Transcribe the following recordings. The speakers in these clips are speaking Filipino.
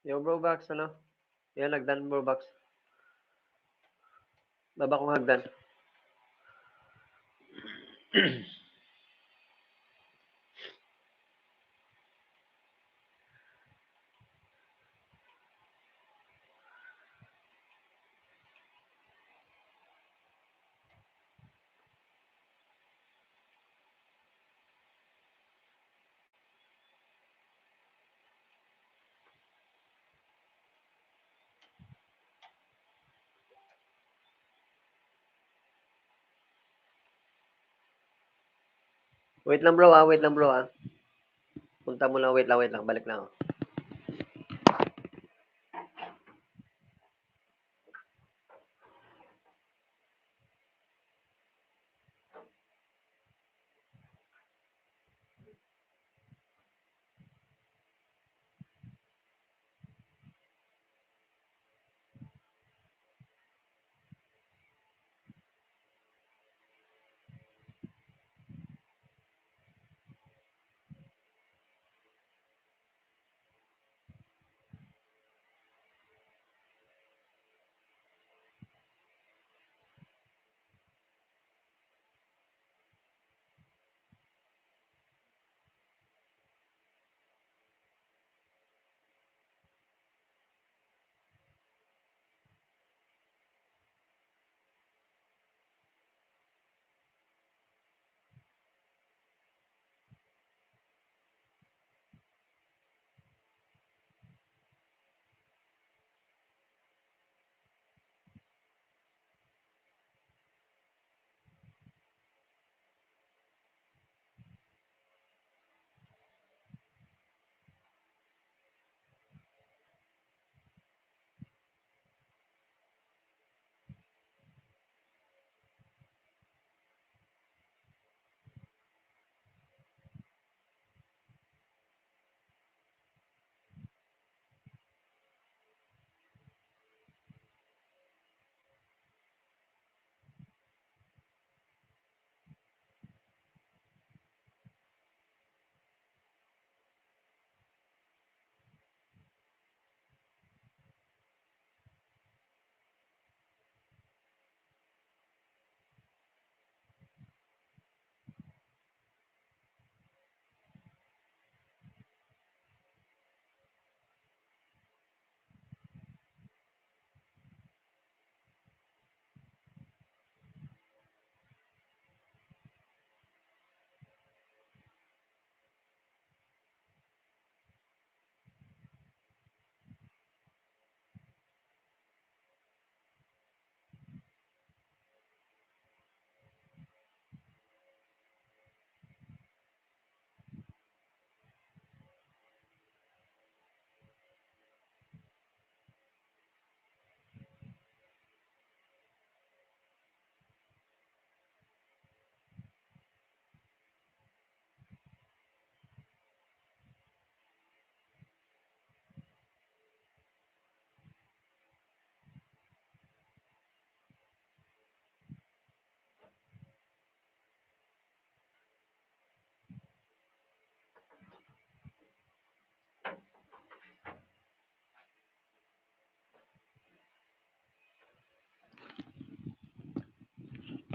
Yung bro box, ano? Yan, hagdan bro box. Baba kong hagdan. Wait lang bro, wait lang bro, Punta mo lang, wait lang, balik lang ako.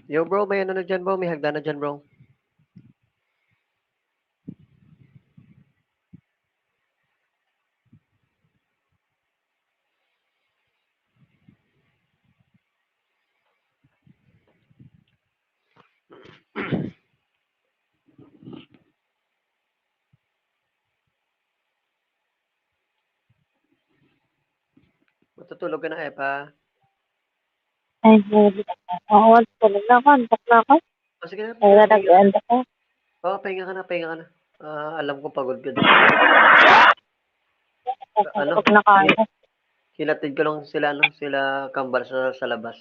Yo bro, may ano na dyan bro, may hagdan na dyan bro. Matutulog ka na pa. Ay, hindi. Oo, tulog na ako. Antok na ako. O sige na, Kaya pahinga ka. nag-end ako. Pahinga ka na, pahinga ka na. Alam ko pagod ka din. Ano, Pag na kaya. hilatid ko lang sila, sila kambal sa labas.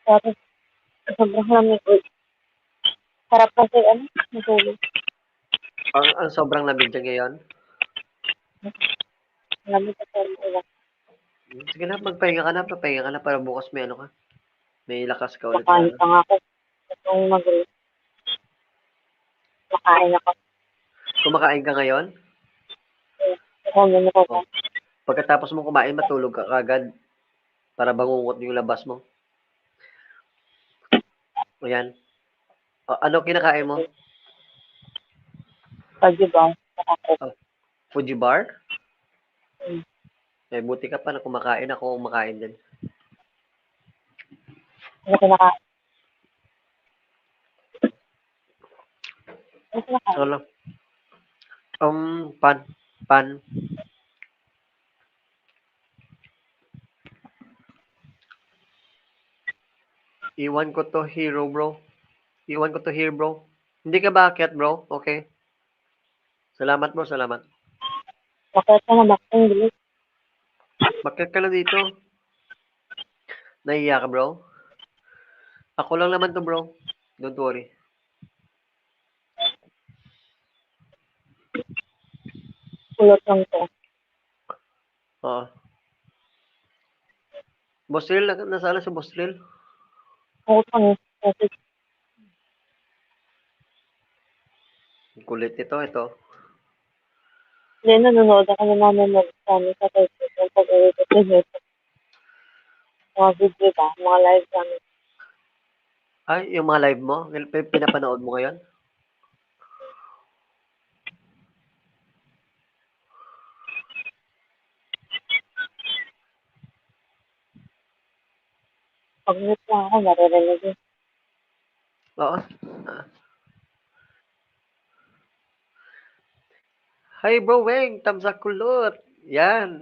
Tapos, sobrang lamig. Uy, sarap kasi, matulog. Ang sobrang lamig dyan ngayon. Lamig kasi ang ulan. Sige na, pahinga ka na para bukas may ano ka. May lakas ka ulit sa Makain ano. pa nga ako. Itong mag-rest. Makain ako. Kumakain ka ngayon? Kukunin ko Oh. Pagkatapos mo kumain, matulog ka kagad para bangungot yung labas mo. Ayan. Ano kinakain mo? Pagi ba? Fuji bar? Hmm. Eh, buti ka pa na kumakain. Ako kumakain din. Ano kinakain? Ano kinakain? Ano? Pan. Pan. Iwan ko to hero, bro. Iwan ko to here, bro. Hindi ka ba aakyat, bro? Okay. Salamat, bro. Salamat. Bakit ka na bakit bilis? Bakit ka na dito? Nahiya ka, bro? Ako lang naman to, bro. Don't worry. Kulot lang to. Oo. Bossril, nasaan si Bossril? Oo pa eh. Kasi Kulit ito. hindi, nanonood ako ng mga sa Facebook. Yung pag-uwi ko sa Facebook. Mga video ba? Mga live namin. Ay, yung mga live mo? Pinapanood mo ngayon? Pag-mute lang ako, maririnig yun. Oo. Ah. Hi, bro Weng. Tamsa kulot. Yan,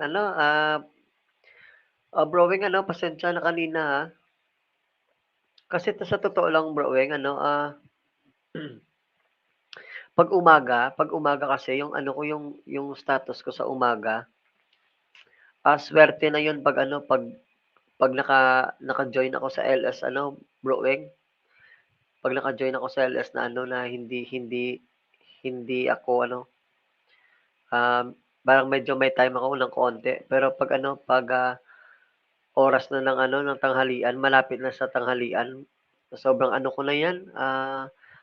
bro Weng, pasensya na kanina, ha? Kasi sa totoo lang, bro Weng, pag umaga kasi, yung status ko sa umaga, swerte na yun pag naka-join ako sa LS, bro Weng. Pag naka-join ako sa LS na na hindi ako, parang medyo may time ako ng konti. Pero pag oras na ng tanghalian, malapit na sa tanghalian, sobrang ko na yan,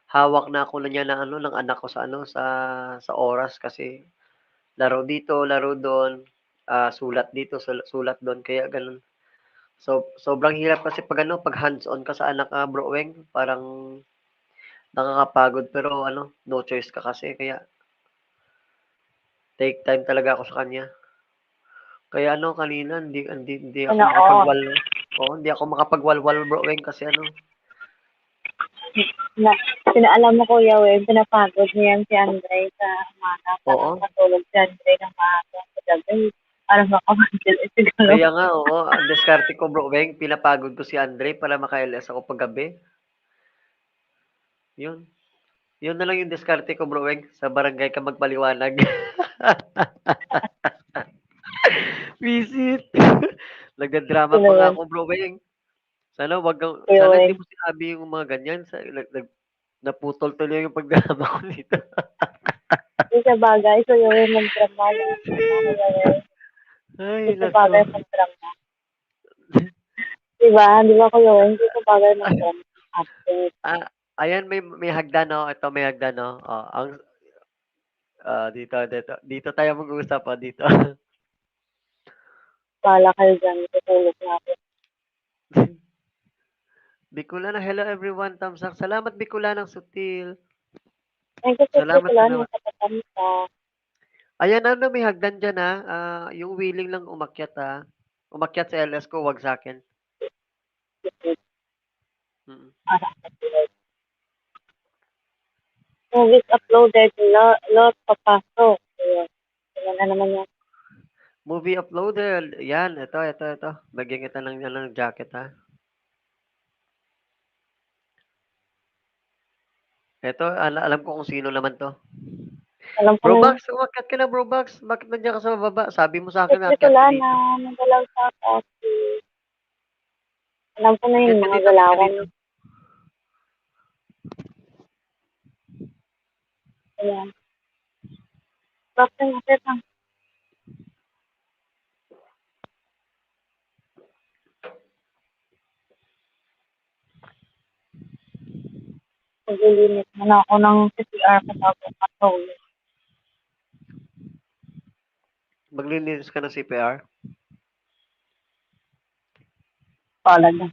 hawak na ako na niyan ng anak ko sa oras kasi laro dito, laro doon, sulat dito, sulat doon, kaya gano'n. So, sobrang hirap kasi pag hands-on ka sa anak, bro Weng, parang nakakapagod pero no choice ka kasi kaya take time talaga ako sa kanya. Kaya kanina hindi ako Ano, oo. makapagwalwal. Oo, hindi ako makapagwalwal, bro Weng, kasi Na, pinaalam mo Kuya Wen, pinapagod niyan si Andre sa umaga. Parang oo. matulog si Andre ng maaga sa gabi. Para makamagil siguro. Kaya nga, oo, ang diskarte ko, bro Weng, pinapagod ko si Andre para maka-LS ako paggabi. Yun. Yun na lang yung diskarte ko, bro Weng, sa barangay ka magpaliwanag. Visit. Nagdadrama Sino pa nga yun? ako, bro Weng. Kuya Sana hindi Wen. mo sinabi yung mga ganyan. Naputol tuloy yung pagdrama ko dito. Hindi sa bagay, Kuya Wen magdrama yan. Kuya Wen. Ay, Hindi sa nako. bagay magdrama. Diba? Di ba Kuya Wen? Hindi sa bagay magdrama. Update. Ayan, may hagdan, no? Ito, may hagdan, no? Dito tayo mag-uusap, dito. Bahala kayo dyan. Tutulog na ako. Bicolana, hello everyone, thumbs up. Salamat, Bicolana ng sutil. Thank you, Sisi. Salamat, Wala salamat. nang kapatami ka. Ayan, may hagdan dyan, ha? Yung willing lang umakyat, ha? Umakyat sa LS ko, wag sa akin. Mm. Movies uploaded. Lot papasok. Ayun. Ayun na naman yan. Movie uploaded. Yan, ito. Bagyan kita ng jacket, ha? Ito, alam ko kung sino naman to. Alam ko Bro na yun. Bax, umakyat ka na, Bro Bax. Bakit nandiyan ka sa baba? Sabi mo sa akin, Sisi akyat ka Solana. dito. Nagalaw sa kasi. Alam ko na Akyat yung ka mga dito, akyat ka galawan. dito. Ayan. Bakit natin ang paglilimit mo na ako ng CCR kasama katulog. Maglilinis ka ng CPR? Wala na.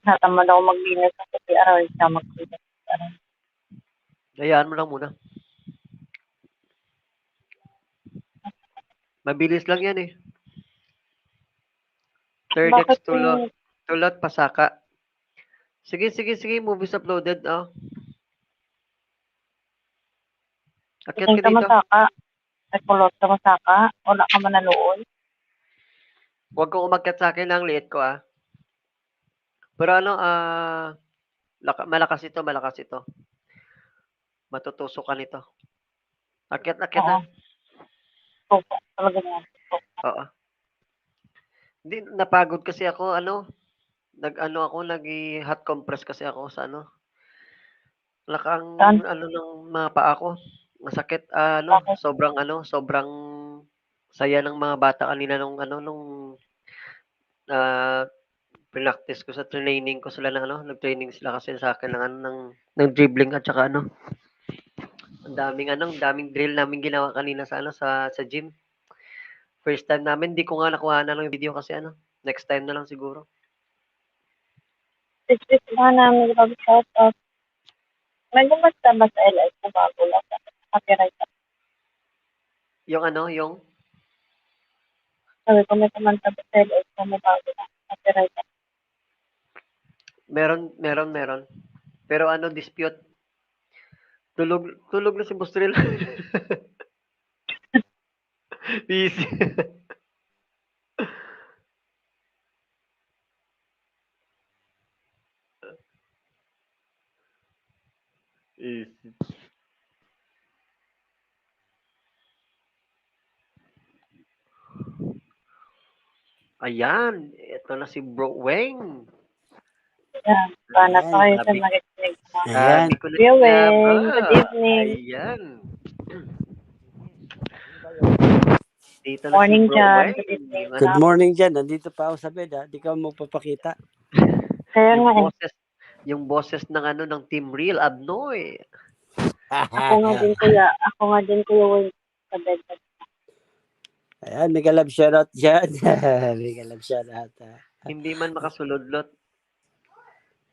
Natamad ako maglinis sa CPR. Hindi ka maglinis. Hayaan mo lang muna. Mabilis lang yan eh. Bakit Turdex, tulot, pasaka. Sige, movies uploaded. Oh. Akyat gising ka ka dito. masaka? Ay, kulot ka masaka? Wala ka manaloon? Huwag kang umakyat sa akin, ang liit ko ah. Pero ano, malakas ito. Matutusok ka nito. Akyat Oo. ha. Opo. Talaga naman. Oo. Hindi, napagod kasi ako, nag-hot compress kasi ako sa lakang Saan? ng mga paa ko. Masakit, Bakit? sobrang saya ng mga bata kanina nung ah, pinractice ko sa training ko sila nag-training sila kasi sa akin ng dribbling at saka ang daming drill namin ginawa kanina sa gym. First time namin, di ko nga nakuha na ng video kasi next time na lang siguro. Siswis ba namin mag-shout out? May bumasta ba sa LS na bago lang? Copyright. Yung Sabi ko may kumanta ba sa LS na may bago lang? Copyright. meron. Pero dispute. Tulog na si Bustril. Easy. Easy. Ayan, ito na si Bro Weng. Yan. Paano Ayan. pa kayo sa Sabi, marinig na? Ayan. sabi ko na Kuya siya, bro. Weng, good evening. Ayan. Dito na Morning, si Bro John. Weng. Good evening. Yung, Good morning dyan. Nandito pa ako sa bed ha. Di ka mo papakita. Kaya nga eh. yung boses ng Team Real Abnoy. Ako nga din kuya Weng sa bed. Ayan, mega love shoutout dyan. Mega love shoutout. Hindi man makasulodlot.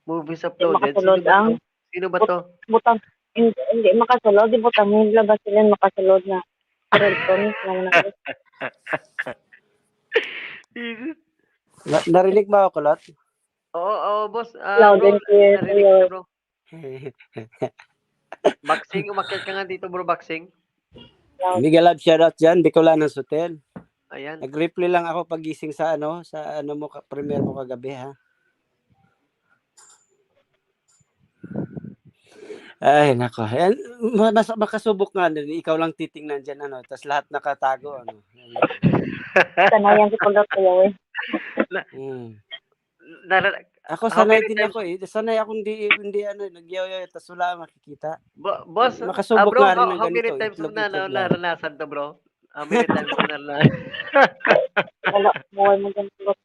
Movies Hindi uploaded. makasulod ang Sino ba to? butang. Hindi makasulod. Di butang. Hindi labas sila makasulod na. Relton. Narinig mo ako, Kulot? Oo, boss. Loud Bro, and clear. narinig kita, bro. Boxing, umakyat ka nga dito, bro, boxing. Mega love shoutout dyan. Bicolano Hotel. Ayan. Nag-reply lang ako pagising sa premiere mo kagabi ha. Ay, nako. Ayan, makasubok nga din. Ikaw lang titingnan dyan, tapos lahat nakatago, Sanayan si Kulot kuya Weng. Ako How sanay many din times- ako eh. Sanay ako hindi nagyaw tapos wala makikita. Boss, Makasubok bro, nga rin ng how many ganito, times mo itlog lang. naranasan to, bro? How many times mo naranasan? Wala. Buhay mo dyan Kulot.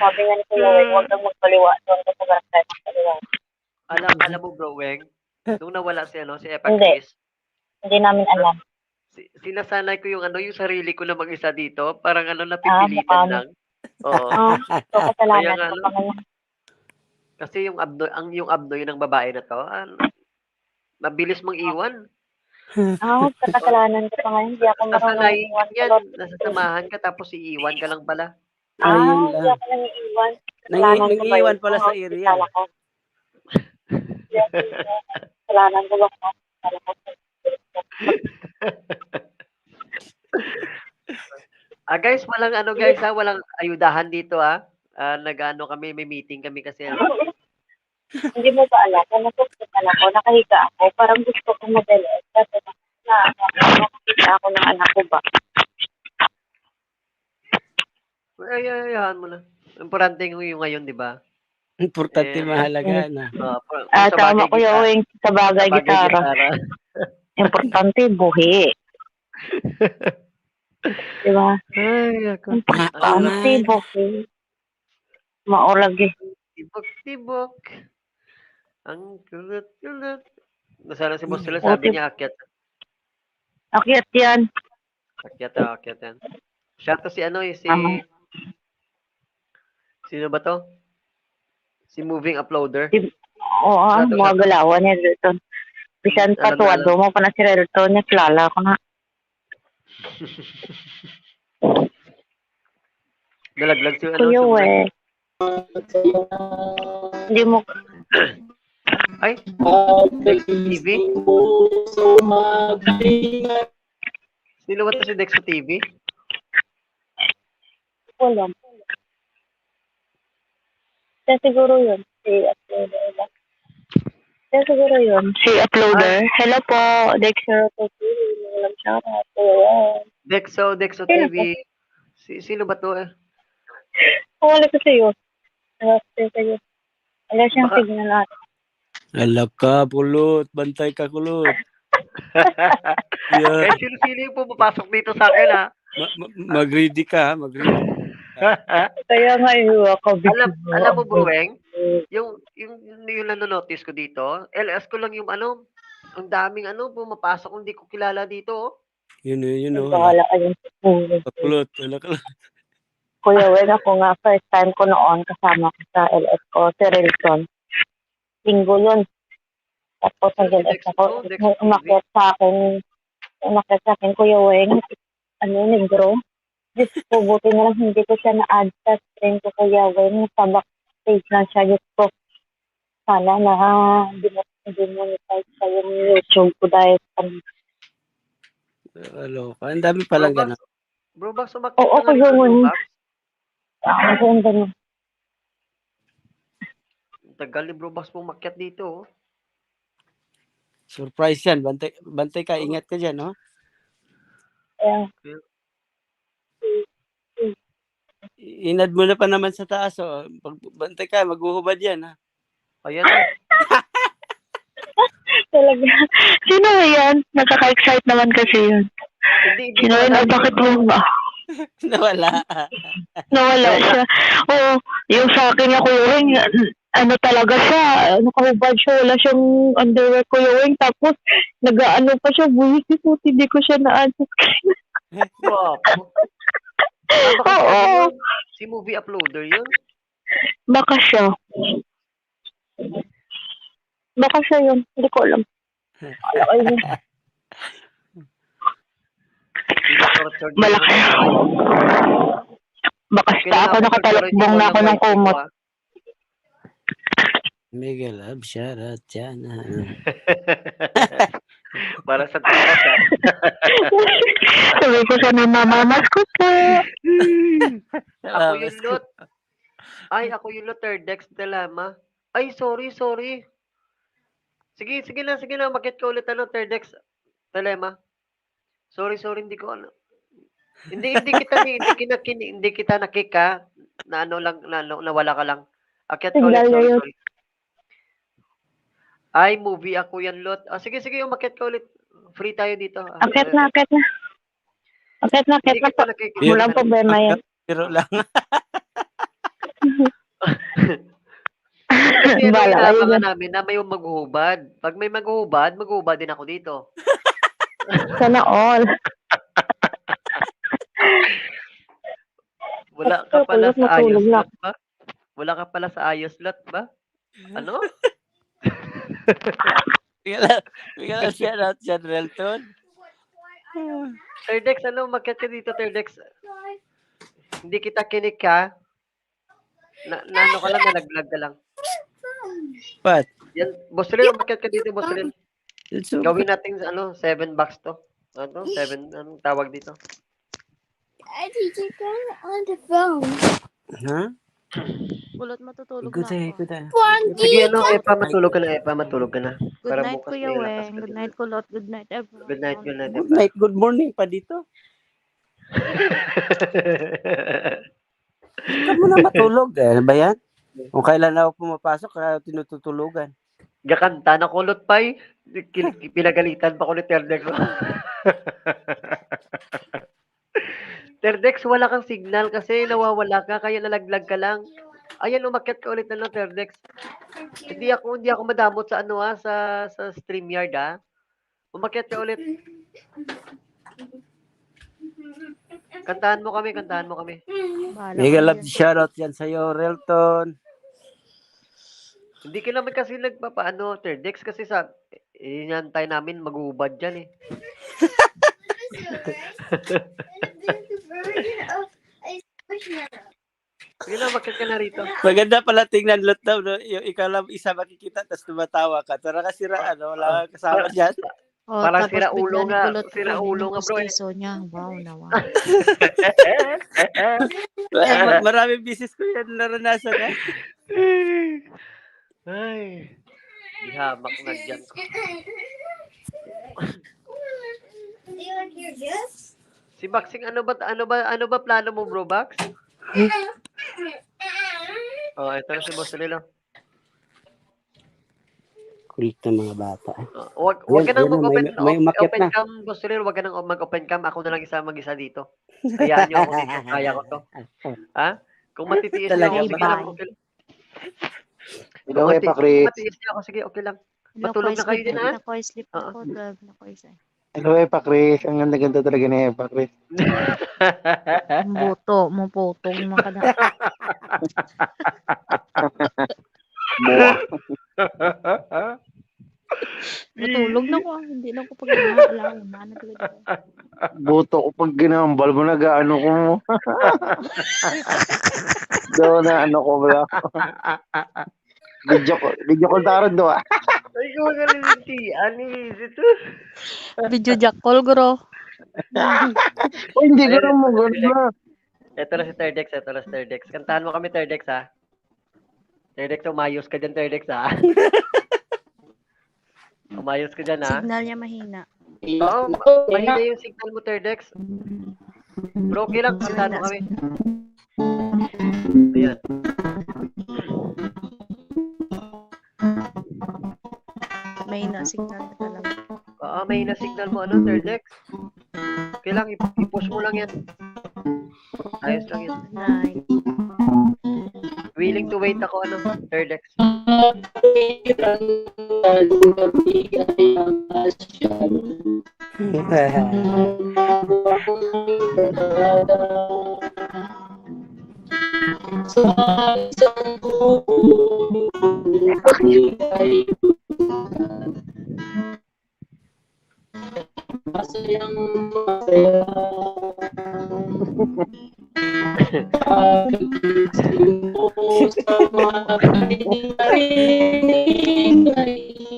Sabi nga ni kuya Weng, huwag kang magpaliwa. Doon ka sa barangay magpaliwa. alam mo, bro, Weng, nung nawala si Epa Chris, Hindi namin alam. sinasanay ko yung sarili ko na mag-isa dito, parang napipilitan lang. Oo. So, kasalanan Kaya nga, ko pa ngayon. Kasi yung abdoy ng babae na to, mabilis mang iwan. Kasalanan ko pa ngayon. Hindi ako marunong Sasanayin iwan yan, Kulot. nasasamahan ka tapos iiwan ka lang pala. Ayun Hindi lang. ako nangiiwan. Kasalanan ko ba Nangiiwan yun? pala sa area. Kasalanan ko. Kasalanan ko ba? Kasalanan ko. Guys, walang walang ayudahan dito nag-ano kami, may meeting kami kasi Hindi mo ba alam? Kung nasusunod ako, nakahiga ako, parang gusto ko mag-LS. Kasi nakakita ako ng anak ko ba? ayahan mo na. Importante yung ngayon, di ba? Importante mahalaga na. Tama ko yung sa bagay gitara. Importante buhi. Di ba? Ay, ako. Importante buhi. Maurag eh. Tibok. Ang kulit. Nasaan si Boss Sila, sabi niya akyat. Akyat yan. Akyat yan. Siya to si ano eh, Tama. sino ba to? Si Moving Uploader. Oo, Siya to, siya mga to. galawan niya Relton. Bisan pa Alam na alam. tuwado mo pa na si Relton niya, kilala ko na. Nalaglag si ano, Kuya si Moving. we, hindi mo, Ay, Dex TV? Sino ba to si Dex TV? alam. Siya siguro yun, si Uploader. Siya siguro yun, si Uploader. Hello po, Dexter po. Walang shoutout. Dexo Sino TV. Sino ba to eh? Wala ko sa'yo. Sa'yo. Wala siyang Baka- signal natin. Alak ka, kulot. Bantay ka, kulot. Yeah. Eh, sino yung pumapasok dito sa akin, ha? Mag-ready ka, ha? Mag-ready. Kaya nga yung ako. alam mo, Bruweng, yung nanonotice ko dito, LS ko lang yung ano, ang daming ano, pumapasok, hindi ko kilala dito, oh. Yun, Bahala ka yung kulot. Alak ka. Kuya Wen, ako nga, first time ko noon kasama ko sa LS ko, si Relson. Linggo yun. Tapos Sino si nag-LS Dex? ako. Oh, Dex Umakyat sa akin, Kuya Wen, negro. Diyos ko, buti na lang hindi ko siya na-add sa stream ko, Kuya Wen. Sa backstage lang siya. Diyos ko, sana na demonetize sa yung YouTube ko dahil sa Aloka. Ang dami palang gano'n. Brobox, umakyat Oo, ka nga rin sa Kuya Wen. Brobox. Kasi ang ganun. Ang tagal ni Brobox umakyat dito, oh. Surprise yan. Bantay ka. Ingat ka dyan, no? Kaya, Inad mo na pa naman sa taas, oh. Pag bantay ka, maghuhubad yan, ha? Ayan, oh. talaga. Sino yan? Nakaka-excite naman kasi yun. Hindi Sino ko yun? alam. Bakit mo ba? Nawala. Nawala siya. Oo, yung sa akin niya, Kuya Wing, ano talaga siya, nakahubad siya, wala siyang underwear, Kuya Wing, tapos nag-ano pa siya, buwis, hindi ko siya na-answer. Wapo. Baka si, Oo. ano yun? Si Movie Uploader yun? Baka siya. Baka siya yun, hindi ko alam. Ayun. Malaki. Bakas pa ako, nakatalakbong na ako ng kumot. Miguel Absharat yan. Para sa taas, ha? Sabi ko sa namamas ko po. Ako yung lot. Ay, ako yung lot, Terdex Delama. Ay, sorry. Sige na. Makit ka ulit, ano, Terdex Telema. Sorry, hindi ko ano. Hindi kita nakika na ano lang nawala ka lang. Akyat ka ulit, sorry. Ay, movie ako yan, lot. Ah, sige, umakyat ka ulit. Free tayo dito. Akyat na. Akyat na po. Walang problema yan. Pero lang. Kasi ano, Bala kayo inaabangan dyan. namin na may maghuhubad. Pag may maghuhubad din ako dito. Sana all. Wala ka pala sa ayos lot ba? Wala ka pala sa ayos lot ba? Ano? Miguel Absharat yan, Relton. Terdex, ano, makiat ka dito, Terdex. Hindi kita kinik ka. Ano ka lang, nalaglag ka lang. What? Yan, Boslin, umakyat ka dito, Boslin. Gawin natin, 7 bucks to. 7, anong tawag dito? Daddy, you're going on the phone. Ha? Kulot, matutulog Good na day, ako. good day. Sige, Epa, matulog ka na. Good Para night, bukas Kuya may lakas Weng. ka Good din. night, Kulot. Good night, everyone. Good night, Good Epa. night, good morning pa dito. Ikaw mo na matulog. Ano ba yan? Kung kailan ako pumapasok, kaya tinututulugan. Gakanta na kulot pay. Pinagalitan pa ko ni Terdex. Terdex, wala kang signal kasi nawawala ka, kaya nalaglag ka lang. Ayan, umakyat ka ulit na Terdex. Hindi ako madamot sa sa StreamYard, ha. Umakyat ka ulit. Kantahan mo kami, kantahan mo kami. Bahala Mega ka love dyan. shoutout yan sa'yo, Relton. Hindi ka naman kasi nagpapaano, Terdex, kasi sa inantay namin magubad dyan eh. Sige na, bakit ka na rito? Maganda pala tingnan lot daw, no? Yung ikaw lang isa makikita, tapos tumatawa ka. Tara ka sira, wala kang kasama dyan. Oh, Parang tapos sira ulo bigla nga, nagkulot sira kukunin ulo yung nga, bro, eh. pustiso niya. Wow na wow. Maraming bisis ko yan naranasan, ha? Ay, dihamak na dyan. Si Baxing, ano ba plano mo, bro, Bax? Oh, ito na si Boss Lilo. Kulit ng mga bata. Wag ka nang Ayan, mag-open may umakyat open na. cam, Boss Lilo. Wag ka nang mag-open cam. Ako na lang mag-isa dito. Hayaan niyo ako dito. Kaya ko to. Ha? Kung matitiis niyo Talaga ako, ba? sige lang. Okay lang. Hello, Kung Epa Chris. matiis niyo ako, sige, okay lang. Nakoy, Matulog na kayo sleep din, ha? Nakoy, sleep Oo. ako. Drive na ko isa. Hello, Epa Chris. Ang ganda-ganda talaga ni Epa Chris. Ang buto, mo putong mo ka na. Buwa. Matulog na ko. Hindi na ko pag alaw. Mana talaga. Buto ko pag ginambal mo, nag-ano ko mo. Daw na ano ko ba? Video call tarot do. Ay, ko magaling si Anis ito. Video jack call, guro. Oh, hindi ko na mo ganda. Ito na si Terdex, ito na si Terdex. Kantahan mo kami, Terdex, ha? Terdex, umayos ka dyan, Terdex, ha? Umayos ka dyan, ha? Signal niya mahina. Oo, mahina yung signal mo, Terdex. Bro, okay lang, kantahan mo kami. Ayan. Mahina signal na talaga. Oo, mahina signal mo, ano, Terdex? Okay lang, i-push mo lang yan. Ayos lang yan. Night. Willing to wait ako, ano, Terdex.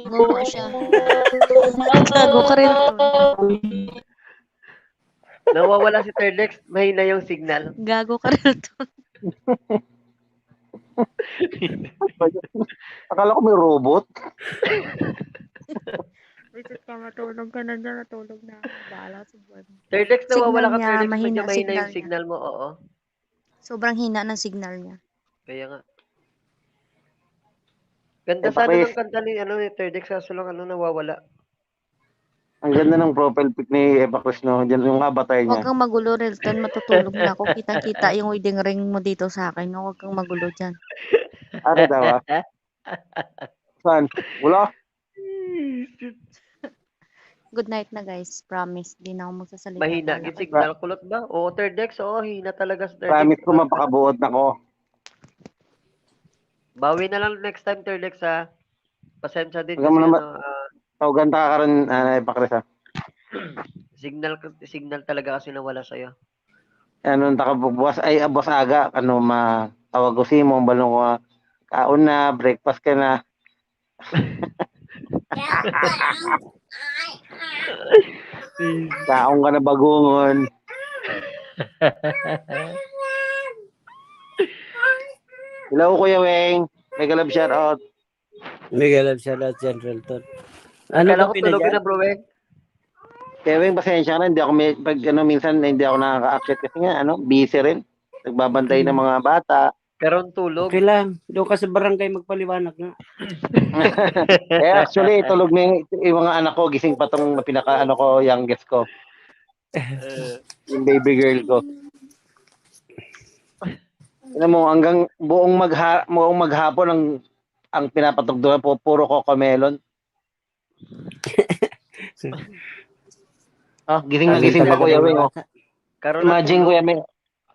Gumo siya. Gago ka rin. Nawawala si Terdex, mahina yung signal. Gago ka rin. Akala ko may robot. Bisit ka, matulog ka na dyan. Natulog na ako. Bahala sa buwan. Terdex, nawawala ka, Signal niya, Terdex. mahina Medyo mahina signal yung signal mo, oo. Sobrang hina ng signal niya. Kaya nga. Ganda Eh, sana Chris. ng kanta ni, ni Terdex, kaso lang, nawawala. Ang ganda ng profile pic ni Epa Chris, no? Diyan yung avatar Huwag niya. kang magulo, Relton. Matutulog na ako. Kitang-kita yung wedding ring mo dito sa akin. No? Huwag kang magulo dyan. Ano daw? Saan? Wala. Good night na, guys. Promise. Di na ako magsasalita. Mahina, Bahala yung kayo. signal. Kulot ba? Oo, Terdex, oo, hina talaga sa Terdex. Promise ko mapakabuot na ko. Bawi na lang next time, Terdex, ha? Pasensya din Huwag mo kasi, naman- Tawagan ka rin, Epa Chris, ha? signal talaga kasi nawala sa'yo. Ano, bukas, ay, boss aga, ano, matawag ko si mo, balong ko, kaon na, breakfast ka na. Kaon ka na bagungon. Hello, Kuya Weng. Mega love shout out. Mega love shoutout yan, Relton. Ano Kala ba ko tulog pinadyan? na, bro, eh. Kuya Weng, pasensya ka na, hindi ako, pag minsan hindi ako nakaka-accept kasi nga, busy rin. Nagbabantay ng mga bata. Pero ang tulog. Okay lang. Doon ka sa barangay magpaliwanag nga. Actually, tulog na yung mga anak ko, gising pa tong ko, youngest ko. Yung baby girl ko. Alam mo, hanggang buong maghapon ang pinapatugtugan po, puro Cocomelon. Gising na gising pa, Kuya Weng. Oh. Karoon na Imagine, tulog. Kuya Weng,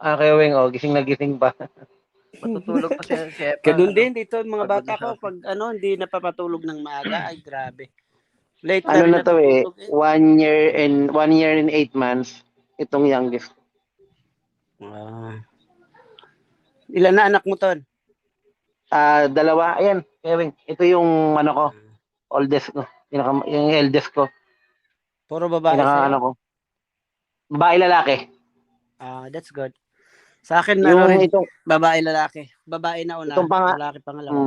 Kuya Weng, gising na gising pa. Matutulog pa si Epa. Ganun din dito mga pagod bata na ko siya. pag hindi napapatulog ng maaga ay grabe. Late na Ano rin na to eh, natutulog eh. 1 year and 8 months, itong youngest. Ilan na anak mo ton? Dalawa, ayan, Kuya Weng. Ito yung ano ko, oldest ko. Yung eldest ko. Puro babae Ano sa'yo? ko. Babae lalaki. That's good. Sa akin Yung rin, itong, babae lalaki. Babae na una, itong pang, lalaki pangalawa.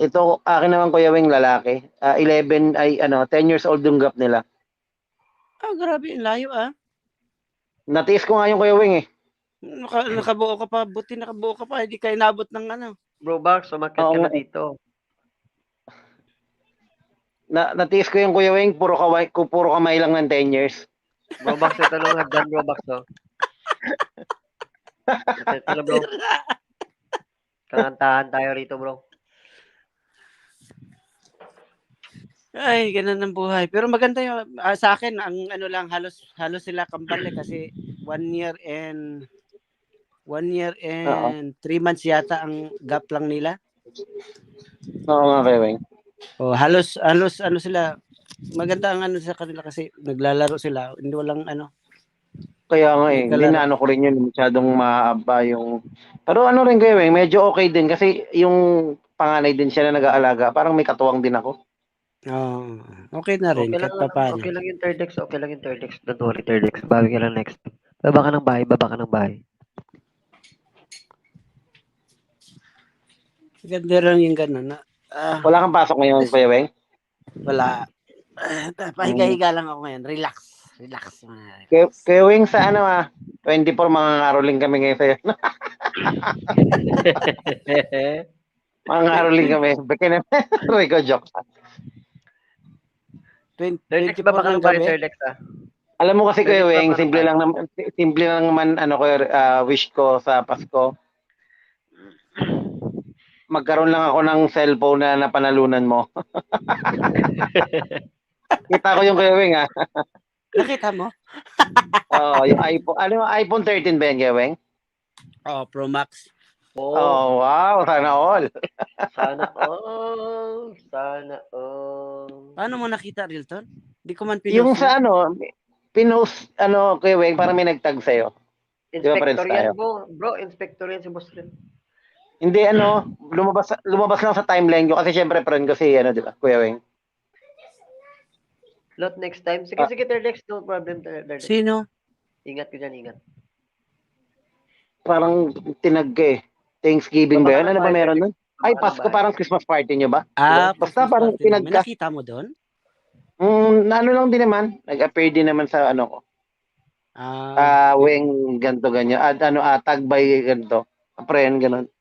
ito, akin naman Kuya Weng, lalaki. 11, 10 years old yung gap nila. Grabe, ang layo Natiis ko nga yung Kuya Weng eh. Nakabuo ka pa, buti nakabuo ka pa, hindi ka inabot ng ano. Bro Box, sumakit Oo ka na nga eh. dito. Natiis ko yung Kuya Weng, puro kamay lang ng 10 years. Bro Box, ito lang hagdan, Bro Box, oh. Ito na, bro. Kangantahan tayo rito, bro. Ay, ganun ang buhay. Pero maganda yung sa akin, ang ano lang, halos sila kambal kasi 1 year and 3 months yata ang gap lang nila. Oo nga, Kuya Weng. Halos ano sila, maganda ang ano sa kanila kasi naglalaro sila, hindi walang ano. Kaya nga eh, Nagkalaro. linano ko rin yun, masyadong maaba yung... Pero ano rin Kuya Weng, medyo okay din kasi yung panganay din siya na nag-aalaga, parang may katuwang din ako. Okay na rin, Okay lang, kahit pa paano. okay lang yung third X, okay lang yung third X. Don't worry, third X. Bawi ka lang next. Baba ka ng bahay. Ganda rin yung gano'n. Wala kang pasok ngayon, Kuya Weng? Wala. Pahiga-higa lang ako ngayon. Relax. Kuya Weng, sa 24 mga ngaroling kami ngayon sa'yo. Mga ngaroling kami. Baka na, Rico joke. Third X, baba ka ng bahay, third X, ah. Alam mo kasi Kuya Third X, Weng, baba ka ng bahay. simple lang naman wish ko sa Pasko. Magkaroon lang ako ng cellphone na napanalunan mo. Kita ko yung Kuya Weng Nakita mo? Oo, yung iPhone. Ano yung iPhone 13 ba yan, Kuya Weng? Pro Max. Oh, wow, sana all. Sana all. Sana all. Paano mo nakita, Rilton? Di ko man Yung pinost sa pinost, Kuya Weng, parang may nagtag sa'yo. Di ba, friends Inspector yan, tayo? bro. Inspector yan si Boss Rin. Hindi, lumabas lang sa timeline ko kasi syempre friend ko si, di ba, Kuya Weng. Lot next time. Sige, third X. No problem, third X. Sino? Ingat ka dyan, ingat. Parang tinag ka eh. Thanksgiving ba yun? Ano ba meron nun? Ay, Pasko, parang Christmas party nyo ba? Basta parang tinag May ka. nakita mo doon? Ano lang din naman. Nag-appear din naman sa ko. Weng, ganto ganyan. Tag by ganto. Friend, ganun.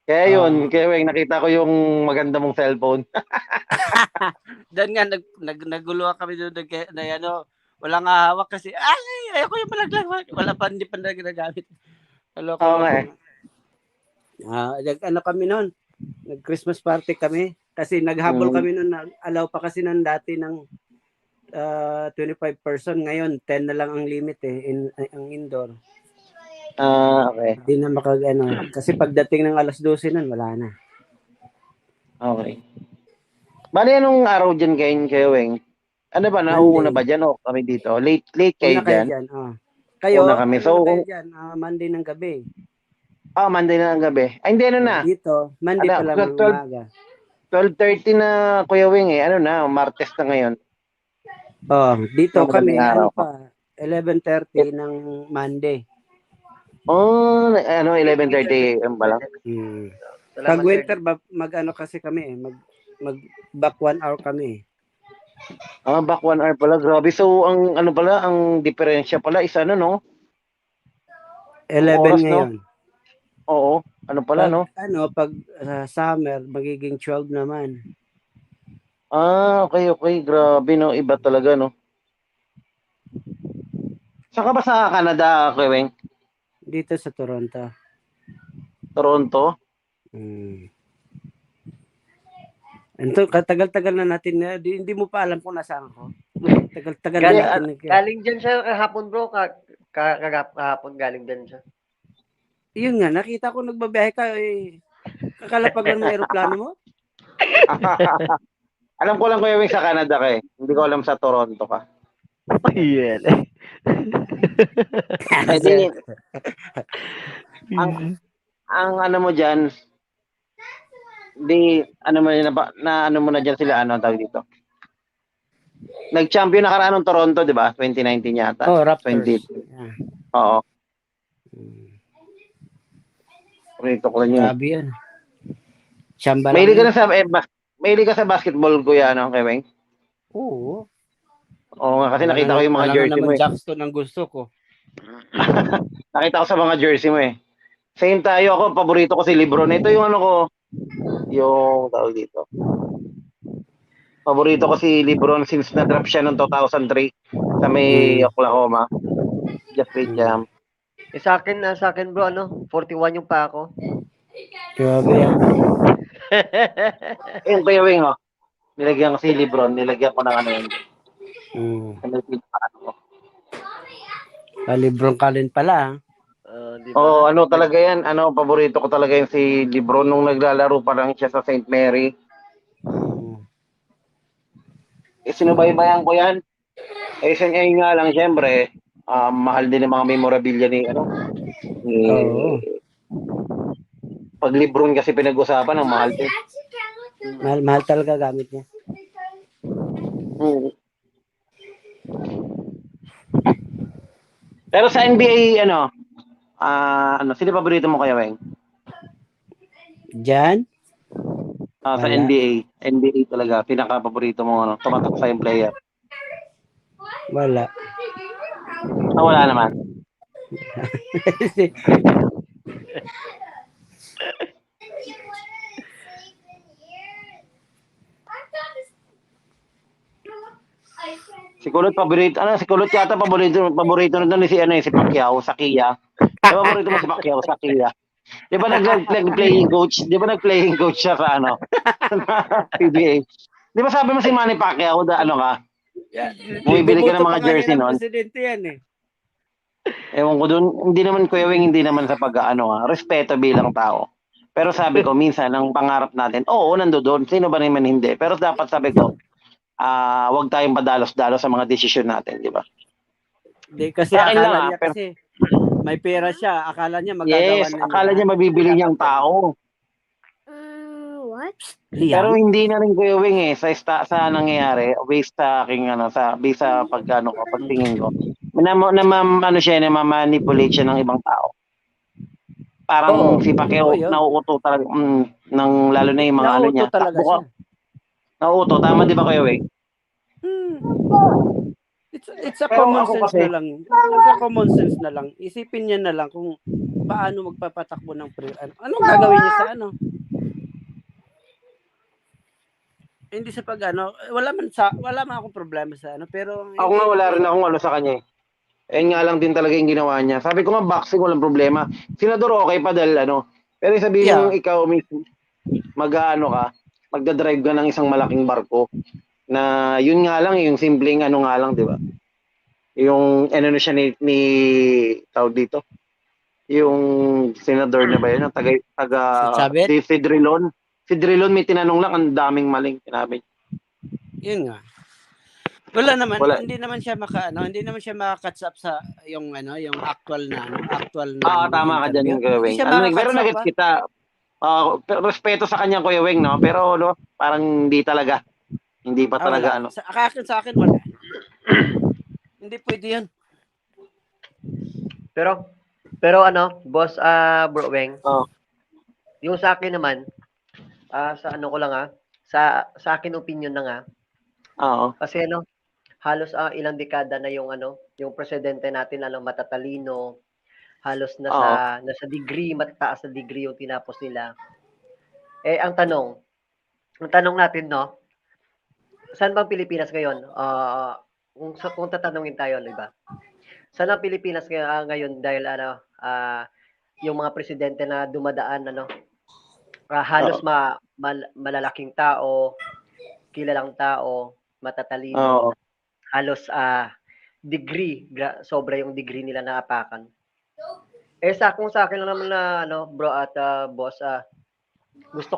Kaya yun, kaya Weng, nakita ko yung maganda mong cellphone. Doon nga, nagulo kami doon wala nga hawak kasi, ayoko yung malaglag. Hindi pa na ginagamit. Oo nga eh. Kami noon, nag-Christmas party kami. Kasi naghabol kami noon, allow pa kasi ng dati ng 25 person. Ngayon, 10 na lang ang limit ang indoor. Okay. Hindi na kasi pagdating ng alas 12 nun, wala na. Okay. Bali, anong araw dyan kayo, Weng? Ano ba, nauuna ba dyan o kami dito? Late kayo dyan? Kayo, Una kami. So, kayo dyan? Monday ng gabi. Monday na ng gabi. Ay, hindi, na. Dito, Monday pa lang ng umaga. 12:30 na, Kuya Weng eh. Martes na ngayon. Dito kami, araw pa, 11:30 ng Monday. 11:30 ba lang? Pag winter, kasi kami mag back 1 hour kami. Back 1 hour pala. Grabe. So, ang diferensya pala is 11 oras, ngayon. No? Oo. Pag summer, magiging 12 naman. Okay. Grabe, no? Iba talaga, no? Saan ka ba sa Canada, Kuya Weng? Dito sa Toronto. Toronto? Katagal-tagal na natin hindi mo pa alam kung nasaan ako. Tagal-tagal Galing, natin. galing dyan siya kahapon, bro. kahapon galing din siya. Yun nga, nakita ko nagbabiyahe ka, kakalapag lang ng aeroplano mo. Alam ko lang Kuya Weng sa Canada ka eh. Hindi ko alam sa Toronto ka. Ayan. Eh di, ang ano mo dyan, di, ano mo na ano mo na dyan sila, ano tawag dito? Nag-champion nakaraan ng Toronto, di ba? 2019 yata. Oh, Raptors. 20. Yeah. Oo. Rito ko lang yun. Grabe yan. Chamba lang Mahilig ka yan. na sa, mahilig ka sa basketball, Kuya, ano, kay Weng? Oo. Oo nga, kasi nakita ko yung mga jersey mo eh. Jackson ang gusto ko. Nakita ko sa mga jersey mo eh. Same tayo ako, paborito ko si LeBron. Ito yung ano ko, yung tawag dito. Paborito ko si LeBron since na-draft siya noong 2003 sa may Oklahoma. Just wait jam. Sa akin bro, 41 yung pa ako. Grabe yan. Yung Kuya Weng, oh. Nilagyan ko si LeBron, nilagyan ko ng ano yun. Lebron Callen pala. Diba? Ano talaga yan, paborito ko talaga yung si LeBron nung naglalaro pa lang siya sa St. Mary. Sinubaybayan ko yan. Yun nga lang, syempre, mahal din yung mga memorabilia ni, pag LeBron kasi pinag-usapan, ang mahal din. Mahal talaga gamit niya. Pero sa NBA, sino paborito mo Kuya Weng? Diyan? Sa Wala. NBA talaga, pinaka-paborito mo, tumatak sa yung player. Wala. Wala naman. Si Kulot paborito, si Kulot yata paborito na ni si Pacquiao sa Kia. Paborito mo si Pacquiao sa Kia. Di ba nag-playing coach? Di ba nag-playing coach siya sa PBA? Di ba sabi mo si Manny Pacquiao ka? Bumibili ka ng mga jersey noon. Presidente yan eh. Ewan ko doon, hindi naman Kuya Weng, hindi naman sa respeto bilang tao. Pero sabi ko, minsan, ang pangarap natin, nandoon. Sino ba naman hindi? Pero dapat sabi ko, wag tayong padalos-dalos sa mga desisyon natin, di ba? Hindi, kasi akala niya kasi may pera siya. Akala niya magagawa na niya. Akala niya mabibili niyang tao. What? Pero hindi na rin Kuya Weng sa nangyayari, based sa aking based sa pagtingin ko. Manipulate siya ng ibang tao. Parang si Pacquiao nauuto talaga lalo na yung mga niya. Talaga siya. Nauuto, tama di ba Kuya Weng? It's a common sense na lang. It's a common sense na lang. Isipin niya na lang kung paano magpapatakbo ng anong gagawin niya sa Hindi sa wala man akong problema sa pero ako nga wala rin akong sa kanya. Nga lang din talaga yung ginawa niya. Sabi ko nga boxing walang problema. Senador okay pa dahil pero sabihin ikaw mismo magda-drive ka ng isang malaking barko na yun nga lang yung simpleng nga lang, di ba? Yung siya ni tawag dito. Yung senador na ba yun? Taga si Drilon. Si Drilon may tinanong lang, ang daming maling sinabi. Yun nga. Wala naman, hindi naman siya maka-catch up sa yung actual na tama ka diyan, Kuya Weng. Pero nagets kita. Respeto sa kanya Kuya Weng, pero parang hindi talaga. Hindi pa talaga Sa akin wala. Hindi pwede 'yan. Pero boss Bro Weng. Yung sa akin naman sa ko lang sa akin opinion na Kasi halos ilang dekada na yung yung presidente natin matatalino, halos nasa degree, matataas na degree yung tinapos nila. Ang tanong natin saan bang Pilipinas ngayon? Kung tatanungin tayo, di ba? Saan ang Pilipinas ngayon dahil yung mga presidente na dumadaan halos malalaking tao, kilalang tao, matatalino. Halos degree, sobra yung degree nila na apakan. Kung sa akin lang naman na ano, bro at boss, gusto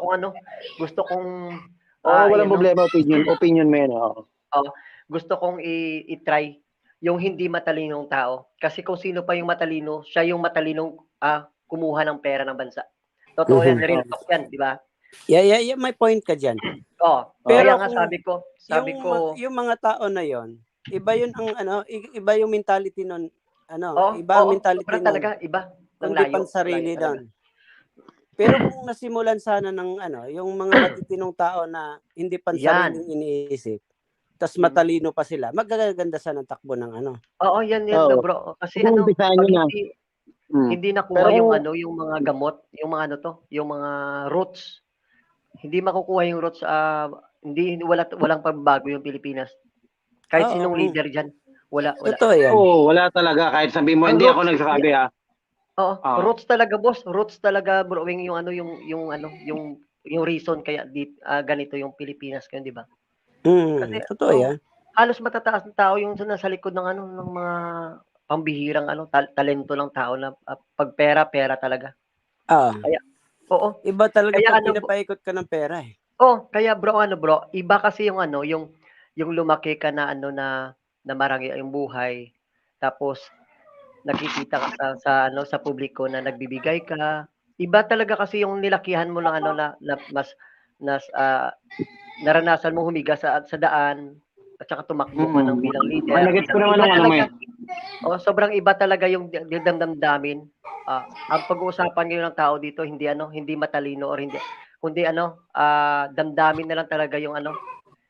kong Oo, walang i-ano, problema, opinion mo yan. Oo. gusto kong i-try yung hindi matalinong tao. Kasi kung sino pa yung matalino, siya yung matalinong kumuha ng pera ng bansa. Totoo yan, real talk yan, di ba? Yeah, may point ka diyan. Pero Pero kaya nga sabi ko, yung mga tao na yon, iba yun ang ano, iba yung mentality nun, iba ang mentality sobra nun, talaga, iba. Ng kundi layo. pansarili Layo doon. Pero kung nasimulan sana ng yung mga matitinong tao na hindi pansariling iniisip, tas matalino pa sila, magaganda sana ng takbo ng ano. Oo, yan Oo. bro. Kasi Kung pag umpisahan nyo na. hindi nakuha yung mga gamot, yung mga yung mga roots. Hindi makukuha yung roots, walang pagbabago yung Pilipinas. Kahit Oo, sinong leader diyan, wala. Totoo yan. Oo, wala talaga. Kahit sabihin mo, Ang hindi ako roots, nagsasabi ha. Oo, Oo. roots talaga boss, roots talaga bro, yung reason kaya ganito yung Pilipinas ngayon, di ba? Kasi Totoo yan. halos matataas ng tao yung nasa likod ng ng mga pambihirang talento ng tao na pag pera talaga. Kaya oo. Iba talaga Kaya pag pinapaikot ka ng pera eh. Kaya bro, iba kasi yung yung lumaki ka na na marami yung buhay. Tapos nakikita ka sa publiko na nagbibigay ka. Iba talaga kasi yung nilakihan mo ng na mas naranasan mo humiga sa daan at saka tumakbo ka ng bilang leader. Nagets ko naman Iba ang ano mo talaga. Sobrang iba talaga yung damdamin. Ang pag-uusapan ngayon ng tao dito hindi matalino or hindi kundi damdamin na lang talaga yung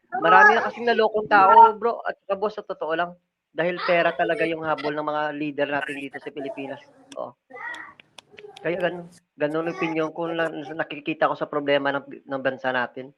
Marami na kasing nalokong tao, bro, at saka boss, sa totoo lang. Dahil pera talaga yung habol ng mga leader natin dito sa Pilipinas. Kaya ganun ang opinion ko na nakikita ko sa problema ng bansa natin.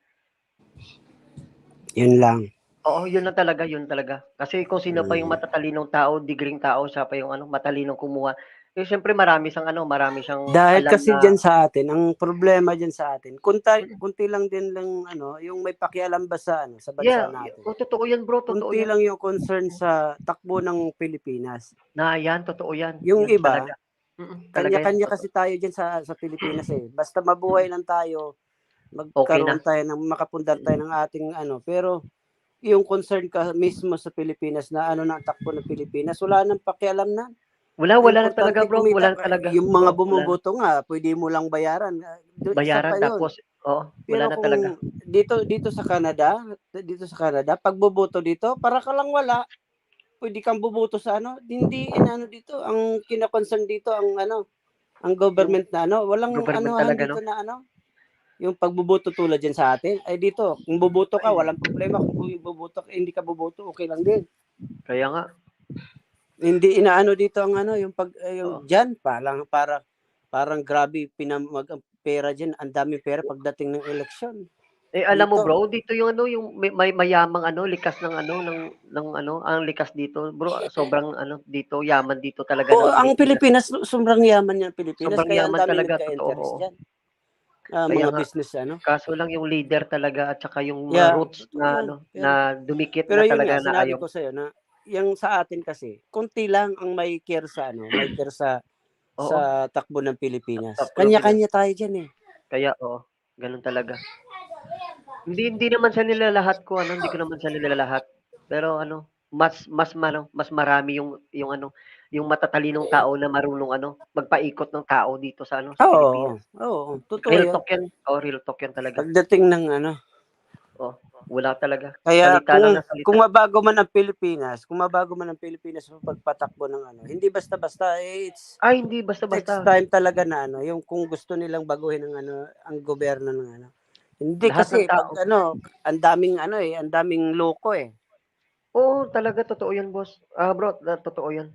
Yun lang. Oo, yun talaga. Kasi kung sino pa yung matatalinong tao, digring tao, siya pa yung matalinong kumuha. Siyempre marami siyang Dahil alam kasi na diyan sa atin, ang problema diyan sa atin, kunti lang din lang yung may pakialam ba sa sa bansa natin. Totoo yan, bro, totoo Kunti yan. lang yung concern sa takbo ng Pilipinas. Totoo yan. Yung Yun iba, talaga. kanya-kanya kasi tayo diyan sa Pilipinas eh. Basta mabuhay lang tayo, magkaroon tayo ng makapundar tayo ng ating pero yung concern ka mismo sa Pilipinas na na ang takbo ng Pilipinas, wala nang pakialam na. Wala na talaga, bro. Wala na talaga. Yung mga bumuboto nga, pwede mo lang bayaran. Tapos, wala na talaga. Dito sa Canada, pag boboto dito, para ka lang wala. Pwede kang boboto sa hindi dito, ang kina-concern dito ang government na walang talaga, dito na yung pagboboto tulad diyan sa atin. Ay dito, kung boboto ka, walang problema. Kung boboto ka, hindi ka boboto, okay lang din. Kaya nga. Hindi inaano dito ang yung yung diyan parang grabe ang pera diyan, ang daming pera pagdating ng eleksyon. Alam mo bro, dito yung yung may mayamang likas ng ang likas dito, bro. Sobrang dito, yaman dito talaga ng ang Pilipinas, sobrang yaman niyan Pilipinas, sobrang kaya ang yaman dami talaga, nagka-interest totoo. diyan. Kaya Mga nga, business kaso lang yung leader talaga at saka yung mga roots na na dumikit pero na yun talaga nga, na sinabi ayaw. ko sa'yo na yung sa atin kasi, konti lang ang may care sa sa takbo ng Pilipinas. Kanya-kanya tayo diyan eh. Kaya ganun talaga. Hindi naman sa nila lahat ko hindi ko naman sa nila lahat. Pero mas marami yung matatalinong tao na marunong magpaikot ng tao dito sa sa Pilipinas. Oo, totoo Real yan. talk yan. Real talk yan talaga. Pagdating ng wala talaga. Kaya Salita lang na salita. kung mabago man ang Pilipinas sa pagpatakbo ng hindi basta-basta hindi basta-basta. Next time talaga na yung kung gusto nilang baguhin ang gobyerno ng Hindi Lahat kasi ng tao. pag ang daming loko eh. Oo, talaga totoo 'yan, boss. Bro, totoo 'yan.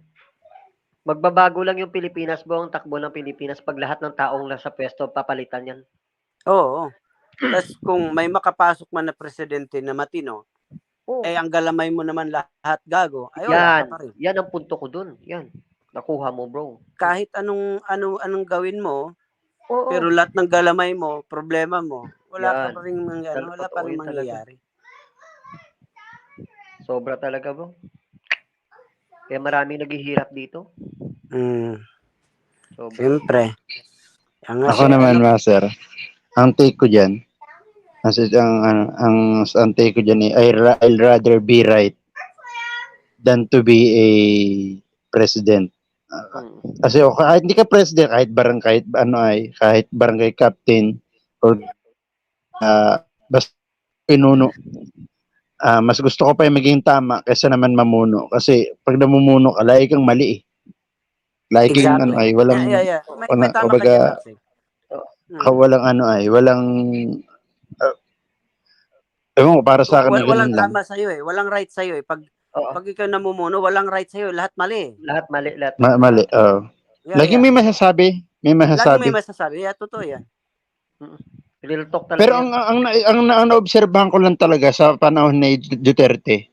Magbabago lang yung Pilipinas, ang takbo ng Pilipinas pag lahat ng taong nasa pwesto papalitan 'yan. Oo. Tapos kung may makapasok man na presidente na matino, ang galamay mo naman lahat gago, wala ka pa rin. Yan ang punto ko dun. Yan. Nakuha mo, bro. Kahit anong gawin mo, pero lahat ng galamay mo, problema mo, wala ka pa rin wala pa rin mangyayari. Sobra talaga, bro. Kaya maraming naghihirap dito. Sobra. Siyempre. Ako naman, Master, ang take ko dyan, ang take ko dyan I'll rather be right than to be a president. Kasi kahit hindi ka president, kahit barangay captain, or basta pinuno, mas gusto ko pa yung maging tama kaysa naman mamuno. Kasi pag namumuno ka, lagi kang mali eh. Lagi kang walang, May tama ka dyan, Marcel. walang, ewan ko, para sa akin na Walang ganun lang. tama sa'yo eh. Walang right sa'yo eh. Pag ikaw namumuno, walang right sa'yo. Lahat mali. Lahat mali. Mali, lagi may masasabi. May Lagi may masasabi. masasabi. Yeah, totoo yan. Real talk talaga. Pero yan. ang naobserbahan ko lang talaga sa panahon ni Duterte,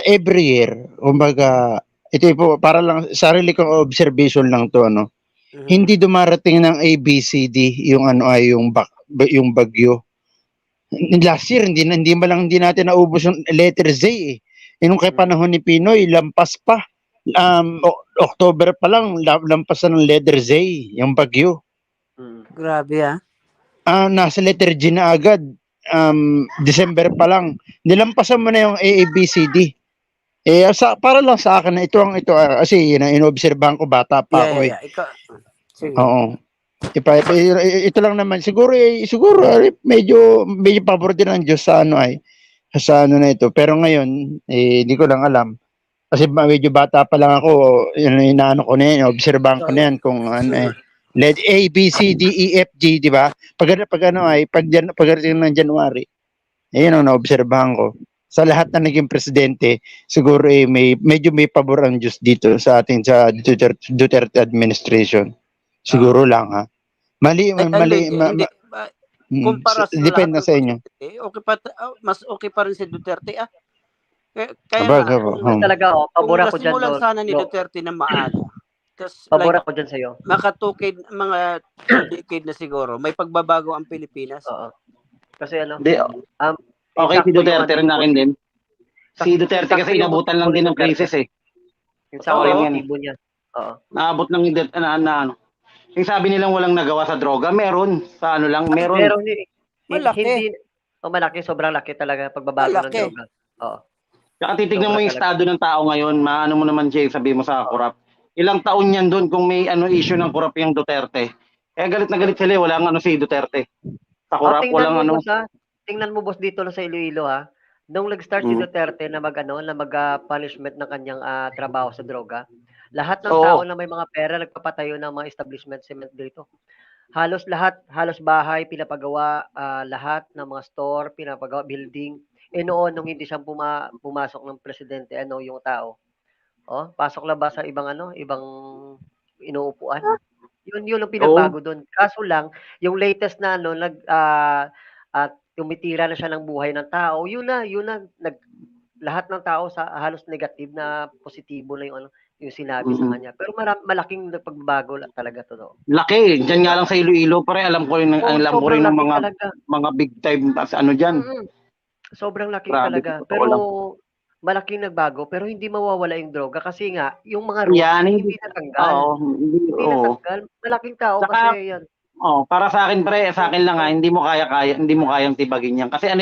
every year, kumbaga, ito po, para lang, sarili kong observation lang to, hindi dumarating ng ABCD yung yung bagyo. Last year, hindi natin naubos yung letter Z eh. Yung kay panahon ni Pinoy, lampas pa. October pa lang, lampas na ng letter Z, yung bagyo. Grabe ah. Nasa letter G na agad. December pa lang. Nilampasan mo na yung ABCD. Para lang sa akin na ito kasi inobserbahan ko bata pa ako eh. Sige. Oo. Ito lang naman siguro medyo pabor din ng Diyos sa na ito. Pero ngayon hindi ko lang alam. Kasi medyo bata pa lang ako, inaano ko na yan, obserbahan ko na yan kung let A, B, C, D, E, F, G, di ba? Pagdating ng January, ayun ang naobserbahan ko. Sa lahat na naging presidente, siguro medyo may pabor ang Diyos dito sa Duterte administration. Siguro lang ha. Mali. Kumpara sa depende sa inyo. Mas okay pa rin si Duterte ah. Kaya talaga pabor ako diyan. Kung lang sana ni Duterte na maaga. Pabor ako diyan sa iyo. Makatukid mga decade na siguro, may pagbabago ang Pilipinas. Oo. Kasi okay si Duterte rin akin din. Si Duterte kasi inabutan lang din ng crisis eh. Yung sa motibo niya. Oo. Naabot ng yung sabi nilang walang nagawa sa droga, meron. Sa meron. Meron malaki. Malaki, sobrang laki talaga pagbabago ng droga. Oo. Saka titignan mo yung estado ng tao ngayon, maano mo naman Jay, sabi mo sa korap. Ilang taon yan doon kung may issue ng korap yung Duterte. Galit na galit sila, walang si Duterte. Sa korap, walang Tingnan mo boss dito sa Iloilo ha. Nung nag-start si Duterte na mag-punishment ng kanyang trabaho sa droga, lahat ng tao na may mga pera nagpapatayo ng mga establishment cement dito. Halos bahay pinapagawa, lahat ng mga store pinapagawa, building. Noon nung hindi siya pumasok ng presidente, yung tao. Pasok lang ba sa ibang inuupuan? Yun ang pinabago doon. Kaso lang, yung latest na tumitira na siya ng buhay ng tao, yun na lahat ng tao sa halos negative na positibo na yung sinabi sa kanya. Pero malaking pagbabago talaga to. Laki, diyan nga lang sa Iloilo, pare alam ko rin ng mga big time diyan. Sobrang laki talaga. Pero malaking nagbago, pero hindi mawawala yung droga kasi nga yung mga rules hindi natanggal. Hindi natanggal. Malaking tao kasi yan. Para sa akin lang hindi mo kayang tibagin yan. Kasi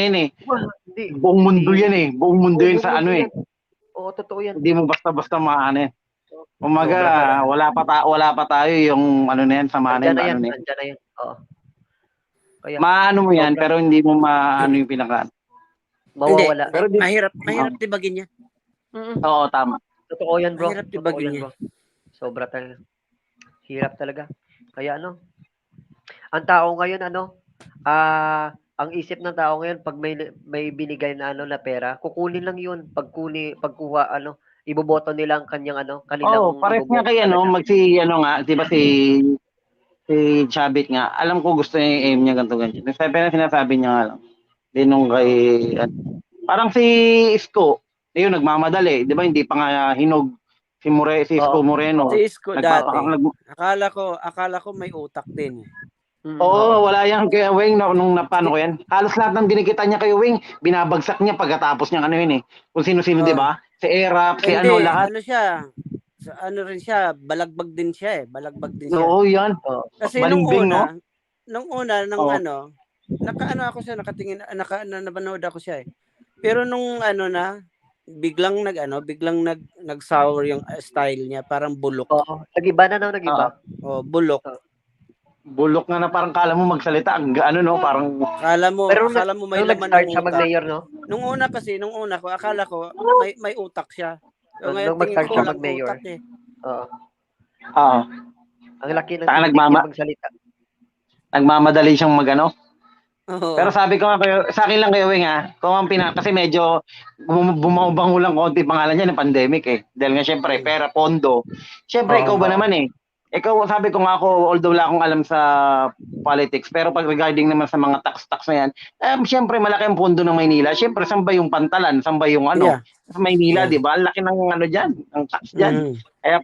buong mundo yan eh. Buong mundo yan sa Oo, totoo yan. Hindi mo basta-basta maano eh. Umaga, wala pa tayo yung na yan, samahan na yan. Nandiyan na yan. Oo. Kaya, maano mo yan, pero hindi mo maano yung pinaka. Mawawala. Pero mahirap tibagin yan. Oo, tama. Totoo yan, bro. Mahirap tibagin yan. Sobra talaga. Hirap talaga. Kaya ang tao ngayon ang isip ng tao ngayon pag may binigay na na pera, kukunin lang 'yun. Pagkuha iboboto nila ang kanilang pares nga kay di ba si Chabit nga. Alam ko gusto niya aim niya ganito. Sinasabi niya nga lang. Dinong kay parang si Isko, nagmamadali, 'di ba? Hindi pa nga hinog si Isko Moreno. Si Isko dati. Akala ko may utak din. Oo, wala yan kay Wing nung napano ko yan. Halos lahat ng dinikita niya kay Wing, binabagsak niya pagkatapos niya ano yun eh. Kung sino-sino, Oh. 'di ba? Si Erap, si Hindi, ano lahat. ano siya, ano rin siya, balagbag din siya eh. Balagbag din siya. Oo, yan. Oo. Kasi Balimbing, no? nung una, ng Oo. nakaano ako siya, nakatingin, napanood ako siya eh. Pero nung biglang nag-sour yung style niya, parang bulok. Oo. Nag-iba na, no? Nag-iba. Bulok. Bulok na parang kala mo magsalita, ano no, parang Akala mo may nung laman nag-start ng siya utak. mag-mayor, no? Nung una ko, akala ko may utak siya. So, ngayon Nung tingin mag-start ko siya walang mag-mayor. utak eh. Oo. Oo. Ang laki ng Saka tinik niya magsalita. nagmamadali siyang magano. Oo. Pero sabi ko nga kayo, sa akin lang kayo Wing kung ang kasi medyo bumabango lang konti pangalan niya ng pandemic eh. Dahil nga syempre pera, pondo. Syempre ikaw ba naman eh. Ikaw, sabi ko nga ako, although wala akong alam sa politics, pero pag regarding naman sa mga tax na yan, syempre malaki ang pondo ng Maynila. Syempre, saan ba yung Pantalan? Saan ba yung ano? Yeah. Sa Maynila, Yeah. di ba? Ang laki ng ano dyan, ang tax dyan. Mhm. Kaya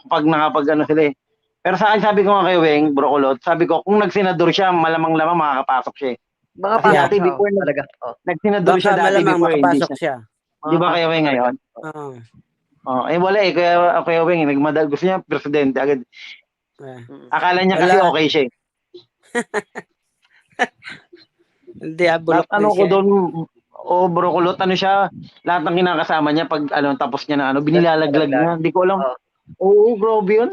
pag nakapag ano sila eh. Pero sa akin, sabi ko nga kay Weng, Brocolot, sabi ko, kung nagsenador siya, malamang-lamang makakapasok siya eh. Mga Kasi pasok dati siya, before talaga. Oh. nagsenador siya Baka dati malamang before, hindi makapasok siya. siya. Di ba kayo Weng ngayon? Oo. Wala eh, kaya Weng, gusto niya presidente agad. Akala niya kasi Wala. okay siya eh. Hindi, bulok Lahat din ko siya. doon, Brocolot, ano siya, lahat ng kinakasama niya pag tapos niya na binilalaglag niya. Hindi ko alam. Oo, grabe yun.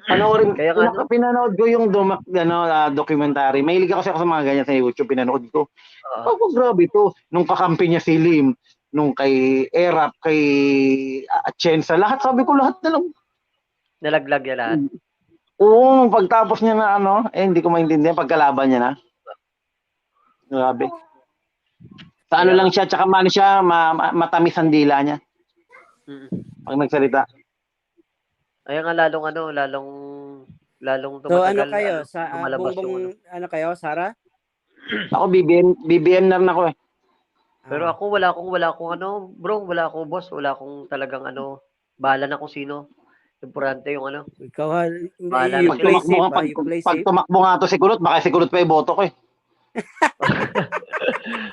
Panoorin, Kaya nga, pinanood ko yung documentary. Mahilig ako sa mga ganyan sa YouTube, pinanood ko. Grabe to. Nung kakampi niya si Lim, nung kay Erap, kay Atienza, lahat sabi ko lahat na lang. nalaglag yan lahat. Oo, pagtapos niya na hindi ko maintindihan pagkalaban niya na. Grabe. Sa ano lang siya, tsaka siya, matamis ang dila niya. Pag nagsalita. Kaya nga lalong So tumatagal. kayo, sa lumalabas Bongbong, kayo, Sarah? Ako, BBM na ako eh. Pero ako wala akong bro, wala akong boss, wala akong talagang bahala na kung sino. Importante yung Ikaw, Bahala you na play sila. safe, you play Pag safe. tumakbo nga to si Kulot, baka si Kulot pa iboto ko eh.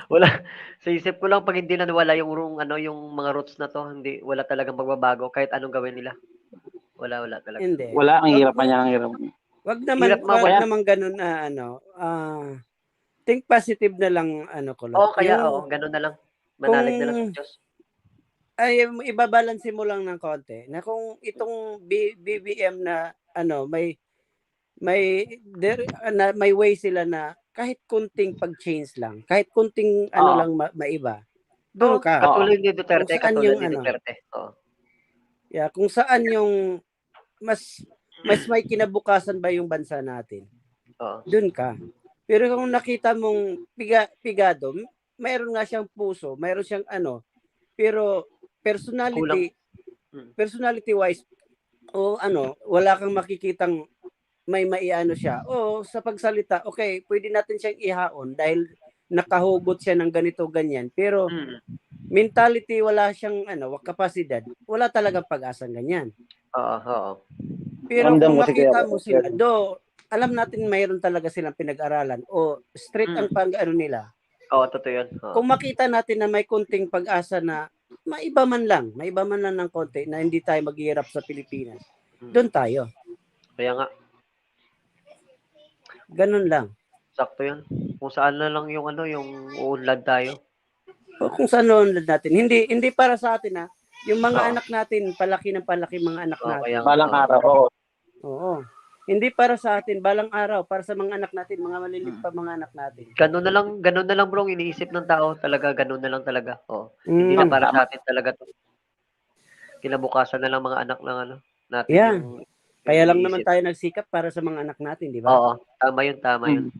Wala. Sa isip ko lang pag hindi na nawala yung mga roots na to, wala talagang magbabago kahit anong gawin nila. Wala talaga. Hindi. Wala, ang hirap pa niya, ang hirap. Wag Hirap naman ganun na think positive na lang Kulot. Ganun na lang. Manalig na lang sa Diyos. Ay ibabalanse mo lang ng konti na kung itong BBM na may way sila na kahit kunting pag-change lang, kahit kunting lang maiba. Doon ka. Katulad ni Duterte, Oo. Yeah, kung saan yung mas may kinabukasan ba yung bansa natin. Oo. Doon ka. Pero kung nakita mong pigado, mayroon nga siyang puso, mayroon siyang pero personality wise wala kang makikitang may maiano siya. Sa pagsalita, okay, pwede natin siyang ihaon dahil nakahugot siya ng ganito ganyan. Pero mentality wala siyang kapasidad. Wala talagang pag-asang ganyan. Oo. Pero kung makita mo sila, alam natin mayroon talaga silang pinag-aralan o straight ang pag-ano nila. Oo, totoo yun. Kung makita natin na may kunting pag-asa na maiba man lang ng konti na hindi tayo maghihirap sa Pilipinas, doon tayo. Kaya nga. Ganun lang. Sakto yun. Kung saan na lang yung uunlad tayo. O kung saan uunlad natin. Hindi para sa atin yung mga anak natin, palaki ng palaki mga anak natin. Balang araw, Oo. Hindi para sa atin, balang araw, para sa mga anak natin, mga maliliit pa mga anak natin. Ganun na lang bro, iniisip ng tao talaga, ganun na lang talaga. Hindi na para sa atin talaga to. Kinabukasan na lang mga anak ng natin. Yeah. Yung Kaya lang naman tayo nagsikap para sa mga anak natin, di ba? Oo, tama yun.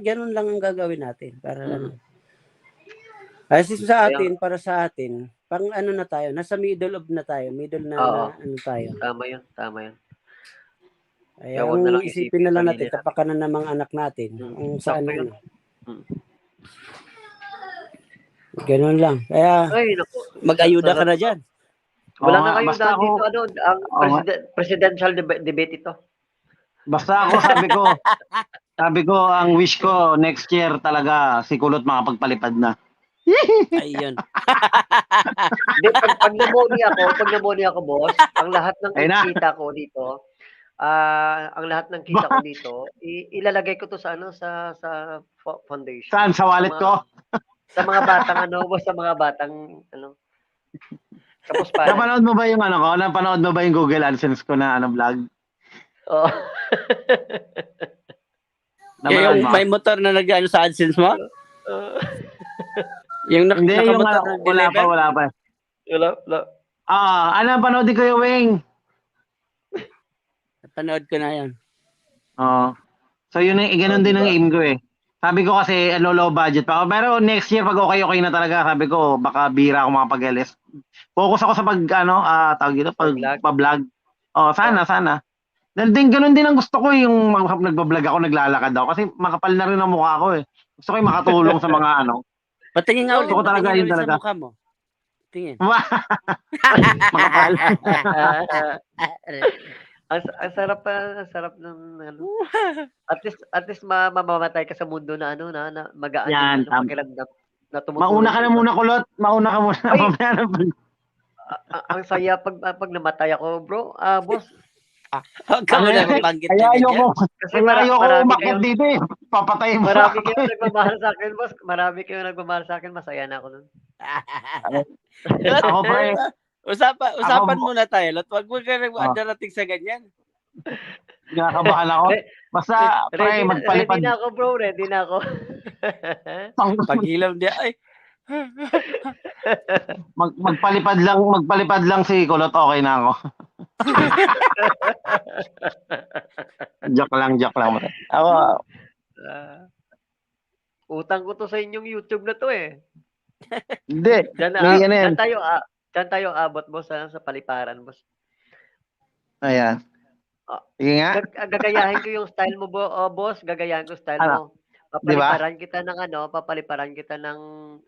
Ganun lang ang gagawin natin. Para Kasi sa atin, para sa atin, pang na tayo, nasa middle na tayo. Tayo. Tama yun. Kaya Huwag na lang isipin na lang natin, sarili kapakanan ng mga anak natin. Kung saan yun. Ganun lang. Kaya, Ay, naku. mag-ayuda ka na dyan. Wala na kayong basta daan dito, ang presidential debate ito. Basta ako sabi ko, ang wish ko next year talaga si Kulot makapagpalipad na. Ayun. Hindi, pag namoni ako, boss, ang lahat ng Ayun na. kita ko dito, ang lahat ng kita ko dito, ilalagay ko to sa foundation. Saan? Sa wallet ko? Sa mga batang boss, sa mga batang sa pusparan. Napanood mo ba yung ko? Napanood mo ba yung Google AdSense ko na vlog? Oo. Napanood Yung mo? may motor na nag-ano sa AdSense mo? Yung Hindi, yung nakamotor na wala pa. Wala. Panood ko yung Wing. Panood ko na yan. Oo. So yun ganun din ang aim ko eh. Sabi ko kasi low budget pa ako. Pero next year pag okay na talaga, sabi ko baka bira ako makapag-LS. Focus ako sa tawag dito, pag-vlog. Oh, sana. Dahil ganun din ang gusto ko yung nagba-vlog ako, naglalakad ako kasi makapal na rin ang mukha ko eh. Gusto ko yung makatulong sa mga Patingin nga ulit. Gusto ko talaga Patingin yun ulit talaga. sa mukha mo. Tingin. Makapal. Ang sarap ng At least mamamatay ka sa mundo na na magaan Yan, yung pakiramdam na tumutulong. Mauna ka na muna, Kulot. Mauna ka muna. Ay! Ang saya pag namatay ako, bro. Boss, Huwag ka muna mabanggit Kaya ayoko. kasi Ayoko marami umakyat kayong dito eh. Papatay mo. marami kayong nagmamahal sa akin, boss. Marami kayong nagmamahal sa akin, masaya na ako nun. Ako pre. Usapan muna tayo, Lot. Huwag mo ka darating sa ganyan. Kinakabahan ako. Basta pre, magpalipad. Ready na ako, bro. Ready na ako. Paghilam niya, ay, Magpalipad lang si Kulot, okay na ako. Joke lang. Ako, Utang ko to sa inyong YouTube na to eh. hindi. Diyan May ano yan. tayo abot, boss, sa paliparan, boss. Ayan. Sige nga. Gagayahin ko yung style mo, boss. Gagayahin ko style mo. Diba? Papaliparan kita ng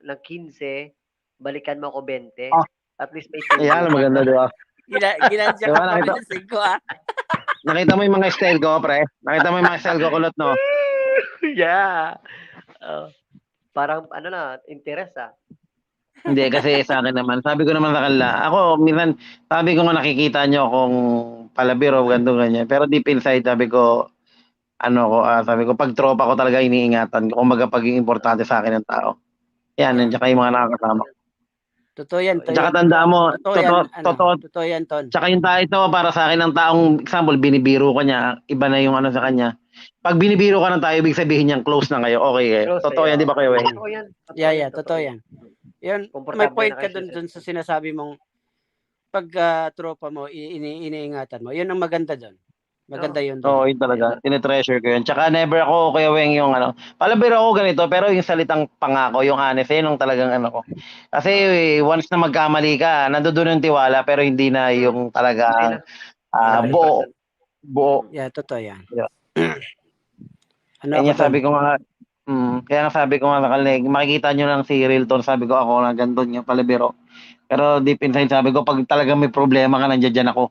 15, balikan mo ako 20. Oh. At least may Ayan, maganda, di ba? ginansya ka Diba, pa nakita- ng 5, ah. Nakita mo yung mga style ko, pre? Nakita mo yung mga style ko, Kulot, no? Yeah. Parang interest Hindi, kasi sa akin naman, sabi ko naman sa kanila, ako, minsan, sabi ko nga nakikita nyo kung palabiro, ganyan. Pero deep inside, sabi ko, sabi ko, pag tropa ko talaga iniingatan ko, kung paging importante sa akin ng tao. Yan, tsaka yung mga nakakasama. Totoo yan. Tsaka tandaan mo, Totoo yan, Ton. tsaka yung ito, para sa akin ng taong, example, binibiro ka niya, iba na yung sa kanya. Pag binibiro ka ng tayo, ibig sabihin niyang close na kayo. Okay eh. Totoo yan, di ba kayo eh? Totoo yan. Yeah, totoo yan. Yan, may Komportable point na ka kayo dun sa sinasabi mong pag tropa mo, iniingatan mo. Yun ang maganda dun. Maganda yun Oo, dun. yun talaga. Tinetreasure ko yun. Tsaka never ako, Kuya Weng, yung palabiro ako ganito, pero yung salitang pangako, yung honest, yun yung talagang ko. Kasi once na magkamali ka, nandoon yung tiwala, pero hindi na yung talaga buo. Yeah, totoo yan. Yeah. Ako, sabi ko nga, kaya nga sabi ko nga makikita nyo lang si Rilton, sabi ko ako na ganito yung palabiro. Pero deep inside sabi ko, pag talagang may problema ka, nandiyan ako.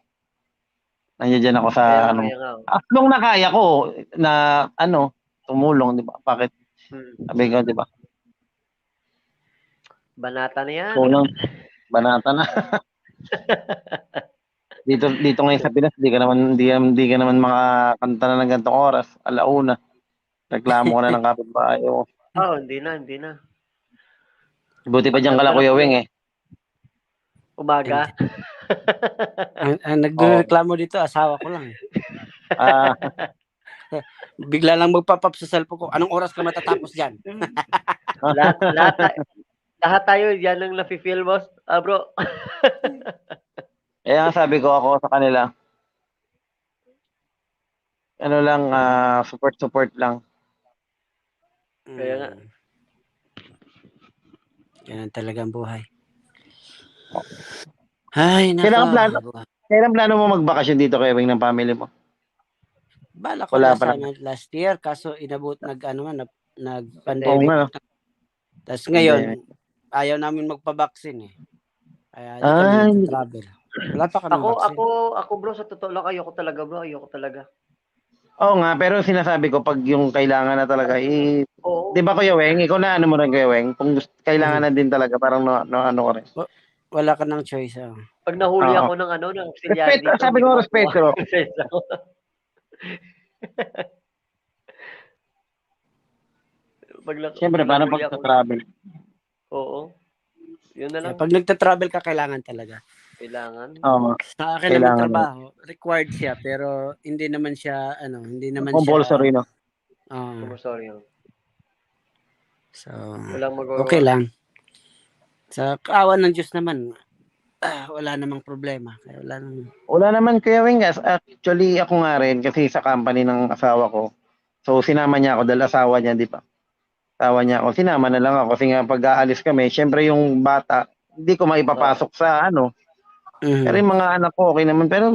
Nandiyan ako sa as long na kaya ko na tumulong, di ba? Bakit? Sabi ko, di ba? Banata na yan. Tulong. Banata na. dito ngayon sa Pinas, di ka naman makakanta na ng gantong oras, alauna. Reklamo ka na ng kapitbahay. Hindi na. Buti pa diyan kala Kuya Weng eh. Umaga. ang nagreklamo dito, asawa ko lang. Bigla lang magpa-pop sa cellphone ko. Anong oras ka matatapos diyan? lahat tayo yan ang nafi-feel, boss. Bro. Kaya sabi ko ako sa kanila. Support lang. Kaya nga. Yan talagang buhay. Ay, nako. Kailan plano mo magbakasyon dito kay Weng ng family mo? Bala ko na sana last year, kaso inabot nag-pandemic. Tapos ngayon, ayaw namin magpa-vaccine eh. Kaya hindi kami travel. Wala pa kami vaccine. Ako bro, sa totoo lang, ayoko talaga bro. Oo nga, pero sinasabi ko pag yung kailangan na talaga, Oo. 'di ba Kuya Weng, ikaw na ano mo rin Kuya Weng, kung kailangan na din talaga parang ano ko rin. Wala ka ng choice. Pag nahuli Oo. ako ng ano, ng auxiliary Respeto, dito, sabi hindi ko ko respeto. makuha. Pasensya ko. Siyempre, pag paano nahuli pag ako, travel? Oo. Yun na lang. Pag nagta-travel ka, kailangan talaga. Kailangan. Oo. Sa akin naman Kailangan trabaho, required siya pero hindi naman siya compulsory, no? Sorry. So, Walang magawa. okay lang. Sa kaawan ng Diyos naman, wala namang problema. Kaya Wala naman Kuya Weng, actually ako nga rin kasi sa company ng asawa ko. So sinama niya ako dahil asawa niya, di ba? Asawa niya ako, sinama na lang ako kasi nga pag aalis kami, syempre yung bata, hindi ko maipapasok sa ano. Pero yung mga anak ko okay naman, pero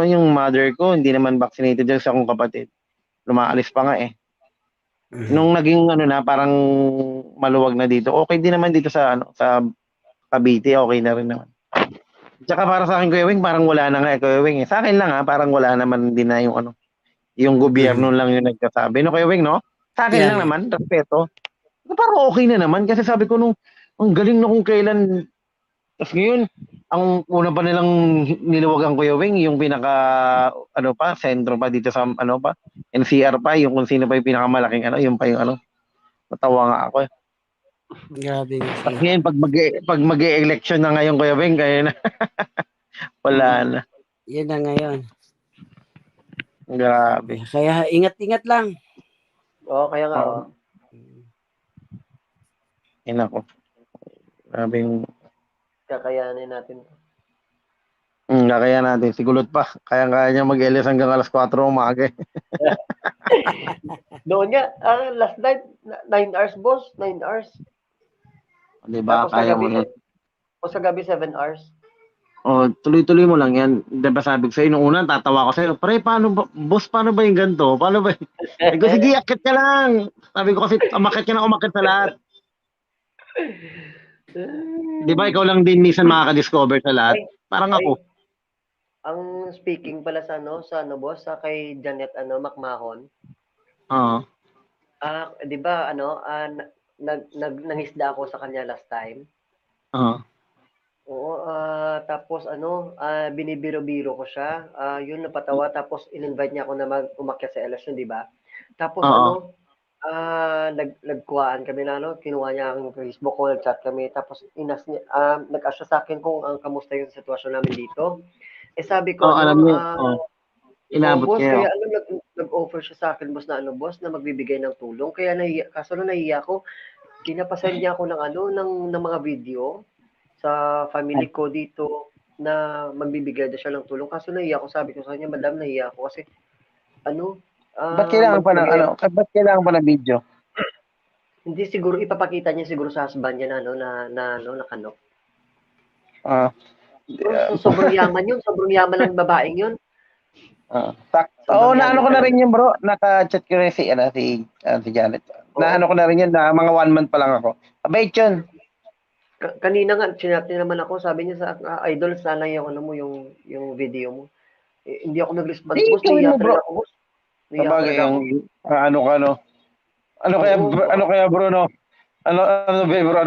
yung mother ko hindi naman vaccinated dahil sa akong kapatid. Lumaalis pa nga eh. Nung naging ano na parang maluwag na dito, okay din naman dito sa ano sa Cavite, okay na rin naman. Tsaka para sa akin Kuya Weng, parang wala na nga Kuya Weng eh. Sa akin lang parang wala naman din na yung ano, yung gobyerno lang yung nagsasabi. No Kuya Weng, no? Sa akin lang naman, respeto. Parang okay na naman kasi sabi ko nung ang galing na kung kailan. Tapos ngayon, ang una pa nilang niluwagan Kuya Weng, yung pinaka ano pa, sentro pa dito sa ano pa, NCR pa, yung kung sino pa yung pinakamalaking ano, yung pa yung ano. Natawa nga ako eh. grabe nga Tapos sila. ngayon, pag mag-e-election na ngayon Kuya Weng, kaya na. Wala na. Yan na ngayon. Grabe. Kaya ingat-ingat lang. Oo, kaya nga. Oo. Yan ako. Grabe yung Kakayanin natin. kaya natin. Sigulot pa. Kaya niya mag-LS hanggang alas 4 umaga. Doon nga, last night, 9 hours, boss. 9 hours. Diba? Tapos sa Kaya mo gabi, yan. o sa gabi, 7 hours. O, tuloy-tuloy mo lang yan. Diba sabi ko sa'yo, nung una, tatawa ko sa'yo, pre, paano ba, boss, paano ba yung ganito? Paano ba? Sabi ko, sige, akit ka lang. Sabi ko kasi, umakit ka na umakit sa lahat. Di ba, ikaw lang din minsan makaka-discover sa lahat? Parang ako. Ang speaking pala sa ano boss, sa kay Janet Macmahon. Oo. 'Di ba nangisda ako sa kanya last time. Oo. Oo, tapos binibiro-biro ko siya. Yun napatawa tapos in-invite niya ako na umakyat sa election, 'di ba? Tapos Oo. nagkuhaan kami na kinuha niya ang Facebook ko, nag-chat kami tapos nag-ask siya sa akin kung kamusta yung sitwasyon namin dito. Sabi ko alam niyo. Inabot boss, kayo. kaya nag-offer siya sa akin boss na magbibigay ng tulong. Kaya kaso nahiya ko. Pinapasend niya ako ng mga video sa family ko dito na magbibigay na siya ng tulong. Kaso nahiya ko, sabi ko sa kanya, madam, nahiya ako kasi Ba't kailangan pa ng ba't kailangan pa ng video? hindi siguro ipapakita niya siguro sa husband niya na nakanok. Sobrang yaman yun. Sobrang yaman ng babaeng yun. Naano ko na rin yun bro. Naka-chat ko rin si Janet. Naano ko na rin yun na mga 1 month pa lang ako. Abait yun. Kanina nga, sinati naman ako. Sabi niya sa idol, sana yung video mo. Hindi ako nag-response, boss. Nahiya talaga ako, boss. Sabagay, ano kaya bro, no? Ano bro,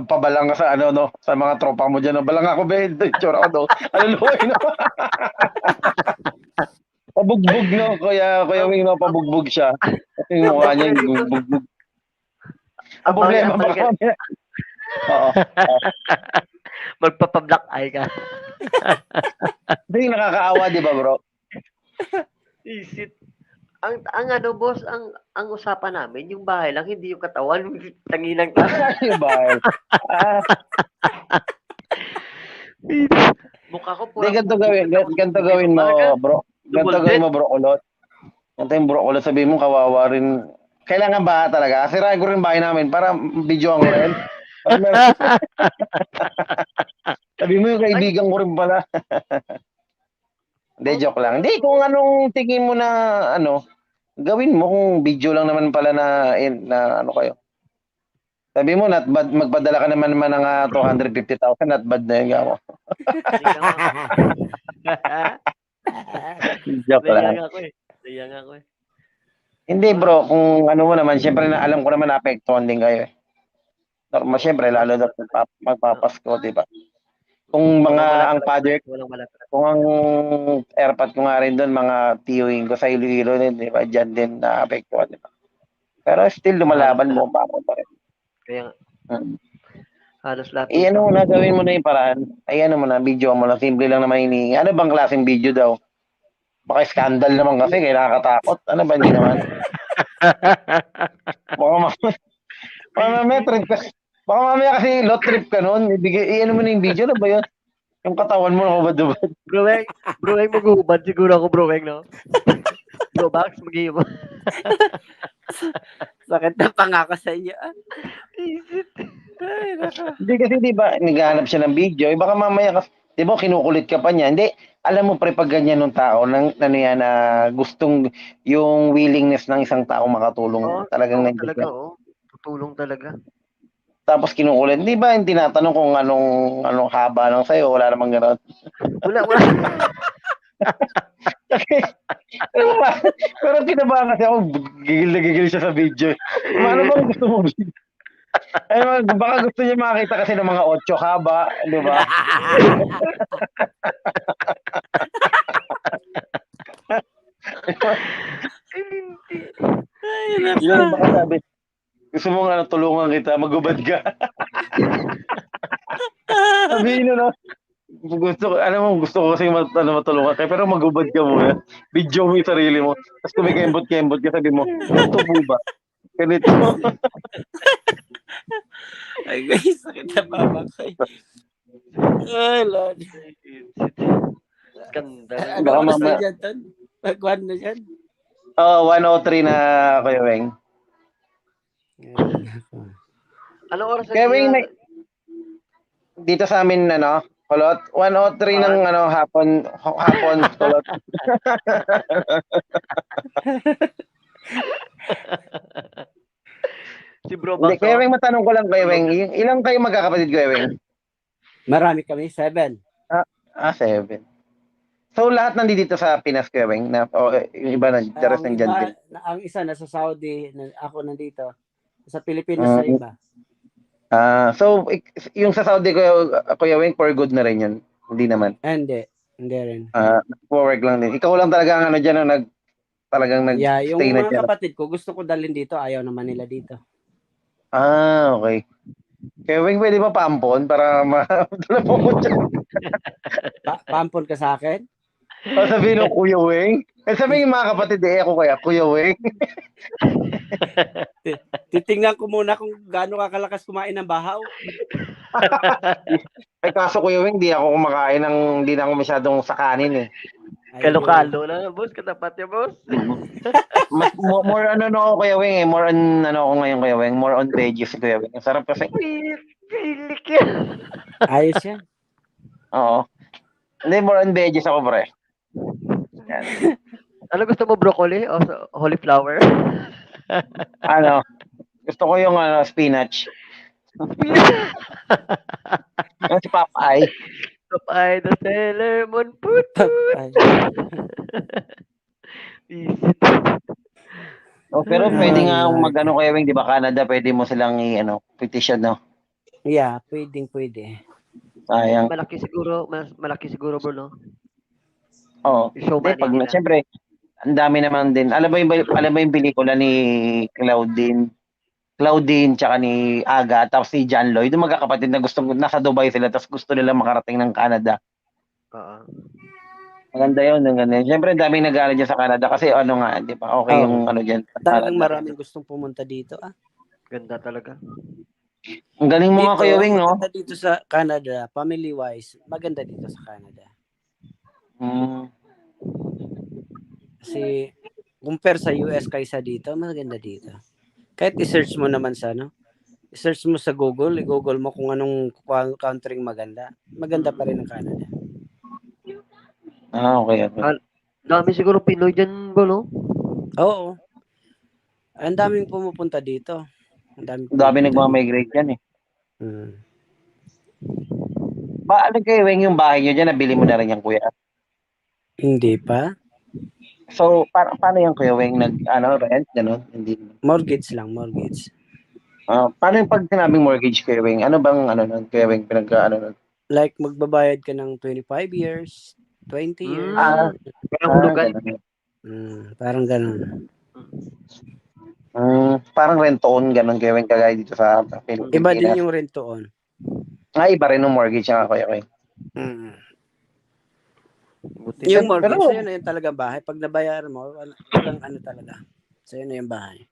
pabalang ka sa sa mga tropa mo diyan, no? Balang ako be, tsura ko do. Luhoy, no? Pabugbog, no? Kuya Wing, no? Pabugbog siya. Yung mukha niya, bugbog. Ang problema ba kami? Oo. Magpapa-black eye ka. Hindi, nakakaawa, di ba bro? Isit. Ang boss, ang usapan namin, yung bahay lang, hindi yung katawan. Tanginang Yung bahay. Mukha ko Hindi, ganito gawin mo, bro. Ganito gawin mo, bro, kulot. Ganito yung bro, kulot. Sabihin mo, kawawa rin. Kailangan ba talaga? Sirain ko rin bahay namin para video ko rin. Sabihin mo yung kaibigan ko rin pala. Hindi, joke lang. Hindi, kung anong tingin mo na, gawin mo kung video lang naman pala na kayo. Sabi mo, not bad, magpadala ka naman ng 250,000, not bad na yun, gamo. Joke Naiya lang. nga ako eh. Naiya nga ako eh. Hindi bro, kung ano mo naman, syempre na alam ko naman naapektuhan din kayo eh. Normal, syempre, lalo na magpapasko, di ba? Kung mga ang father, Walang malapit. kung ang airpot ko nga rin doon, mga tiyuhin ko sa Iloilo din, di ba? Diyan din naapektuhan, di ba? Pero still, lumalaban mo pa ako pa rin. Kaya nga, Hmm. halos lahat. Ano mo na, gawin mo na yung paraan. Ay, ano mo na, video mo na, simple lang naman hinihingi. Ano bang klaseng video daw? Baka scandal naman kasi, kaya nakakatakot. Ano ba, hindi naman? Baka mamaya trip ka. Baka mamaya kasi lot trip ka nun. Ano mo na yung video, ano ba yun? Yung katawan mo nakubad-ubad. Bro, maghuhubad siguro ako, bro, no? Bro, Bax, mag-iiba. Sakit na pangako sa inyo. Ay, nako. Hindi kasi di ba, naghahanap siya ng video. Baka mamaya kasi, di ba, kinukulit ka pa niya. Hindi, alam mo pre, pag ganyan ng tao, ano yan, gustong yung willingness ng isang tao makatulong. Talagang nandiyan Talaga, siya. tutulong talaga. Tapos kinukulit. Di ba, yung tinatanong kung anong haba ng sayo, wala namang gano'n. Wala. Pero tinabahan kasi ako, gigil na gigil siya sa video. Ano bang gusto mo? Ay, baka gusto niya makita kasi ng mga 8 haba, di ba? Ay, nako. Yun, baka sabi, gusto mo nga tulungan kita, magubad ka. Sabihin no, gusto ko kasi matulungan kayo, pero magubad ka muna. Video mo yung sarili mo. Tapos kumikembot-kembot ka, sabi mo, ito po ba? Ganito. Ay, guys, sakit na babakay. Ay, Lord. Ganda. Ano Baka oras na mamaya- dyan, Ton? Pag-1 na dyan? 103 na Kuya Weng. Anong oras Kaya Weng, dito sa amin, Kulot, 103 ng hapon, Kulot. Si Bro Hindi, Bax, Kuya Weng, matanong ko lang, Kuya Weng, ilang kayo magkakapatid, Kuya Weng? Marami kami, 7. 7. So, lahat nandito sa Pinas, Kuya Weng, yung iba na, the rest Ang, ng dyan din. ang isa nasa Saudi, ako nandito. Sa Pilipinas sa iba. So, yung sa Saudi, Kuya Weng, for good na rin yun. Hindi naman. Hindi rin. For work lang din. Ikaw lang talaga ang dyan, talagang Yeah, yung nag-stay na mga dyan. kapatid ko, gusto ko dalhin dito, ayaw naman nila dito. Okay. Kuya Weng, pwede ba paampon para madala po mo dyan? Pampon ka sa akin? O sabihin ng Kuya Weng? Sabihin yung mga kapatid, ako kaya, Kuya Weng. Titingnan ko muna kung gaano kakalakas kumain ng bahaw. Ay, kaso Kuya Weng, hindi ako kumakain hindi na ako masyadong sa kanin eh. Kalo-kalo na, boss. Katapat niya, boss. More Kuya Weng eh. More on, ako ngayon, Kuya Weng. More on veggies, Kuya Weng. Ang sarap kasi. Pilik yan. Ayos yan. Oo. Hindi, more on veggies ako, pre. Yan. Ano gusto mo, broccoli o cauliflower? Gusto ko yung spinach. Yung si Popeye. Popeye the Sailor Moon. Put. Pero pwede nga Kuya Weng, di ba, Canada, pwede mo silang petition, no? Yeah, pwede. Sayang. Malaki siguro, bro, no? Oo. Showman Siyempre, ang dami naman din. Alam mo yung pelikula ni Claudine tsaka ni Aga, tapos si John Lloyd, yung magkakapatid na nasa Dubai sila, tapos gusto nila makarating ng Canada. Oo. Maganda yun. Siyempre, ang daming nag-aaral dyan sa Canada kasi di ba? Okay yung dyan. Talagang maraming gustong pumunta dito, Ganda talaga. Ang galing mo nga, Kuya Weng, no? Maganda dito sa Canada, family-wise, maganda dito sa Canada. Kasi, compare sa US kaysa dito, maganda dito. Kahit i-search mo naman i-search mo sa Google, i-Google mo kung anong country maganda. Maganda pa rin ang Canada. Okay. Dami siguro Pinoy dyan, bro, no? Oo. Ang daming pumupunta dito. Ang dami nagmamigrate dyan eh. Ano Kuya Weng yung bahay nyo dyan, nabili mo na rin yan, Kuya? Hindi pa. So, paano yung Kuya Weng? Rent? Gano'n? Hindi. Mortgage lang, mortgage. Paano yung pag sinabing mortgage, Kuya Weng? Ano bang, Kuya Weng, nun? Like, magbabayad ka ng 25 years, 20 years. Walang hulugan. Ganun. Parang ganun. Parang rent-to-own, gano'n, Kuya Weng, kagaya dito sa Pilipinas. Iba din yung rent-to-own. Iba rin yung mortgage nga, Kuya Weng. Buti Yung na. mortgage, sa'yo na yung talaga bahay. Pag nabayaran mo, walang ano talaga. Sa'yo na yung bahay.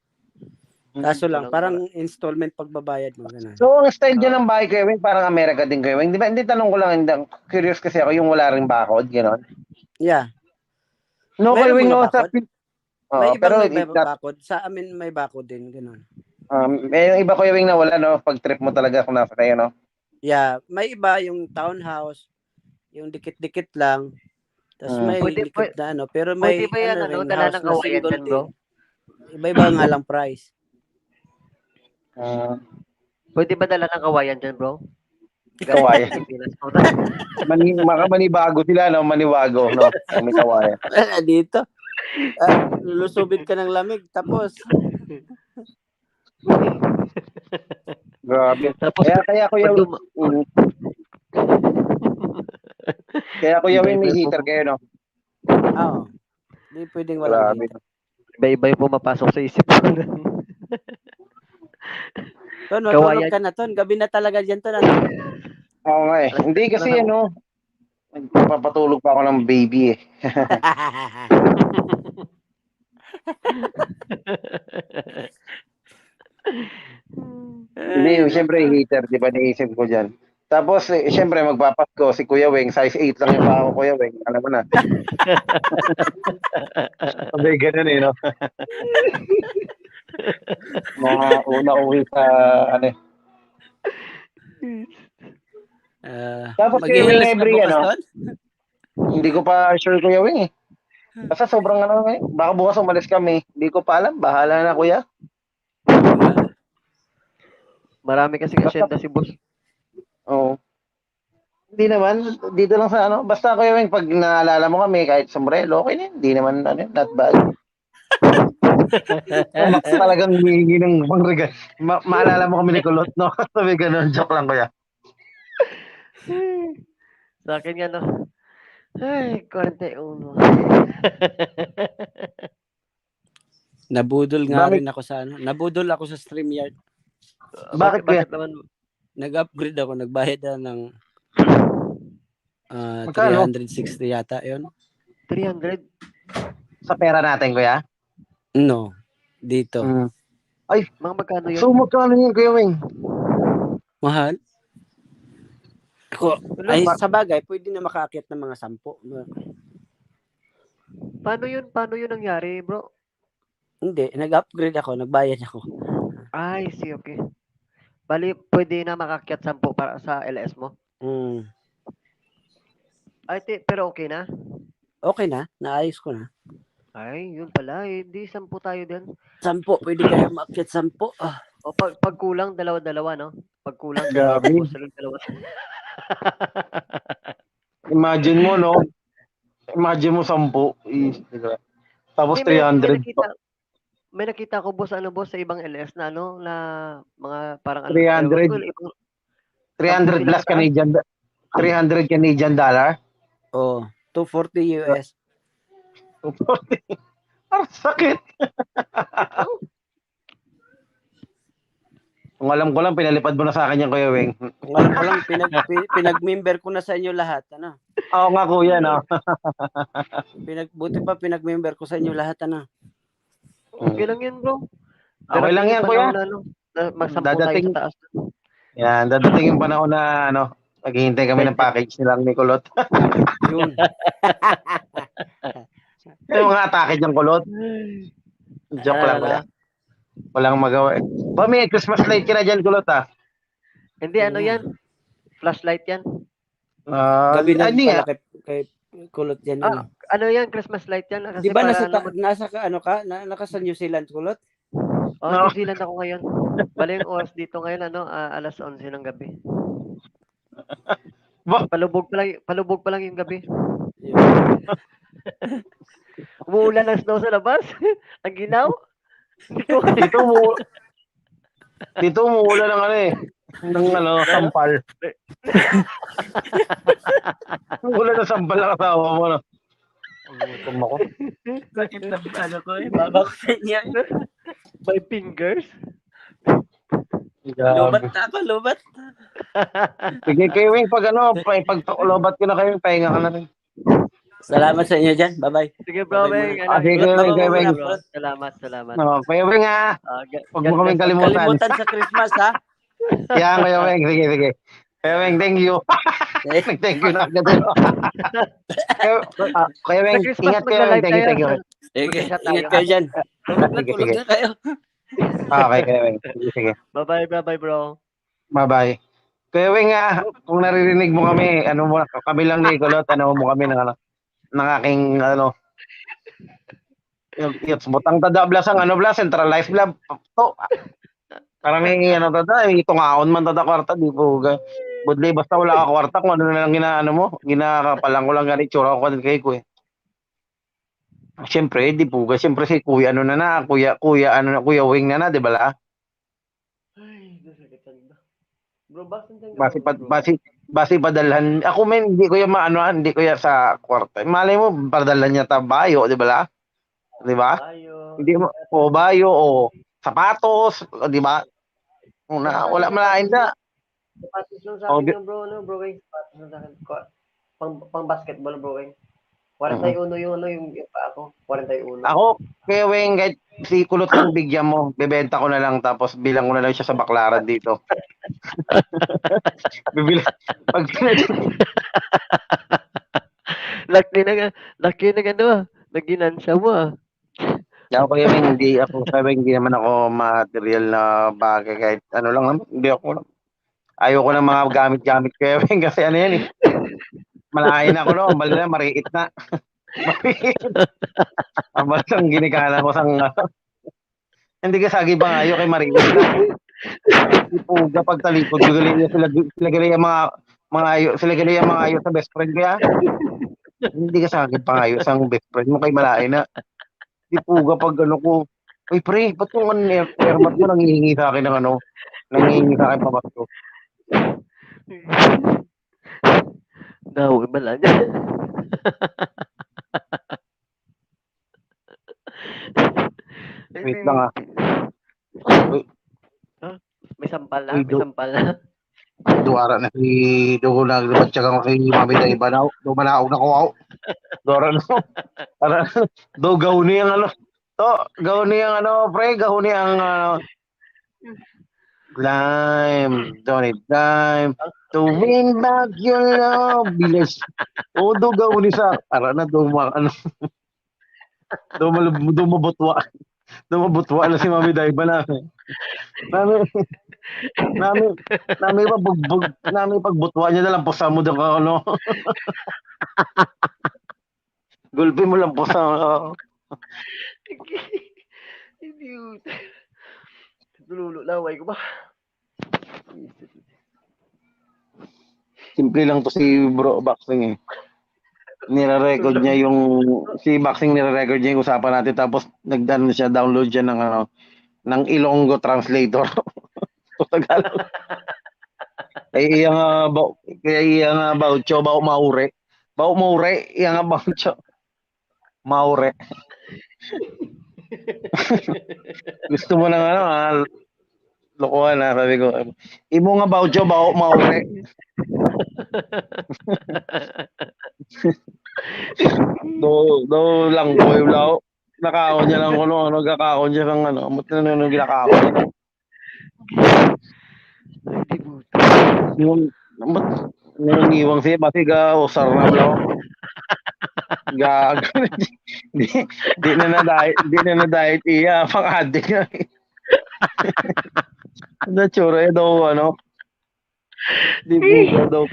Kaso lang, parang installment pagbabayad mo. Ganun. So, ang style dyan ng bahay, Kuya Weng, parang Amerika din, Kuya Weng. Di ba? Hindi, tanong ko lang, curious kasi ako, yung wala rin bakod, gano'n. Yeah. No, Kuya Meron Weng, mga no, bakod. May ibang may bakod. Sa amin may bakod din, ganun. May iba, Kuya Weng, na wala, no? Pag trip mo talaga kung nasa kayo, no? Yeah. May iba yung townhouse, yung dikit-dikit lang. Tapos may likit na ano. Pero may Pwede ba yan, rin, dala house ng na kawayan single dyan, bro? din. Iba-iba nga lang price. Pwede ba dala ng kawayan dyan, bro? Kawayan. Pilipinas. Manibago sila, no? Maniwago, no? May kawayan. Wala dito. Lulusubid ka ng lamig. Tapos, Grabe. Tapos, Kaya Kuya Kaya Kuya Weng, may heater kayo, no? oo. Hindi pwedeng walang Grabe. heater. iba-iba yung pumapasok sa isip ko. Ton, matulog ka na, Ton. Gabi na talaga dyan, Ton. Ano? Oo nga eh. Hindi kasi papatulog pa ako ng baby eh. Hindi, siyempre heater, di ba, naisip ko dyan. Tapos, siyempre, magpapasko, si Kuya Weng, size 8 lang yung pa ako, Kuya Weng. Alam mo na. Sabi, ganun eh, no? Una uwi sa, Tapos, Kuya Weng, Mag-i-heels ka every, bukas, Ton? hindi ko pa sure, Kuya Weng eh. Basta sobrang baka bukas umalis kami. Hindi ko pa alam, bahala na, Kuya. Marami kasi asyenda si boss. Oo. Hindi naman, dito lang sa basta Kuya Weng, pag naalala mo kami, kahit sombrero, okay na, hindi naman, not bad. Max talagang humihingi ng pangregal. Maalala mo kami ni Kulot, no? Sabi ganun, joke lang, Kuya. Sa akin nga, no? Ay, 41. Nabudol nga Bakit? rin ako sa Nabudol ako sa StreamYard. Bakit naman? Nag-upgrade ako. Nagbayad na ng Magkano? 360 yata yun. 300? Sa pera natin, Kuya? No. Dito. Ay, Mga magkano yun? so magkano yun, Kuya Weng? Mahal? Ay, sa bagay, pwede na makaakyat ng mga 10. Paano yun nangyari, bro? Hindi, nag-upgrade ako, nagbayad ako. Ay, see, okay. Bali, pwede na makakyat 10 para sa LS mo? Ay, pero okay na? Okay na, naayos ko na. Ay, yun pala. Hindi 10 tayo din. 10, pwede kayo maakyat 10. O, pag kulang, dalawa-dalawa, no? Pag kulang, Grabe. dalawa. Imagine mo, no? Imagine mo 10. Tapos Hindi, 300. may nakita ko, boss, sa ibang LS na, na mga parang 300. 300 plus Canadian. 300 Canadian dollar. Oh, $240 US. 240. Ang sakit. Kung alam ko lang, pinalipad mo na sa akin yan, Kuya Weng. Kung alam ko lang, pinag-member ko na sa inyo lahat. Ano? Oo nga, Kuya, no? Buti pa pinag-member ko sa inyo lahat. Ano? Okay lang yan, bro. Okay lang yan, Kuya. Magsampu tayo sa taas. Yan, dadating yung panahon na, maghihintay kami ng package nilang ni Kulot. Yun. Yung mga atake dyan, Kulot. Joke lang, Kuya. Walang magawa. Ba, may Christmas light ka na dyan, Kulot, ha? Hindi, yan? Flashlight yan. Gabi na hindi pala kay Kulot yan. Ano yan? Christmas light yan? Kasi di ba nasa nasa New Zealand, Kulot? New Zealand ako ngayon. Bali yung oras dito ngayon, alas 11 ng gabi. Palubog pa lang yung gabi. Umuulan ng snow sa labas. Ang ginaw. Dito mo dito umuulan ng ano eh. Ng ano, sampal. Umuulan ng sampal ang asawa mo. No? Gutom ako. Sakit na ano ko eh. Baba ko sa inyo. My fingers. Lubat na ako, lubat. Sige kayo, Wing, pag ano, pag lobat ko na kayo, pahinga ka na rin. Salamat sa inyo dyan. Bye-bye. Sige, bro, Bye-bye Weng. muna. Sige, Pulot na Weng, ba Weng. muna, Bro. Pulot? Salamat. No, kayo, Wing, ha? Huwag mo kaming kalimutan. Kalimutan sa Christmas, ha? Yan, kayo, Wing. Sige. Kayo, Wing, thank you. Thank you na agad. Kayo, Wing, Sa Christmas, ingat kayo, Wing. magla-live Thank you. tayo. Sige, Mag-ingat tayo. ingat kayo dyan. Sige. Tulog na kayo. Okay, kayo, Wing. Sige. Bye-bye, bro. Bye-bye. Kuya Wing, kung naririnig mo kami, ano mo, kami lang ni Kulot, ano mo kami ng aking, ano, yung butang tada blas ang ano blas, centralized blab. To, parang may ano tada, itungaon man tada kwarta, di po. Budlay, basta wala ka kwarta, kung ano na lang ginaano mo, ginakapalang ko lang ganit, tsura ko din kay Kuya. Siyempre, di po, siyempre si Kuya, ano na, Kuya Wing na, di ba la? Ay, nasakitan ba? Bro, bakit Basi padalhan. Ako men hindi ko ya hindi ko ya sa kwarta. Malay mo padalhan niya ta bayo, di ba la? Di ba? tayo? Hindi mo o bayo o sapatos, di ba? Una, wala malain na. Sapatos lang sa Oh, akin, bro, Weng. Sapatos lang sa akin. Pang basketball, bro, Weng. 41 yung pa ako. 41. Ako, kaya Weng, kahit si Kulot lang bigyan mo, bebenta ko na lang tapos bilang ko na lang siya sa baklaran dito. Bibili. Pag Laki na ano, naginansya mo ah. Ako kaya Weng, hindi naman ako material na bagay kahit ano lang naman, hindi ako. Ayoko ng mga gamit-gamit kaya Weng kasi ano yan eh. Malain ako no, bali na mariit na. Ang basang ginikala ko sang hindi ka sagi ba ayo kay mariit na. Ipuga pag talikod gali sila gali ang mga ayo sa best friend kaya. Hindi ka sagi pa ayo sang best friend mo kay malain na. Ipuga pag ano ko. Uy pre, ba't yung airmat mo nangihingi sa akin ng ano? Nangihingi sa akin pabasto. No, wala niya. Wait lang ah. May sampal na, Uy, may sampal na. Duara na si Dugo na lumatsag ako kay Mami na iba na. Dumanaog na ko ako. Duara na. Para do gaw ni ang ano. To, gaw ni ang ano, pre, gaw ni ang lime, don't it lime to win back your love. Bilis. O do gaw ni sa para na do ano. Dumabutwa. Dumabutwa na si Mami Daiba na. Nami pagbutwa niya na lang po sa mo daw ano. Gulpi mo lang po sa Hindi yun. Tululaway ko ba? simple lang to si Bro Boxing eh. Nire-record niya yung si Boxing nire-record niya yung usapan natin tapos nagdano siya download siya ng ano ng Ilonggo translator. Tagalog. Kaya nga baucho bau maure. Bau maure, iya nga baucho. Maure. Gusto mo ng ano lokohan na sabi ko. Imo nga baucho bau maure. do lang ko yung lao. Nakaon niya lang ano gakaon siya ng ano. Mutin na ginakaon niya. Yung nangiwang siya pati ga usar na blo. Gag. Di na diet iya pang addict na. Na tsura daw ano. Di buga daw.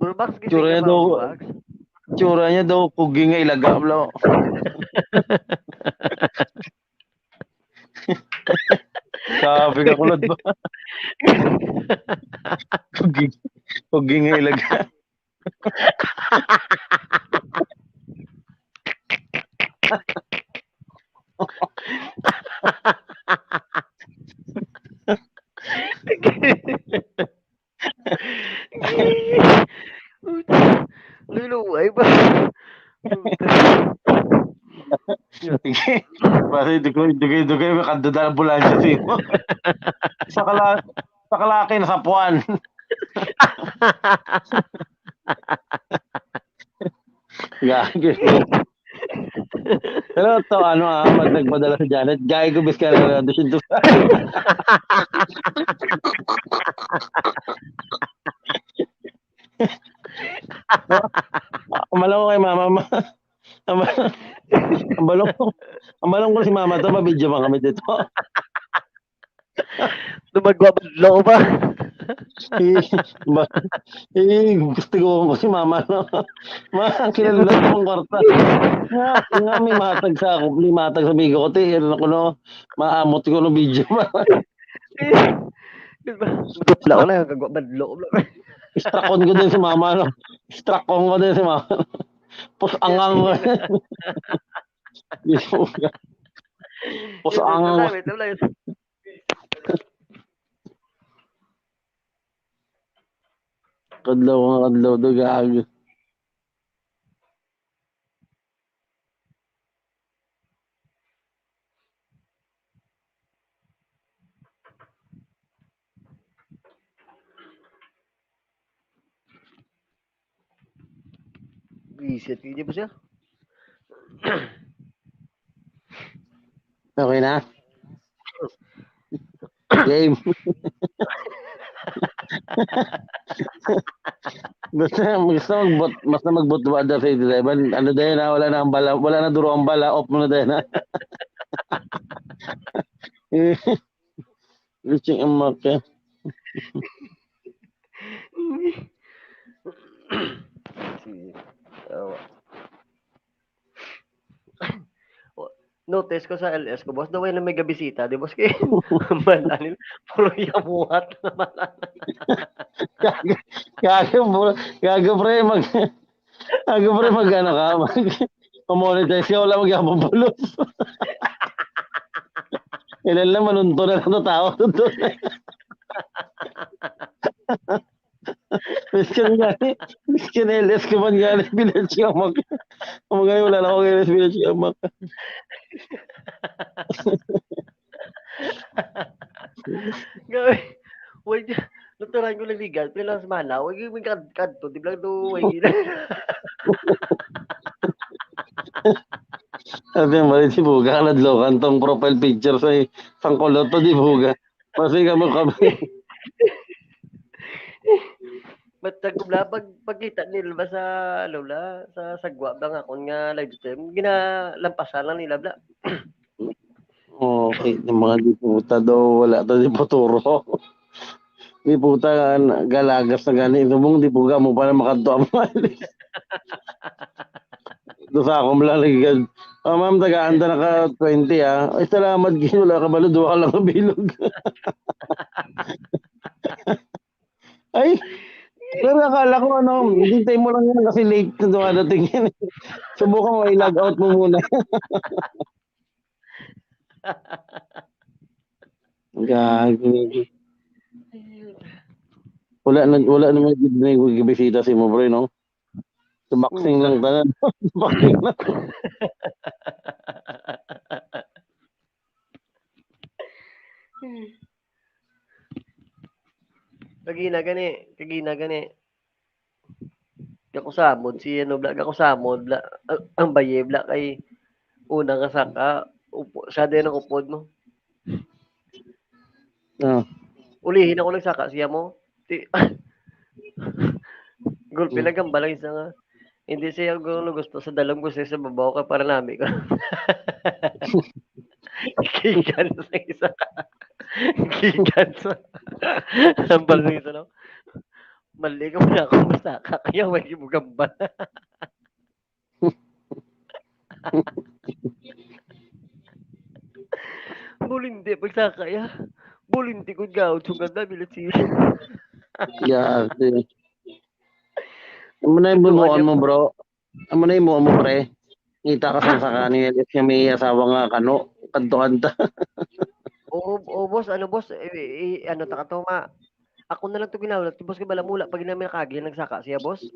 Burbax, gising Tsura niya ka ba, daw. Burbax? Tsura niya daw pugi nga ilaga blo. Sabi ka kulod ba? Pugi nga ilaga. Luluway ba? Sige. Basta dugay makadada ang ambulansya sa'yo. Sa kalaki na sa puwan. Gagi. Pero to nagpadala sa Janet. Gaya ko bis ka na doon. Amalong ko kay mama. Amalong ko si mama to. Mabidyo man kami dito. Dumagwablo ba? Gusto ko si mama. Kinalala ko ang kwarta. Nga may matag sa ako. May matag sa bigo ko. Maamot ko ng video. Gupla ko na, kagwabadlo ko. Strakon ko din si mama. Strakon ko din si mama. Pusangang ko. Pusangang ko. Wait lang. Kadlaw do gago. Visit, hindi ba siya? Okay na? Game. Basta magbot ba sa 87. Ano dahil na wala na ang bala, wala na duro ang bala, off mo na dahil na. Reaching ang mark. Notice ko sa LS ko, boss, daw na may gabisita, di boss kayo? Manalil, puro yamuhat naman. Gago pre, mag ano ka, monetize ka, wala mag-apabulos. Ilan lang manunto na lang tao doon. Miskin LS ko man gani, bilang siya mag. Kumagay, wala na ako LS, bilang siya mag. Gawin, wait, naturan ko lang ligan, pila sa mana, wag yung kadto, di lang to, wag yun. Sabi yung mali si Buga, nadlokan tong profile picture sa isang kulot to, di Buga. Kasi kami. Matagubla, pagkita nila ba sa, sa sagwa ba nga, kung nga live stream, ginalampasan lang nila, bla. Okay, yung mga di puta daw, wala to di puturo. Di puta, galagas na gani. Lumong di puga mo pa na makadto ang malis. Doon sa akong malalagyan. Ma'am, taga-anda na ka 20 Ay, salamat, wala ka balo, duha ka lang kabilog. Ay, pero akala ko hintay mo lang yan kasi late na dumadating yan. Subukan mo, i-log out mo muna. Gago. Wala naman na yung bisita si mo, bro, no? Sa boxing lang tanan. Boxing lang. Kagina gani. Kakusamod si ako samod bla. Ang baye bla kay unang kasaka siya din ang upod mo. Ulihin ako nagsaka siya mo. Gulpi lang ang balang isa nga. Hindi siya gusto sa dalang gusto sa babaw ka para nami ko. Gigan sa isa. Gigan sa. Ang balang isa no. Mali ka na ako masaka kaya may gimugamba. Bulindi pagsaka ya. Bulindi ko gaw tungkol na bilat siya. Yeah. Amo na yung Ito, bunuan aja mo, ko. bro. Amo na yung mo, pre. Ngita ka sa kanil. Siya may asawa nga kano. Kanto-kanta. Oo, boss, ano boss, ano ta ka to ma. Ako na lang to ginawlat, boss kay balamula pag namin nakagi nagsaka siya, boss.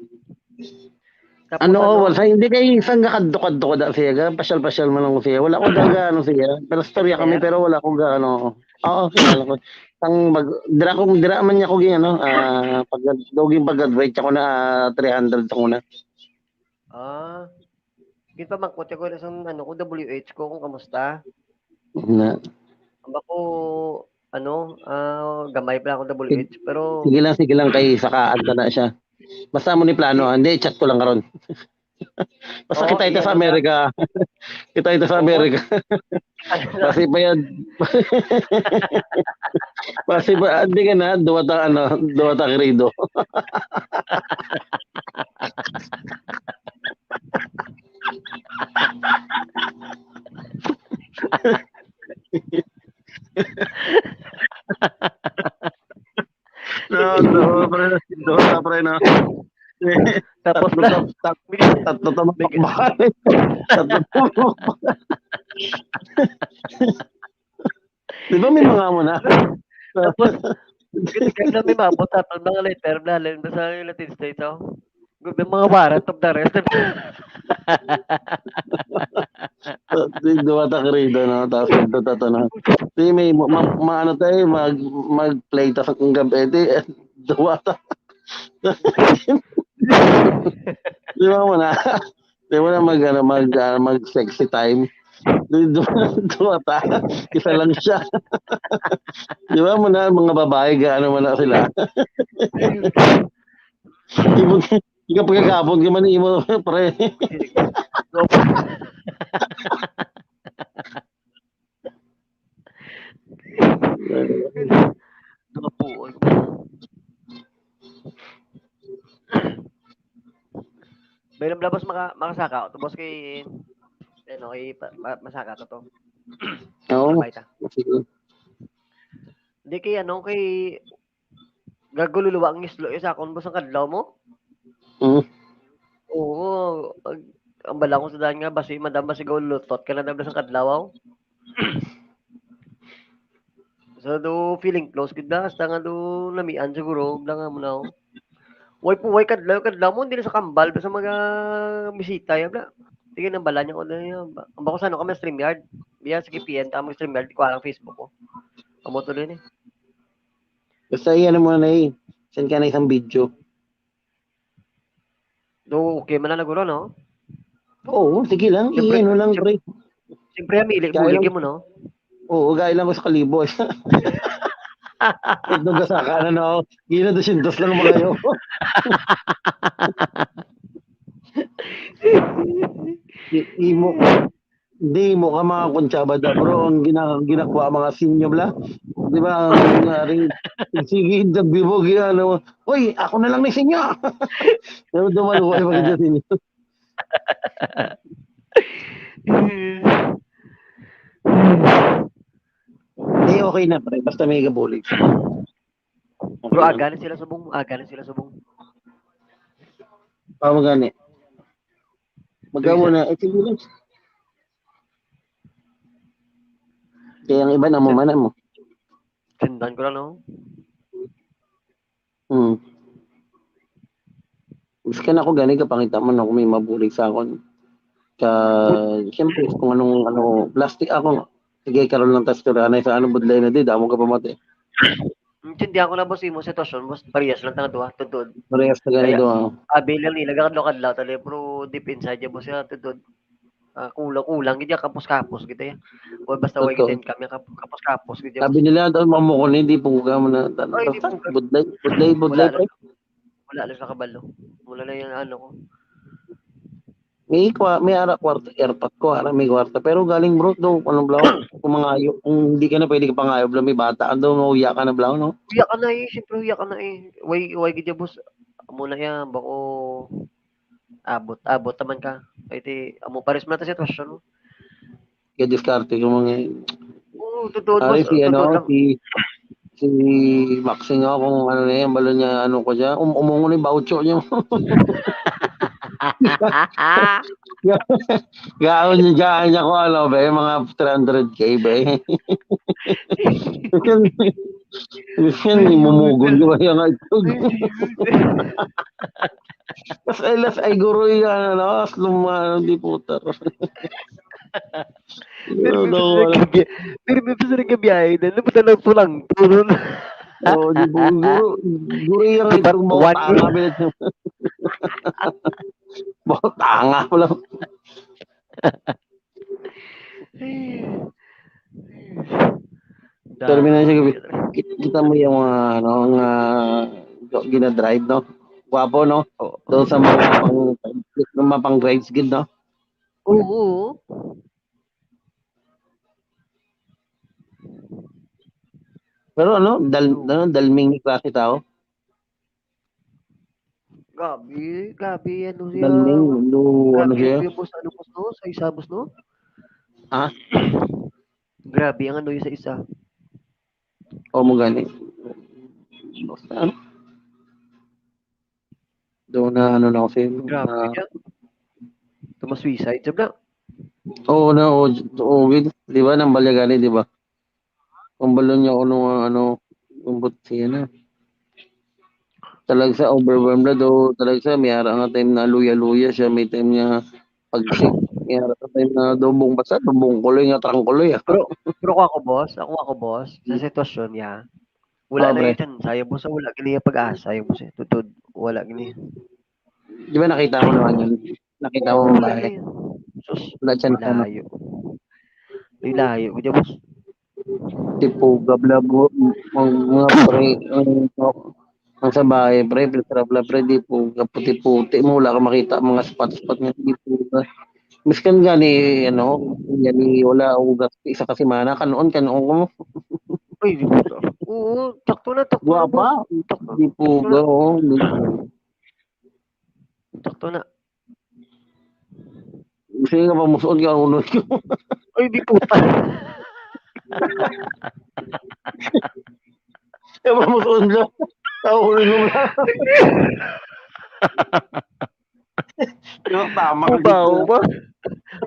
Tapos Ano, ano, wala. Hindi kayo isang kanto-kanto ko da siya. Pasyal-pasyal mo lang ko siya. Wala ko daga ano siya. Pero storya kami, Claire, pero wala ko ga ano. Oo, kilala ko. Dira man niya ko ano, pag doging pag-advise ako na 300 ako na. yun pa mangkot ko na sa ano ko WH ko kung kamusta. Na. Amba ko ano, gamay pa ako WH pero Sige lang kay sakaan ka na siya. Basta mo ni plano, hindi chat ko lang karon. Basta kita ito sa ano na, Amerika. Kita ito sa oo, Amerika. Kasi pa yan. Kasi ba hindi ka na duwa ta kerido. Pre na. tapos na Tatlo tamakbakal. Tatlo tamakbakal. Di ba may mga mo na? tapos kaya na may mabot tapos mga letter blalan sa United States Good mga warrant of the rest. Duwa ta kerido no, tapos nagtatato na. Di may maano tayo mag-play ta sa kung gabi duwa ta. Di ba mo na? Di mo na mag sexy time. Duwa ta. Isa lang siya. Di ba mo na mga babae gaano man na sila. Ikaw pagkakapon ka man imo pre. Napuon. Bayram labas makasaka tapos kay ano kay masaka to. Oo. Mabay ta. Di kay ano kay gagululuwa ang islo sa akon boss ang kadlaw mo. Oo, ang bala ko sa daan nga basi madam basi gaw lutot ka na dabla sa kadlaw. So do feeling close gid na hasta nga do lamian siguro lang nga mo na. Way kadlaw mo hindi na sa kambal sa mga bisita yabla. Tingin ang bala niya ko na yan. Ang bako sa ano kami StreamYard. Biya sa KPN tama StreamYard ko ang Facebook ko. Amo to din eh. Basta iyan mo na send ka na isang video. Do okay man na naguro no? Oo, sige lang. Siyempre, Iyan lang pre. Siyempre amili mo no? Oo, gaya lang ko sa kalibo. Ito ka sa kanan ako. Gina 200 lang mga kayo. Imo. Hindi mo ka mga kuntsaba da bro. Ang ginakuha mga sinyo bla. Di ba? Ang nangyari. Sige, dagbibo. Ano. Uy, ako na lang ni sinyo. Pero dumaluwa yung mga sinyo. Okay na pre. Basta may gabulig. Okay Bro, lang. aganin sila subong. Magani. Magawa na. Sige lang. Kaya ang iba na mo. Sindan ko lang no? Gusto ka na ako gani kapangita man ako may mabulig sa akon. Siyempre kung anong plastic ako. Sige karon lang tas turanay sa budlay na di damo ka pamati. Intindihan ko na boss imo sitwasyon boss parehas lang tanga duha tudod. Parehas na ganito. Abil lang nila kadlaw tali pero deep inside ya boss ya tudod. Kulang gid ya kapos gid ya. O basta way gid kami kapos gid ya. Sabi nila daw mamukon hindi puga mo na. Budlay pre. Wala lang sa kabalo. Wala na yung ano ko. May ara kwarto airpot ko may kwarto pero galing bro do anong blaw kung mangayo kung hindi ka na pwede ka pangayo bla may bata ando mauya ka na blaw no Uya ka na siyempre uya ka na way gid ya boss amo na yan bako abot naman ka ay ti amo pares man ta sitwasyon no kaya diskarte yung mga totoo boss si si Maxing nga kung ano na yan, balon niya, ano ko siya, umungo na yung voucher niya. Gaan niya ko, ano ba, mga 300K ba eh. Yan, mumugod ko kaya nga ito. Las ay guro yung ano, as lumano, di puta. Pero may bisa rin kabiyahe na napunta lang pulang turun. Oh, di po, guro yung Di ba, itong bawat one tanga bilit yung bawat tanga mo lang. Terminal siya gabi. Kita mo yung mga ano, nga gina-drive, no? Gwapo, no? Oo. Doon sa mga pang grades guild, no? Oo. Pero ano, dalming ni klase tao. Gabi, ano siya. Dalming, ano Grabe, siya. ano yung boss, ano boss, no? Sa isa, boss, no? Ha? Grabe, ang ano yung sa isa. O mo gani. Basta ano? Doon na ano na kasi. Grabe niya. Tumas-suicide, sabi na. Oo na, oo, di ba, nang balyagani, di ba? Kung balon niya ano, umbot siya na. Talaga sa overwhelmed na do, talaga sa may ara nga time na luya-luya siya, may time niya pag-sick, may ara nga time na dobong basa, dobong kuloy nga trangkuloy. Pero ako boss, sa sitwasyon niya, wala na Pre. yung chance, boss, wala gini yung pag-asa, yung boss, tutod, wala gini. Di ba nakita mo naman yun? Nakita mo Wala ba? gini. Sus, Wala chance na. layo. Layo, kaya boss. Tipo, gablabo, mga pre, ang sa bahay, pre, filtrabla, pre, di po, puti-puti mo, wala ka makita mga spot-spot nga, di po. Miskan gani, ano, gani, wala ugat, isa kasi mana, kanoon ko. Ay, di boss. Oo, takto na, boss. Guwapa, Takto, di po, oo, takto na. Gusto nga pa musuot ka, unod ko. Ay, di puta. Kaya pa musuot lang, unod mo lang. Tama ka Bubaw dito. ba?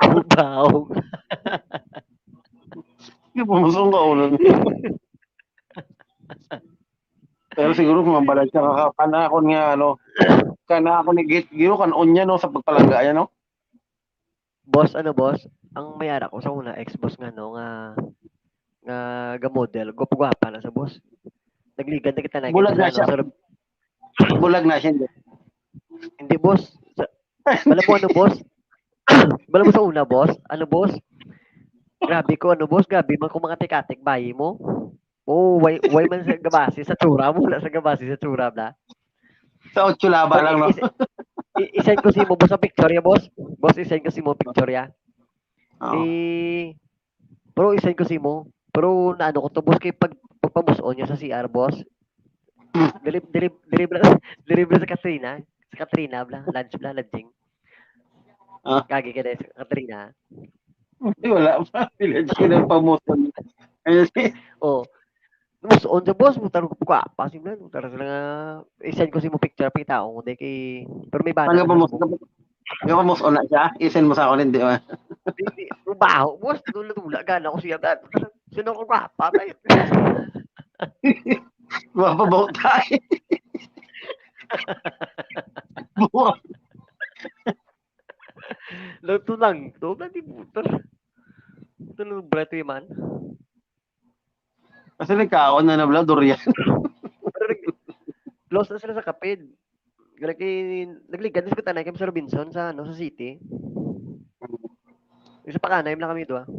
Bubaw. Kaya pa musuot ka, unod mo. Pero siguro mabalag siya kanakon nga ano, kanakon ni Giro kanon niya no sa pagpalangga yan no. Boss, boss? Ang mayara ko sa una, ex-boss nga, no, nga ga-model. Gwapa na sa boss. Nagligan na kita na Bulag na siya. Bulag na siya. Hindi, boss. Bala mo ano, boss? Bala mo sa una, boss? Ano, boss? Grabe ko, boss? Grabe man kung mga tikatik, bayi mo. Oh, why man sa gabasi sa tsura mo, wala sa gabasi sa tsura na. Sa 8 laba lang no. I-send ko si mo boss sa picture ya, boss. Boss, i-send ko si mo picture ya. Oo. Pero i-send ko si mo. Pero naano ko to, boss, kay pagpamuson niya sa CR, boss. Deliver sa Katrina. Sa Katrina, lunching. Kagi ka sa Katrina. Wala pa. Village ka ng pamuson. Oh. Muson sa boss, mutar ko pa. Pasim lang, mutar sila nga. I-send ko si mo picture, pita ako. Kay... Pero may bana Pag na sa book. yung pamuson na siya, i-send mo sa akin, hindi ba? Hindi, baho, boss. Tula, gana ko siya. Sino ko pa? Patay. Mapabaw tayo. Buwak. Ito lang, di putar. Ito nung breto yung man. Kasi nagkaon na nabla, durian. Close na sila sa kapid. Nagligan na sa Kutanay kami sa Robinson sa city. Yung sa Pakanay lang kami doon.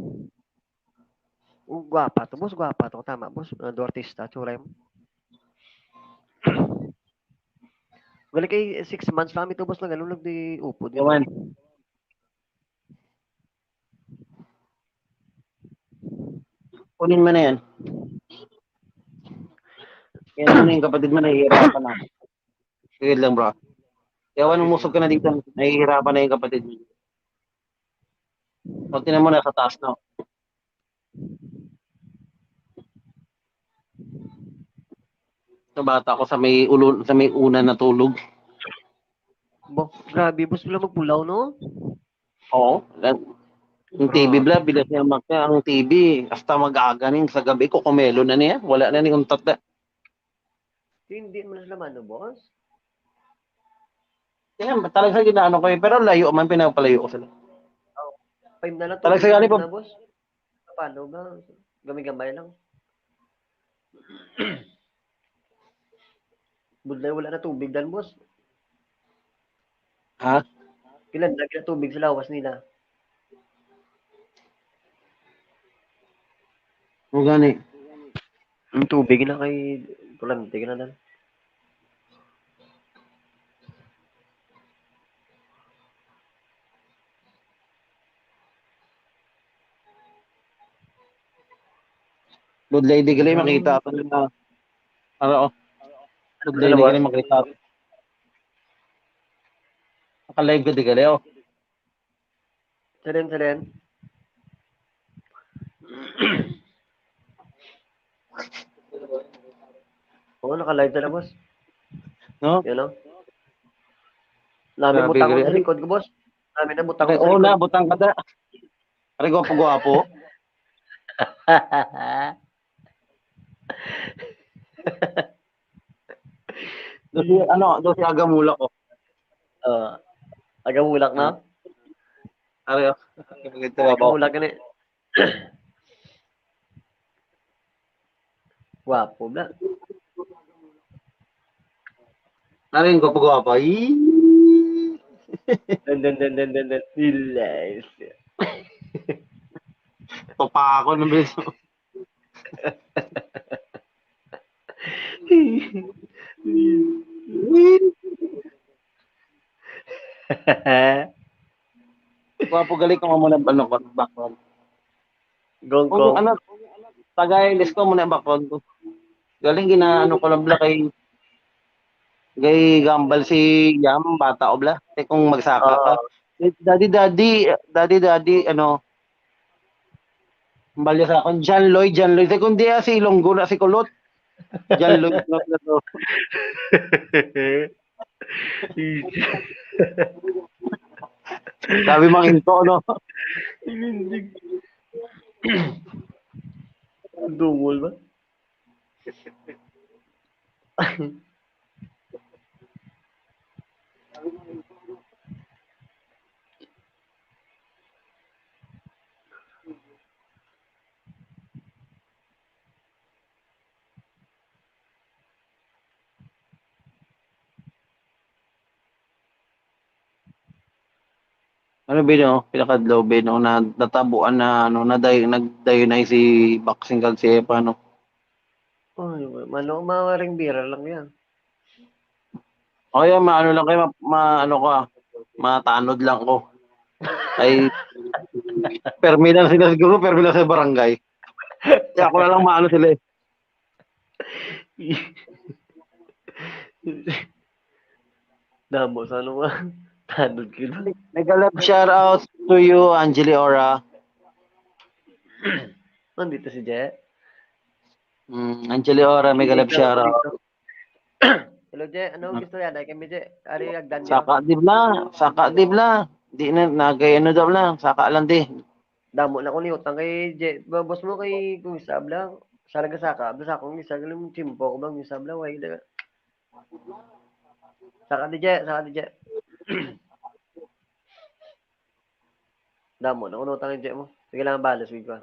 Gwapa to, boss. Gwapa to. Tama, boss. Do artista. Tsura mo. Galing kay 6 months lang kami to, boss, na gano'n di upod. Yaman. Kunin mo na yan. Yan mo na yung kapatid mo, nahihirapan na. Sige lang, bro. Yawan, umusog ka na dito. Nahihirapan na yung kapatid mo. O, tinan mo na sa taas na. Sa bata ko sa may una na tulog. Grabe, boss, wala magpulaw, no? Oo. Yung TV bla, bilas niya makya ang TV. Hasta mag-aganing sa gabi ko, kumelo na niya. Wala na ni untat na. Hindi mo na sila mano, boss. Yan, talagang sa ginaano ko eh. Pero layo man, pinapalayo ko sila. 5 na lang, Talagang tubig sa gani na pa. boss. Paano ba? Gamay-gamay lang. Budlay, wala na tubig dan, boss. Ha? Kailan lagi na tubig sa lawas nila. O gani. Yung tubig na kay Tulante na dan. Budlay di gali makita ako na. Ano? Budlay di gali makita ako. Nakalive ko di gali oh. Salen. Oo, naka-live na boss. No? Yan o. Nami Grabe, butang ko gali. sa likod ko, boss. Nami na butang ko Okay, sa oo likod. na, butang ka da. Ari ko gwapo. Dosi agamula ko. Agamulak na? Ari oh. Ito ba? Agamulak ka na. Wapo na. Ari ko gwapo. Dan. Relax. Papa ako ng bilis. Gwapo gali ko mo na ano ko background. Gong Kung kong. ano tagay list ko muna background ko. Galing ginaano ko lang bla kay gambal si Yam bata o bla. Kung magsaka ka. Daddy, ano, balya sa akin, John Lloyd. Kundi si Ilonggo na si Kulot. John Lloyd na to. Sabi mang into, no? Dungol ba? Ano bino, pinakadlaw bino na natabuan na ano nagdayo na si boxing kag si paano. Ay, mawaring bira lang yan. O yan, maano lang kayo, ano ka, matanod lang ko. Ay, permi lang sila siguro, permi lang sa barangay. Kaya ako na lang maano sila eh. Damo, sa ano nga? Tanod ko na. Nag-love shout out to you, Angeli Ora. Nandito si Je. Angeli Ora, may galap shout out. Hello, Je. Ano gusto yan? Ay kami, Je. Ari, agdan niyo. Saka dibla. Di na, nagay ano daw lang, saka lang di. Damo na ko ni utang kay Je. Boss mo kay kung isab lang. Saraga saka. Basta akong isa galing chimpo ko bang isab lang. Way na. Saka di Je. Damo na ko utang kay Je mo. Sige lang balas week ko.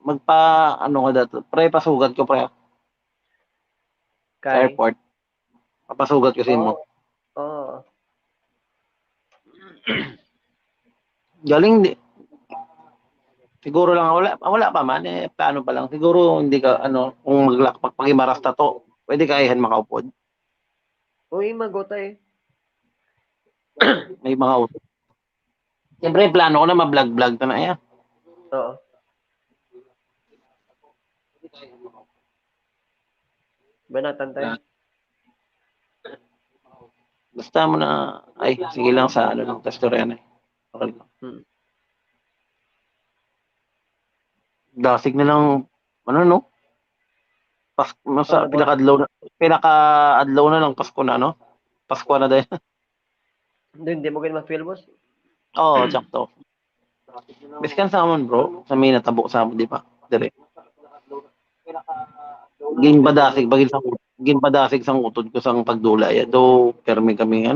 Ano ko dato. Pre, pasugat ko pre. Sa Kay? airport. Papasugat ko sa mo. Oo. Galing di. Siguro lang wala pa man eh paano pa lang. Siguro hindi ka ano kung maglakpak pagimaras ta to. Pwede ka ihan makaupod. Uy, magota eh. May mga utot. Siyempre plano ko na ma-vlog ta na yan. Oo. Banatan tayo. Basta mo na, ay, sige lang sa ano lang, Tastoriana. Okay lang. Hmm. Dasig na lang, ano no? Sa Ano ba? pinaka-adlaw na lang Pasko na, no? Pasko na din. Hindi mo ganun ma-feel, boss? Oo, tsakto. Biskan sa amon, bro. Sa may natabo sa amon, di ba? Dire. Ginpadasig sang utod ko sang pagdulay. Do, permi kami,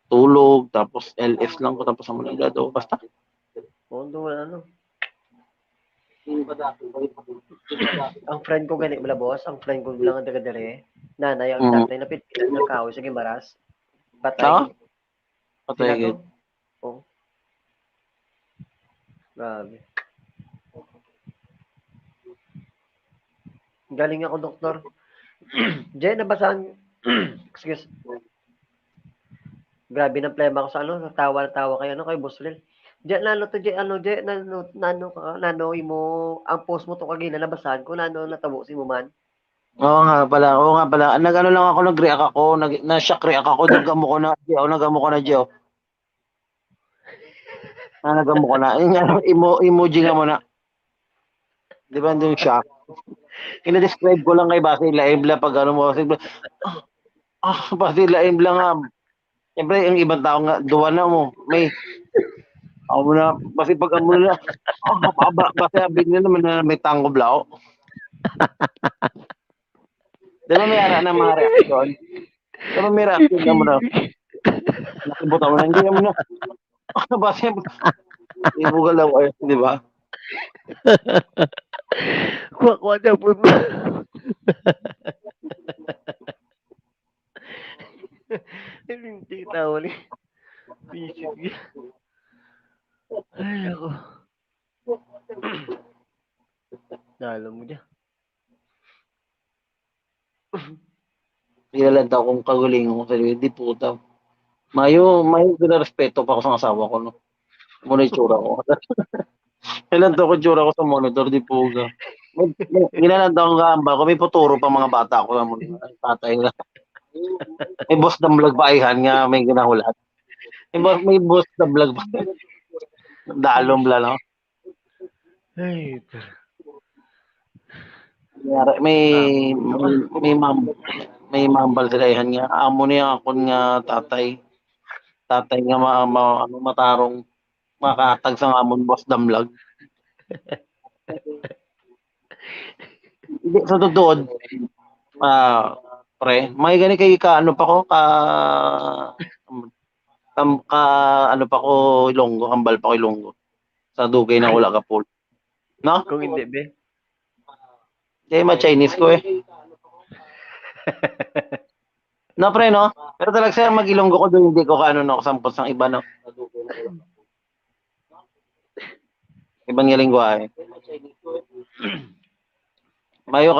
tulog, tapos LS lang ko, tapos amo lang do. Basta. Oo, ano. Ang friend ko ganit bala, boss. Ang friend ko bilang ang taga-dire. Nanay, ang Mm. tatay, napit-pitan ng kahoy sa Gimaras. Ah, Patay. patay Sila gid. to. Oo. Grabe. Galing ako, doktor. Diyan, nabasaan. Excuse. Grabe ng plema ko sa sa tawa kayo, kay Boslel. Diyan, nano, imo, ang post mo to kagina, nabasahan ko, natabo si mo man. Oo nga pala. Nag-ano lang ako, nag-react ako, na-shock react ako, nagamo ko na, Gio. Nagamo ko na. Yung emoji nga mo na. Di ba yung shock? Ina-describe ko lang kay Basi Laibla pag ano mo. Basi Laibla nga. Siyempre, yung ibang tao nga, duwa na mo. Ako na, basi pag amo na, basi abig na naman na may tango blao. Di ba may ara na mga reaction? Di ba may reaction na mo na? Nakibutan mo na, hindi mo na. Basi, ibugal ako eh, di ba? Kuha na po. Hindi tawa ni. Pisit niya. Ay, ako. Nalo mo dyan. Kilala daw kung kagaling ko sa di puta. Mayo respeto pa ako sa asawa ko, no? Muna itsura ko. Ilan daw ko itsura ko sa monitor, di puga. Ginalanda ko gamba ko, may puturo pa mga bata ko sa monitor. Tatay na. May boss na vlog pa ayhan nga, may ginahulat. May boss na vlog pa. Dalom bla, no? Ay, May mambal sila ayhan nga. Amo niya ako nga tatay. Tatay nga matarong makatag sa amon boss damlag. Hindi, sa totoo, pre, may gani kay ano pa ko, ano pa ko Ilonggo, kambal pa ko Ilonggo. Sa dugay na wala ka pool. No? kung hindi, be. Kaya ma-Chinese ko eh. No, pre, no? Pero talaga siya mag-Ilonggo ko doon, hindi ko kaano no, sampot sang iba, no? Ibang nga lingwahe. Mayo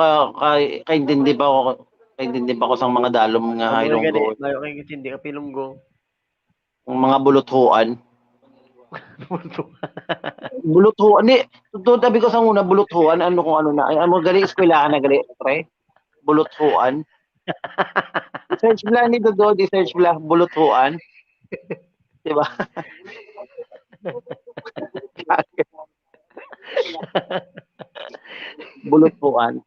kaintindi pa ako sa mga dalom nga Amo gani, Ilonggo. mayo kay hindi ka pilunggo. Yung mga buluthuan. Buluthuan, ni totoo tabi ko sa una buluthuan, ano kung ano na. Ay, amo gali eskwelahan na gali, pre. Buluthuan. I-search bla ni Dodo, i-search bla buluthuan. Di ba? Buluthuan.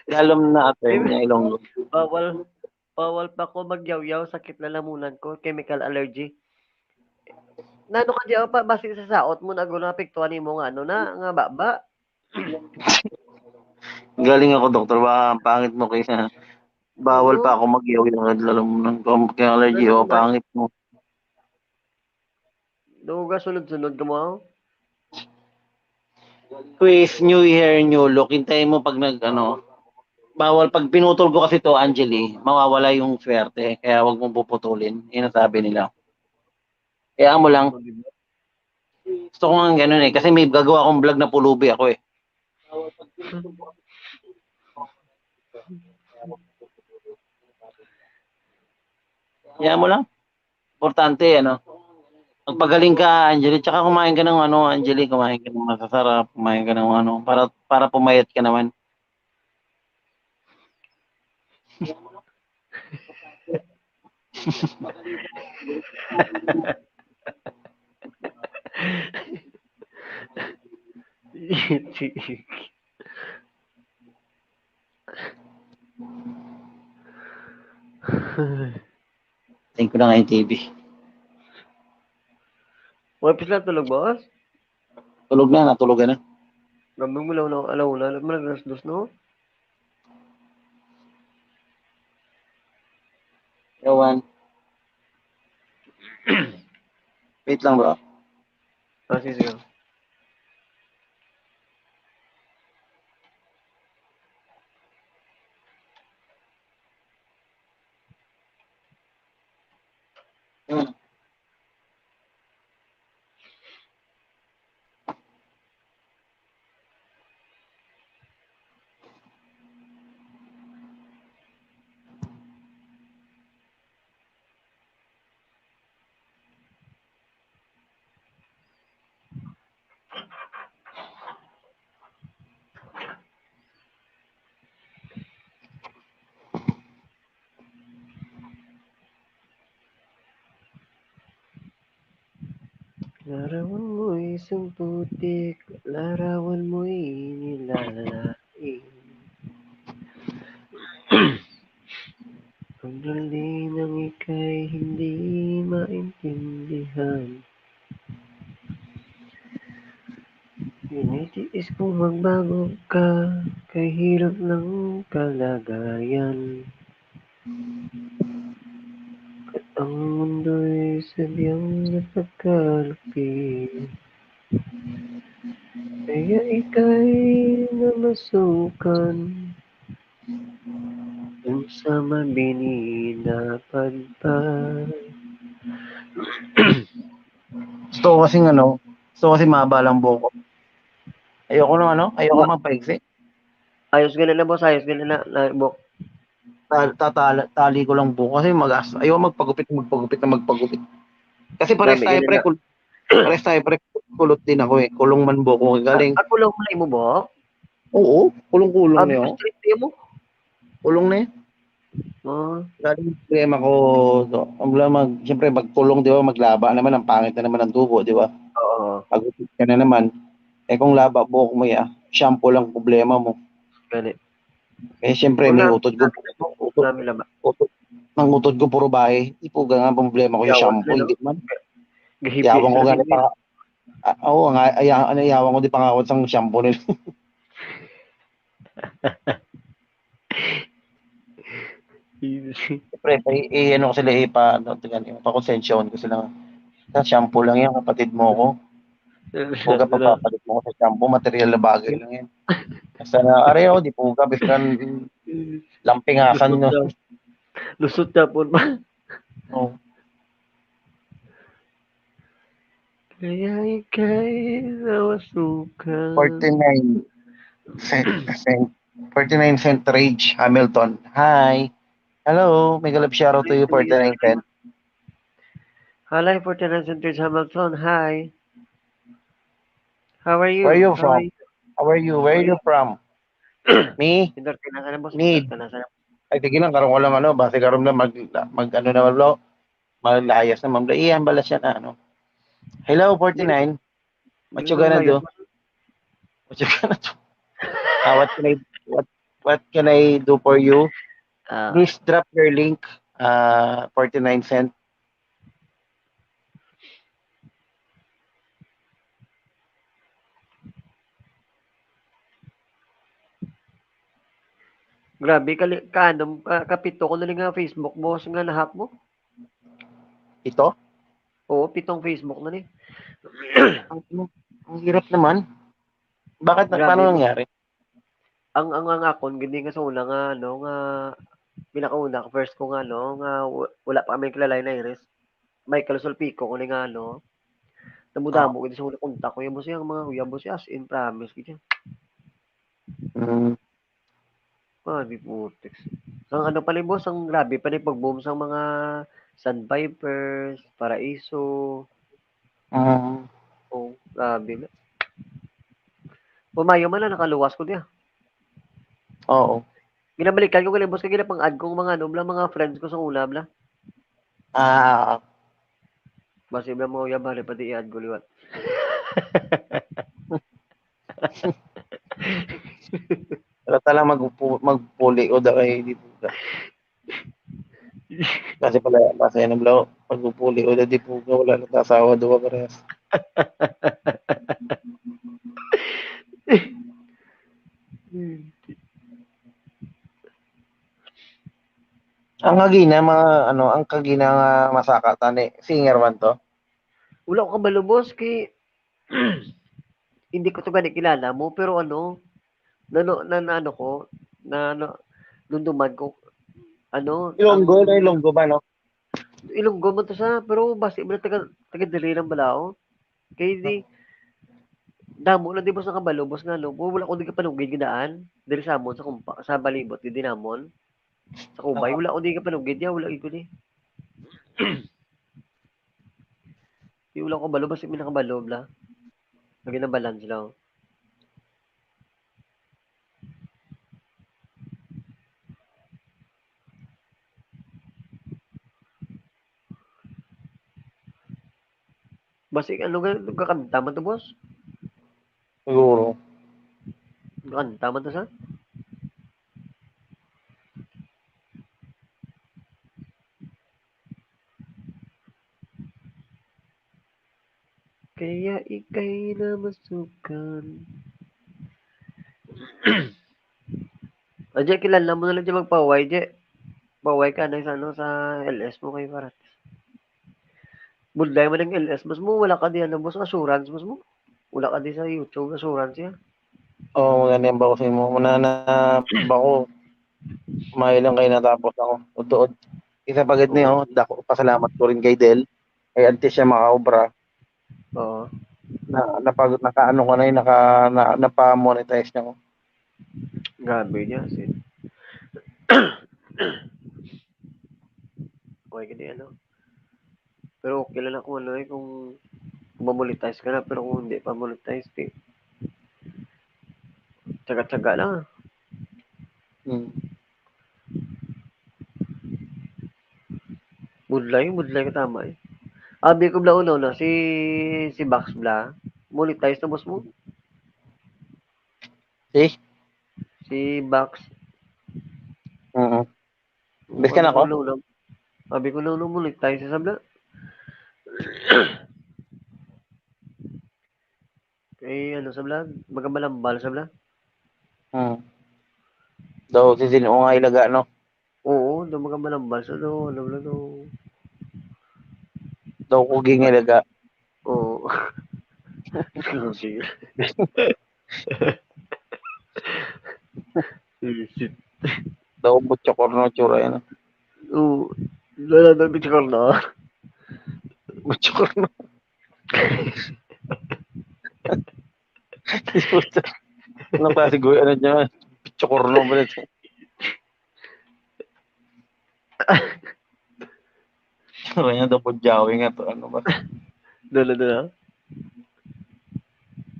Dalom na atin niya Ilonggo. Bawal pa ko magyaw-yaw, sakit na lamunan ko, chemical allergy. Nano ka diya pa basi sa saot mo na gulo apektuhan nimo nga nga baba. Galing ako, doktor. Baka pangit mo kaysa bawal pa ako mag-iyaw yung naglalam ng allergy o pangit mo. Duga sunod-sunod ka mo. Quiz, new year, new look. Hintayin mo pag bawal pag pinutol ko kasi to, Angeli, mawawala yung swerte. Kaya wag mong puputulin. Yan ang sabi nila. Kaya mo lang. Gusto ko nga ganun eh. Kasi may gagawa akong vlog na pulubi ako eh. Kaya mo lang. Importante, magpagaling ka, Angeli. Tsaka kumain ka ng Angeli, kumain ka ng masasarap, kumain ka ng para pumayat ka naman. Tingin ko na nga yung TV. Wapis lang tulog, boss? Tulog na, natulugan na. Gambang mo lang na alauna. Alam mo naglas-dos, no? Ewan. Wait lang bro. Ah, sige. Hmm. Larawan mo'y isang putik, larawan mo'y nilalaing. Ang dali ng ika'y hindi maintindihan. Tinitiis kong magbago ka, kay hirap ng kalagayan. At ang mundo'y sadyang napagkalapit. Kaya ika'y namasukan dun sa mabini na pagpag. Gusto ko kasing mahaba lang buhok ko. Ayoko ng ayoko magpaiksi. Ayos ganun na, boss. Ayos ganun na. Bok. Tali ko lang buhok kasi ayoko magpagupit. Kasi pares tayo pre, kulot din ako eh. Kulong man buhok ko. Galing. Ako lang mulay mo, bok? Oo, kulong-kulong na yun. Straight mo? Kulong na yun. Galing problema ko. Siyempre magkulong, di ba? Maglaba naman, ang pangit na naman ang dugo, di ba? Oo. Pagupit ka na naman. Kung laba buhok mo shampoo lang problema mo. Ganit. Siyempre may utod ko. Ang utod ko puro bahay. Ipuga nga problema ko yung shampoo. Hindi man. Yawan ko gano'n pa. Oo, ayawan ko di pangawat sang shampoo nila. Siyempre, ko sila pa-konsensyon ko sila. Shampoo lang yan, kapatid mo ko. Puga papapalit mo ko sa shampoo, material na bagay lang yan. Kasi areho, di puga, biskan lampingasan nyo. Lusot na po ba? Oo. Kaya ika'y nawasukan. 49 cent Rage Hamilton. Hi. Hello. May galap shoutout to you, 49 cent. Hi, 49 cent Rage Hamilton. Hi. How are you? Where are you from? How are you? Where are you from? Me? Need. Ay, tigil lang. Karong ko lang base karon lang maglayas na ma'am. Iyan bala siya na Hello, 49. What you gonna do? What you gonna do? What can I do for you? Please drop your link. 49 cent. Grabe, kapito ko na lang nga Facebook mo, nga nahack mo. Ito? Oo, 7 Facebook na ni. Ang hirap naman. Bakit? Paano nangyari? Ang akon, gindi nga sa una nga, nga, pinakauna, first ko nga, nga, wala pa kami kilala na Iris. Michael Solpico, ko nga, namudamo ko sa una kontak ko, yung mga as in, promise, gitu. Di putex. Ang pala boss, ang grabe pa rin pag-boom sa mga Sandpipers, Paraiso. Grabe na. Pumayo man na, nakaluwas ko diya. Oo. Ginabalikan ko galing boss, kaya pang-add kong mga mga friends ko sa una, bla. Ah, Basi ba mo yabari pati iad ko liwat. wala talaga magpuli o daw ay di puga. Kasi pala, masaya na balaw. Magpupuli o daw di puga, wala na asawa daw parehas. Ang kagina, mga ano, ang kagina nga masaka tani, singer man to. Wala ko kabalo, boss, kay hindi ko 'to gani kilala mo, pero ano, ano ko, na ano, dumduman ko, ano, ang Ilonggo, na Ilonggo ba, no? Ilonggo man 'to sa, pero basi man taga diri lang balao. Kay di damo na di boss na kabalo, boss nga no, wala ko di ka panugid gidaan, diri sa amon sa sa balibot di dinamon. Sa Kubay, wala ko di ka panugid ya, wala gid ko di. Di wala ko kabalo, basi may nakabalo bla. Lagi na balance lang. Basi ano kakanta man to, boss? Siguro. Kakanta man to sa? Kaya ika'y namasukan. Adya, kilala mo na lang dyan magpaway, dyan. Paway ka na sa, ano, sa LS mo kayo parat. Bulday mo ng LS, mas mo, wala ka di, ano, boss, assurance, mas mo. Wala ka di sa YouTube, assurance yan. Oo, maganda yung bako mo. Muna na bako, mailang kayo natapos ako. Utood. Isa pagod niyo, dako, pasalamat ko rin kay Del. Kay ante siya makaobra. Oo. Nakaano ko na yun, napa-monetize niya ko. Grabe niya, sin. Okay, hindi, ano. Pero okay lang kung ano eh, kung mamonetize ka na, pero kung hindi pa monetize, di. Tsaga-tsaga lang, ah. Hmm. Budlay ka tama eh. Abi ko bla uno na, si Bax bla. Monetize na boss mo. Eh? Si Bax. Bis ka na ako? Sabi ko na monetize sa bla. Eh, ano sa bla? Magamalambal sa bla. Daw, sisin o nga ilaga, no? Oo, daw magamalambal sa do. Ano bla do. Daw, kuging ilaga. Oo. Sige. Shit. Daw, butchokor no, tsura yan. Oo. Wala na bitchkor na. Butchokor no. Anong klase guy? Ano dyan? Butchokor no. Tsura niya, daw, budyawi nga to. Ano ba? Dala.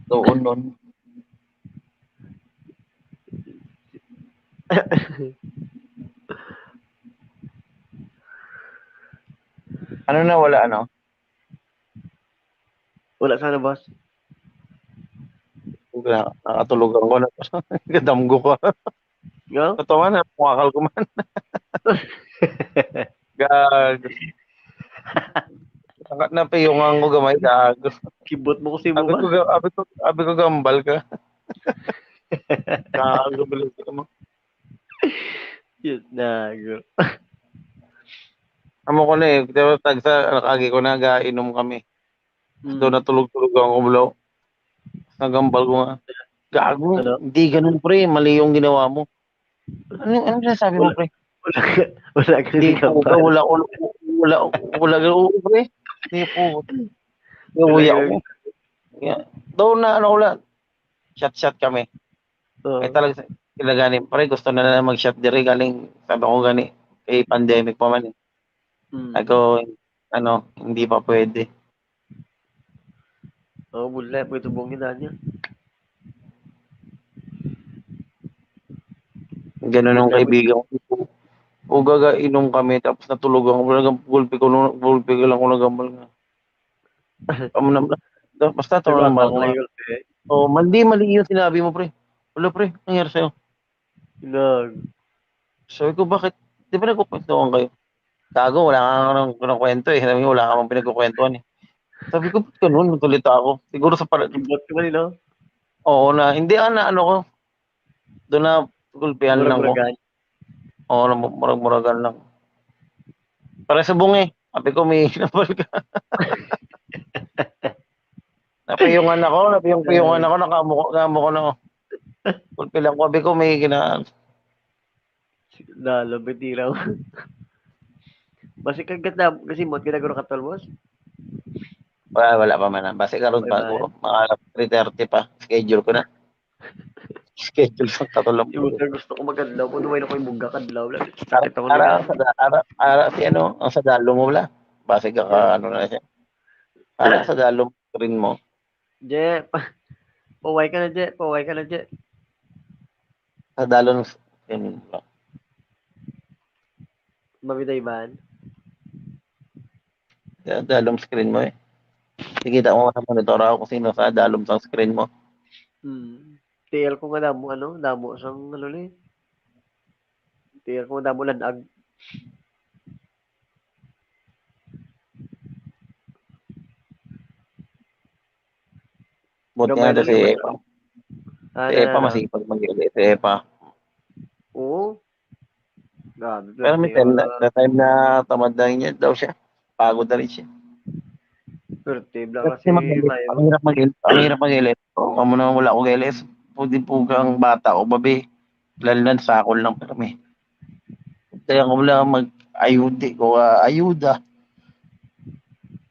Daw, unon. Ano na wala, ano? Wala sana boss. Nakatulugan ko na. Kadamgo ko. Nga? Totoo na, pumakal ko man. Gag. Napiyungan ko gamay, gag. Kibot mo kasi mo ba? Abi ko gambal ka. Kagabilis ka mo. Yun na. Amo ko na eh. Diba, tagsa, nakagi ko na, inom kami. Doon natulog-tulog ako bulaw. Nagambal ko nga. Gago, Ano? hindi ganun pre, mali yung ginawa mo. Ano sinasabi mo pre? Wala ka Hindi rin po, wala ganun pre. Hindi po. Iuwi ako. Doon na ano ko lang. Shot kami. Ay talaga sila gani. Pre, gusto na mag-shot diri galing sabi ko gani. Eh, pandemic pa man eh. Ako, ano, hindi pa pwede. Oo, bulay. Pwede tubong na niya. Ganun ang kaibigan ko. Ugaga inom kami tapos natulog ako. Gulpi ko lang ko nagambal nga. Basta tulog Nagwaka lang ka ako. yun, Oh, mali yung sinabi mo, pre. Wala, pre. Nangyari sa'yo. Sabi ko, bakit? Di ba nagkukwentuhan kayo? Tago, wala ka nang kwento eh. Sabi ko, wala ka mang pinagkukwentuhan eh. Sabi ko, ba't ganun? Nagulita ako. Siguro sa Imbot ka man, no? Oo na, hindi na ano ko. Doon na gulpihan lang ko. Murag-muragan. Oo, na murag-muragan lang. Para sa bungi. Sabi ko, may napal ka. Napiyungan ako, nakamo ko na. Gulpi lang ko. Sabi ko, may Lalabit tiraw. Basi kagat na, kasi mo, ginaguro ka boss? wala pa man. Basta karon pa, Wala siguro, mga 3:30 pa. Schedule ko na. Schedule sa katulong. Yung gusto ko mag-adlaw, kung dumain ako yung buga kadlaw. Sakit ako Si ano, ang sa dalo mo wala. Base ka ano na siya. Sa dalo rin mo. Je, pauway ka na, Je. Sa dalo ng screen mo. Mabiday ba? Sa dalom screen mo eh. Nakikita mo sa monitor ako kung sino sa dalom sa screen mo. TL ko nga damo sang TL ko nga damo lanag. Buti nga si Epa. Si Epa masipag mag-edit. Si Epa. Oo. Grabe. Pero may time na tamad na niya daw siya. Pagod na rin siya. Pertib lang kasi Ang hirap mag-LS. Kamo naman wala akong LS. Pwede po kang bata o babi. Lalan sakol lang pero may. Kaya ko wala ayuda.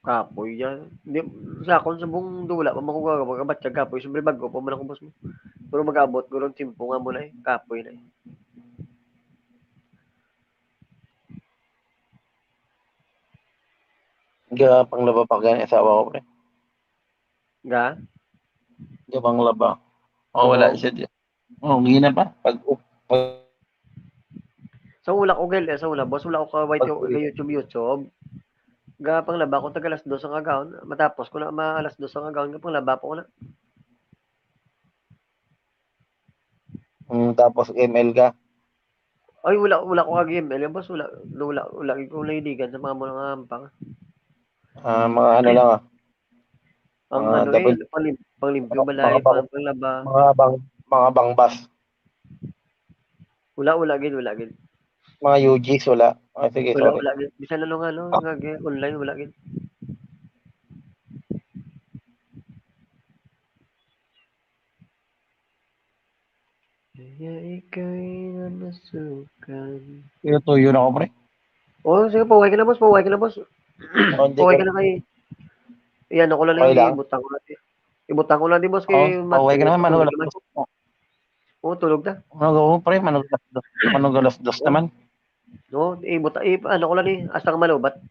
kapoy yan. Hindi, sa akon sa buong dula, pa makuha ka, magkabat siya kapoy. Siyempre bago pa man akong boss mo. Pero mag-abot, gulong timpo nga mo na eh. Kapoy na eh. Nga panglaba pa ganyan asawa ko pre. Nga? Nga panglaba. Wala siya dyan. Gina pa. Sa ulak ko gel, sa ulak boss, wala ko ka white YouTube. Ga panglaba ko taga alas 2 ang agaon. Matapos ko na alas 2 ang agaon, ga panglaba po ko na. Tapos ML ka. Ay, wala ko kag-ML. Boss, wala ko naidigan sa mga mga hampang. Mga ano lang Ang panglimpyo balay, panglaba. Mga bangbas. Wala gid. Mga UGs wala. Sige, sorry. Wala gid. Bisan ano nga online wala gid. Kaya ika'y namasukan. Tuyo na ako, pre. Sige, pauwi ka na, boss. Pauwi ka na kay... Iyan ako lang Okay lang. Ibutang ko lang din, boss, kay... Pauwi ka naman, manugalas. Tulog na. Pre, manugalas naman. Ano ko lang eh, asang malubat.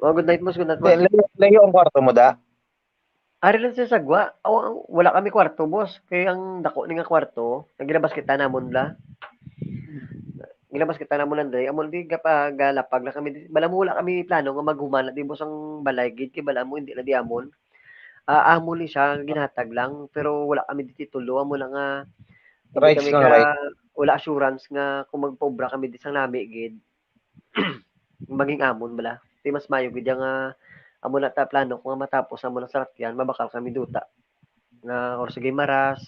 Good night, boss. Layo ang kwarto mo da? Ari lang sa sagwa. Wala kami kwarto, boss. Kaya ang dako ni nga kwarto, nagilabas kita namon la. Gilabas kita namon landay. Amon di galapag na kami. Bala mo wala kami plano nga maghumana di boss ang balay gid kay bala mo hindi na di amon. Amon ni siya ginhatag lang pero wala kami di titulo amo lang nga hindi kami wala assurance nga kung magpobra kami di sang nami gid. Maging amon bala. Di mas mayo gid nga amo na ta plano kung matapos amo na sarakyan mabakal kami duta nga or sa Gimaras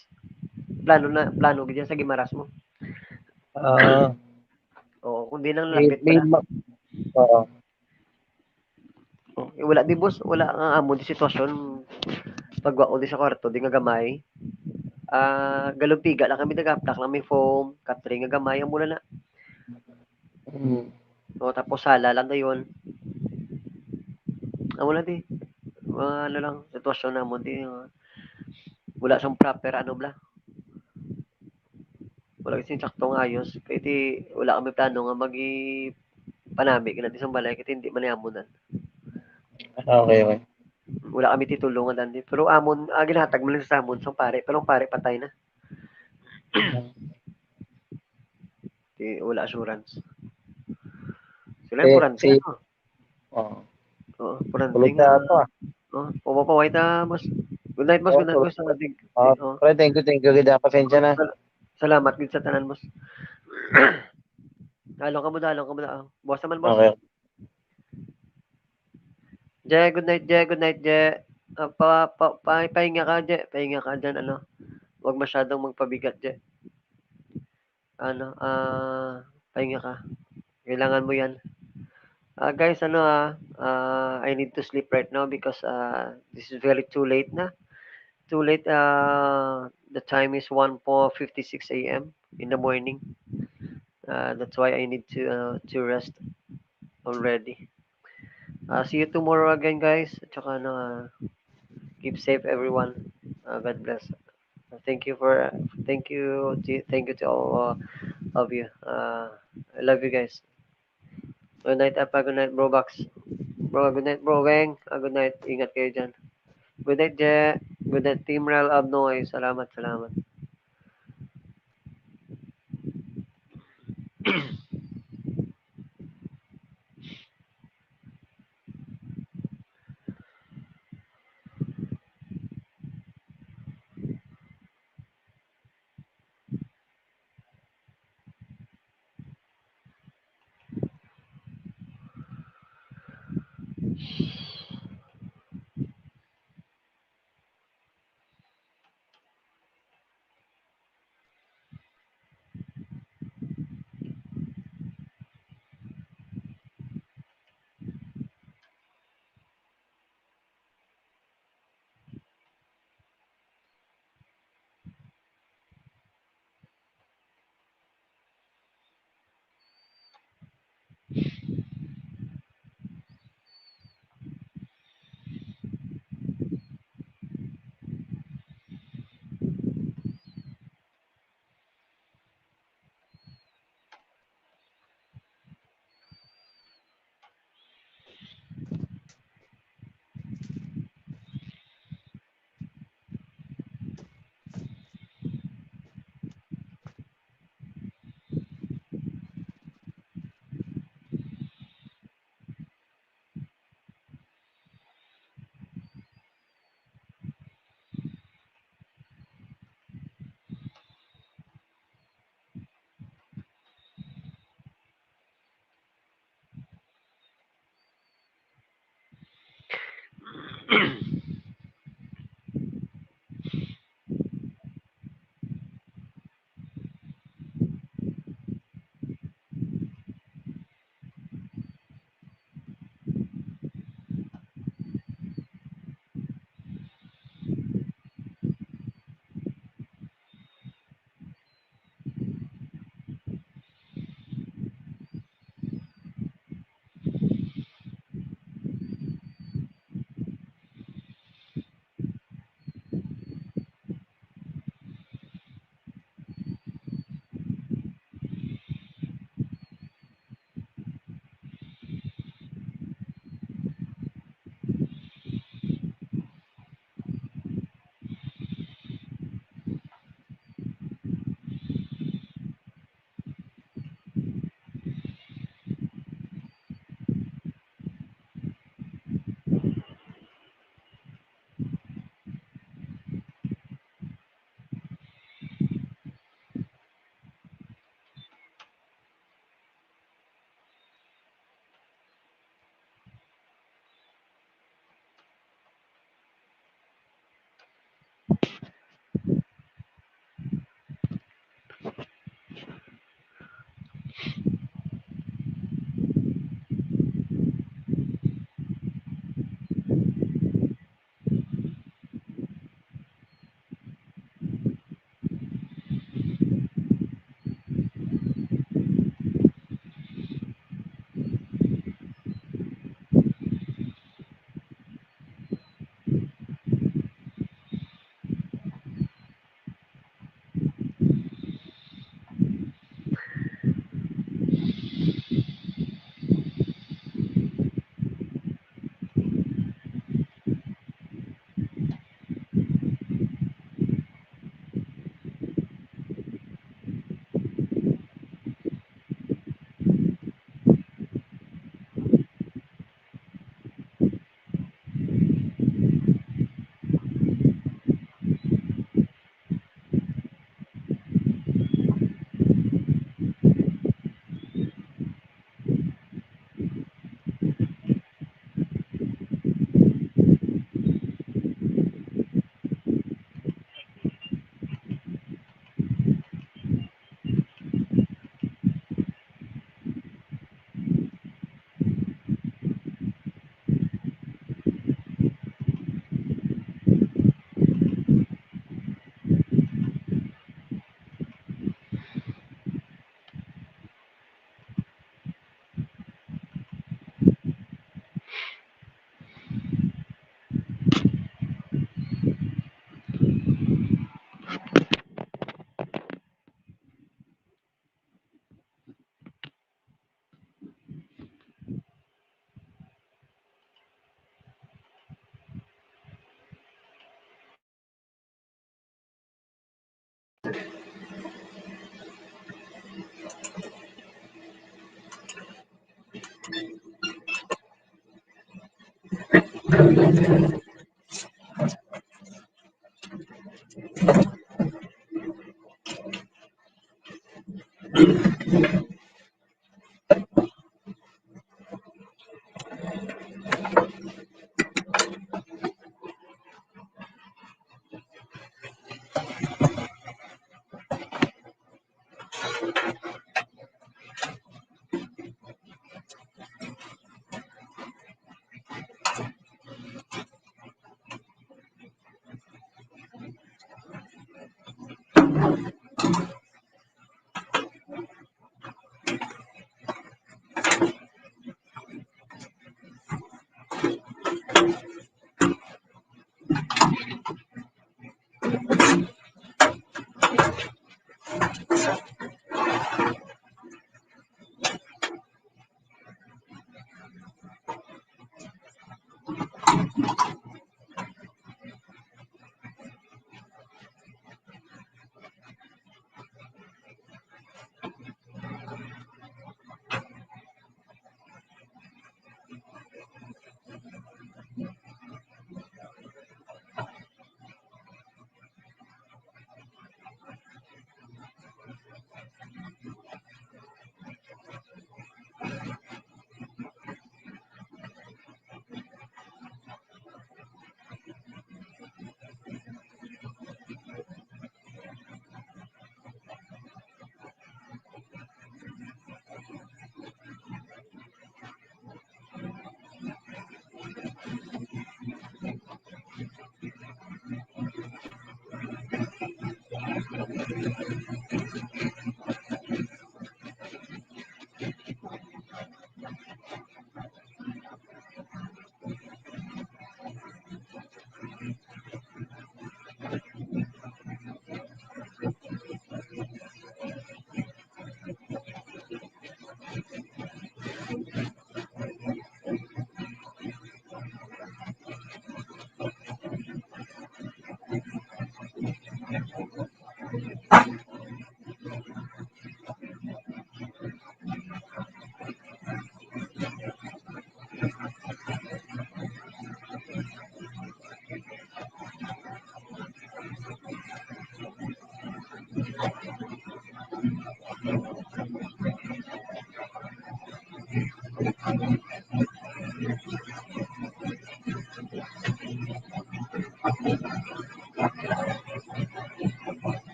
plano gid sa Gimaras mo kung di nang lapit pala wala di boss wala nga amo di sitwasyon pagwa ko di sa kwarto di nga gamay galumpiga lang kami nagaplak lang may foam catering nga gamay amo na tapos sala lang dayon wala di. Ano lang, sitwasyon na mo di. Wala siyang proper bla. Wala kasi saktong ayos. Kaya di, wala kami plano nga panami ka natin sa balay. Kaya hindi manayamunan. Okay. Wala kami titulungan din. Pero amon, ginatag mo lang sa amon. So pare, pero pare patay na. wala assurance. Sila Eh, purante, si, ano? oh, Oo, purante kulot nga. na ito ah. Pumapaway ta, boss. Good night, boss. Oh, Good night, kulot. boss. Pre, thank you, gida. Pasensya na. Salamat gid sa tanan, boss. Dalong ka mo, dalong ka mo. Boss naman, boss. Okay. Je, good night, Je. Good night, Je. Pahinga ka, Je. Pahinga ka dyan, ano. Huwag masyadong magpabigat, Je. Pahinga ka. Kailangan mo yan. Guys, I need to sleep right now because this is very too late na. Too late. The time is 1:56 a.m. in the morning. That's why I need to rest already. See you tomorrow again, guys. At saka, keep safe, everyone. God bless. Thank you to all of you. I love you guys. Good night, Apa. Good night, bro Box. Bro, good night, bro Weng. Good night. Ingat kayo dyan. Good night, Je. Good night, Team Rel Abnoy. Salamat, salamat.